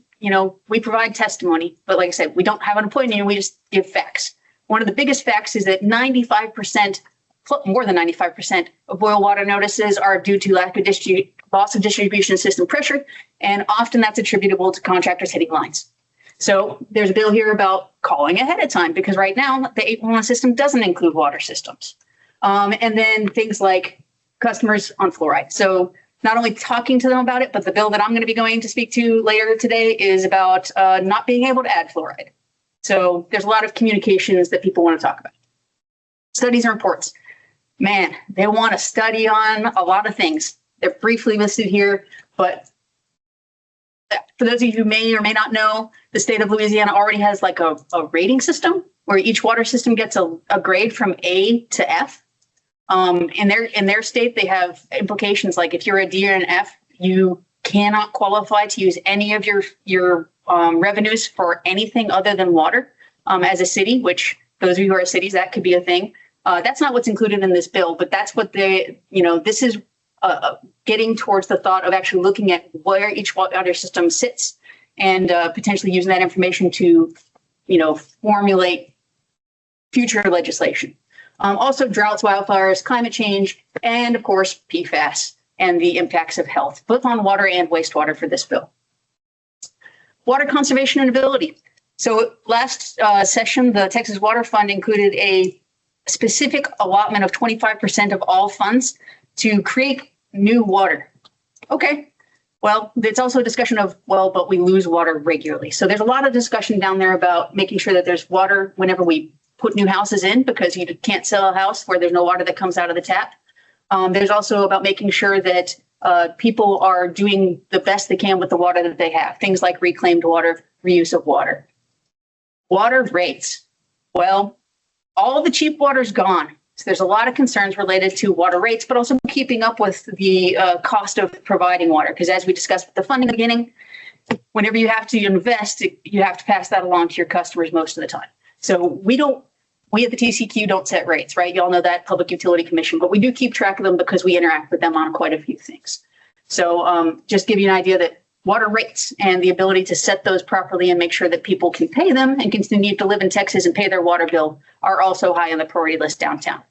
we provide testimony, but like I said, we don't have an opinion, we just give facts. One of the biggest facts is that 95%, more than 95% of boil water notices are due to loss of distribution system pressure, and often that's attributable to contractors hitting lines. So there's a bill here about calling ahead of time because right now the 811 system doesn't include water systems. And then things like customers on fluoride. So not only talking to them about it, but the bill that I'm going to be going to speak to later today is about not being able to add fluoride. So there's a lot of communications that people want to talk about. Studies and reports. Man, they want to study on a lot of things. They're briefly listed here, but for those of you who may or may not know, the state of Louisiana already has like a rating system where each water system gets a grade from A to F. In their state, they have implications like if you're a D or an F, you cannot qualify to use any of your revenues for anything other than water as a city, which those of you who are cities, that could be a thing. That's not what's included in this bill, but that's what this is getting towards the thought of actually looking at where each water system sits and potentially using that information to, formulate future legislation. Also droughts, wildfires, climate change, and of course, PFAS and the impacts of health, both on water and wastewater for this bill. Water conservation and ability. So last session, the Texas Water Fund included a specific allotment of 25% of all funds to create new water. Okay, well, it's also a discussion of, but we lose water regularly. So there's a lot of discussion down there about making sure that there's water whenever we put new houses in, because you can't sell a house where there's no water that comes out of the tap. There's also about making sure that people are doing the best they can with the water that they have. Things like reclaimed water, reuse of water. Water rates. Well, all the cheap water's gone. So there's a lot of concerns related to water rates, but also keeping up with the cost of providing water. Because as we discussed with the funding at the beginning, whenever you have to invest, you have to pass that along to your customers most of the time. So we at the TCEQ don't set rates, right? You all know that, Public Utility Commission, but we do keep track of them because we interact with them on quite a few things. So just give you an idea that water rates and the ability to set those properly and make sure that people can pay them and continue to live in Texas and pay their water bill are also high on the priority list downtown.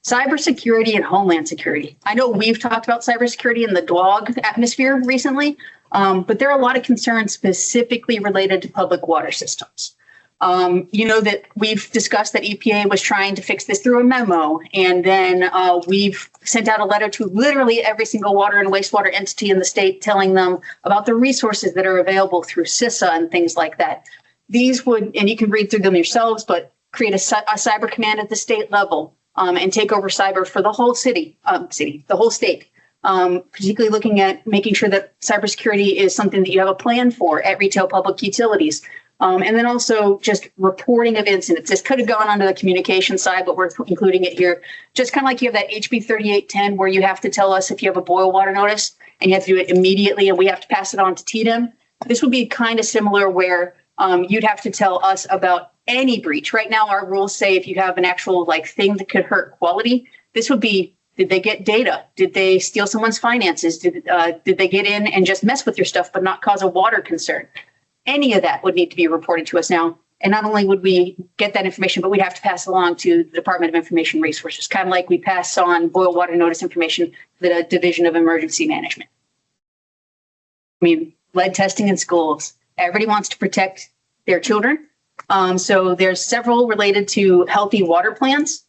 Cybersecurity and homeland security. I know we've talked about cybersecurity in the DWAWG atmosphere recently, but there are a lot of concerns specifically related to public water systems. That we've discussed that EPA was trying to fix this through a memo, and then we've sent out a letter to literally every single water and wastewater entity in the state telling them about the resources that are available through CISA and things like that. These would, and you can read through them yourselves, but create a cyber command at the state level and take over cyber for the whole the whole state. Particularly looking at making sure that cybersecurity is something that you have a plan for at retail public utilities. And then also just reporting of incidents. This could have gone onto the communication side, but we're including it here. Just kind of like you have that HB 3810 where you have to tell us if you have a boil water notice and you have to do it immediately and we have to pass it on to TDM. This would be kind of similar where you'd have to tell us about any breach. Right now, our rules say if you have an actual thing that could hurt quality, this would be, did they get data? Did they steal someone's finances? Did they get in and just mess with your stuff but not cause a water concern? Any of that would need to be reported to us now. And not only would we get that information, but we'd have to pass along to the Department of Information Resources, kind of like we pass on boil water notice information to the Division of Emergency Management. I mean, lead testing in schools. Everybody wants to protect their children. So there's several related to healthy water plans,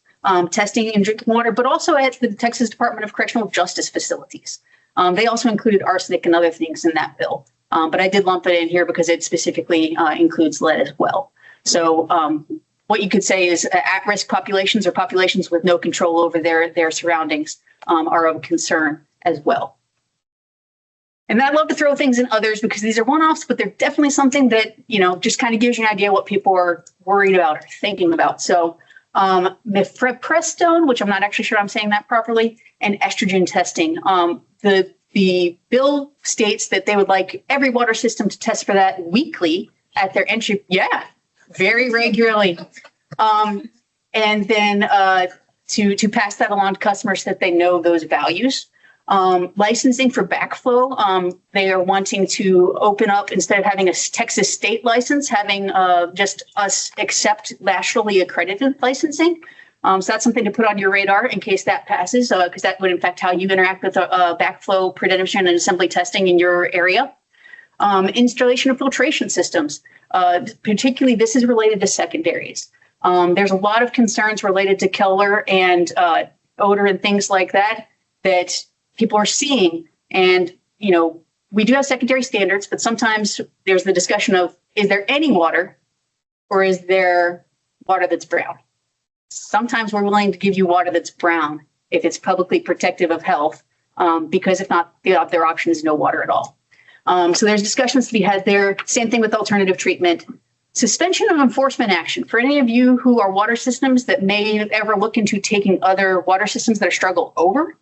testing and drinking water, but also at the Texas Department of Correctional Justice facilities. They also included arsenic and other things in that bill. But I did lump it in here because it specifically includes lead as well. So what you could say is at-risk populations or populations with no control over their surroundings are of concern as well. And I love to throw things in others because these are one-offs, but they're definitely something that, just kind of gives you an idea what people are worried about or thinking about. So mifepristone, which I'm not actually sure I'm saying that properly, and estrogen testing. The bill states that they would like every water system to test for that weekly at their entry. Yeah, very regularly. And then to pass that along to customers so that they know those values. Licensing for backflow. They are wanting to open up, instead of having a Texas state license, having just us accept nationally accredited licensing. So that's something to put on your radar in case that passes, because that would affect how you interact with backflow prevention and assembly testing in your area. Installation of filtration systems. Particularly, this is related to secondaries. There's a lot of concerns related to color and odor and things like that people are seeing. And, we do have secondary standards, but sometimes there's the discussion of, is there any water or is there water that's brown? Sometimes we're willing to give you water that's brown if it's publicly protective of health, because if not, the other option is no water at all. So there's discussions to be had there. Same thing with alternative treatment. Suspension of enforcement action. For any of you who are water systems that may ever look into taking other water systems that are struggle over,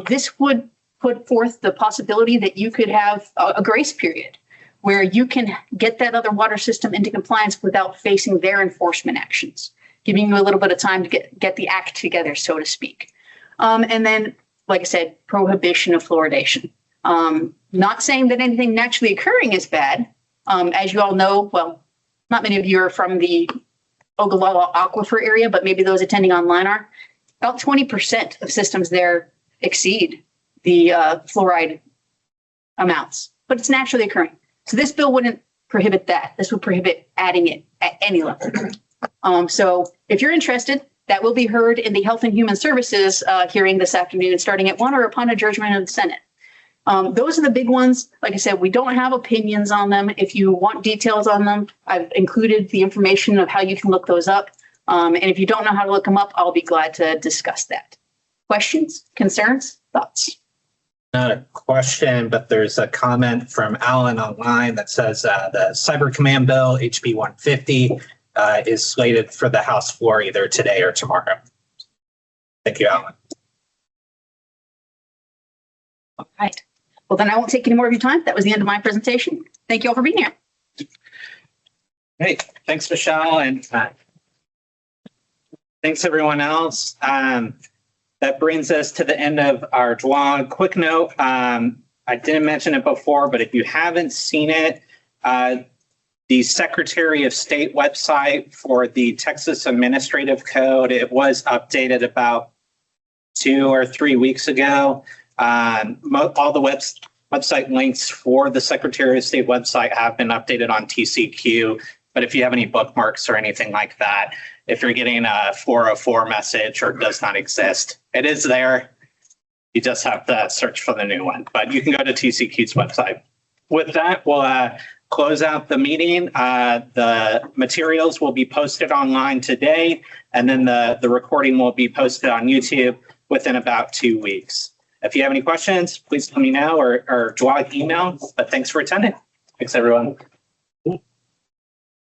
this would put forth the possibility that you could have a grace period where you can get that other water system into compliance without facing their enforcement actions, giving you a little bit of time to get the act together, so to speak. And then like I said, prohibition of fluoridation. Not saying that anything naturally occurring is bad. As you all know, well, not many of you are from the Ogallala Aquifer area, but maybe those attending online are. About 20% of systems there exceed the fluoride amounts, but it's naturally occurring. So this bill wouldn't prohibit that. This would prohibit adding it at any level. So if you're interested, that will be heard in the Health and Human Services hearing this afternoon, starting at 1 or upon adjournment of the Senate. Those are the big ones. Like I said, we don't have opinions on them. If you want details on them, I've included the information of how you can look those up. And if you don't know how to look them up, I'll be glad to discuss that. Questions, concerns, thoughts? Not a question, but there's a comment from Alan online that says the Cyber Command Bill, HB 150, is slated for the House floor either today or tomorrow. Thank you, Alan. All right. Well, then I won't take any more of your time. That was the end of my presentation. Thank you all for being here. Great. Thanks, Michelle. And thanks, everyone else. That brings us to the end of our DWAWG. Quick note, I didn't mention it before, but if you haven't seen it, the Secretary of State website for the Texas Administrative Code, it was updated about 2 or 3 weeks ago. All the website links for the Secretary of State website have been updated on TCEQ, but if you have any bookmarks or anything like that, if you're getting a 404 message or does not exist, it is there. You just have to search for the new one, but you can go to TCEQ's website. With that, we'll close out the meeting. The materials will be posted online today, and then the recording will be posted on YouTube within about 2 weeks. If you have any questions, please let me know or DWAWG email, but thanks for attending. Thanks, everyone.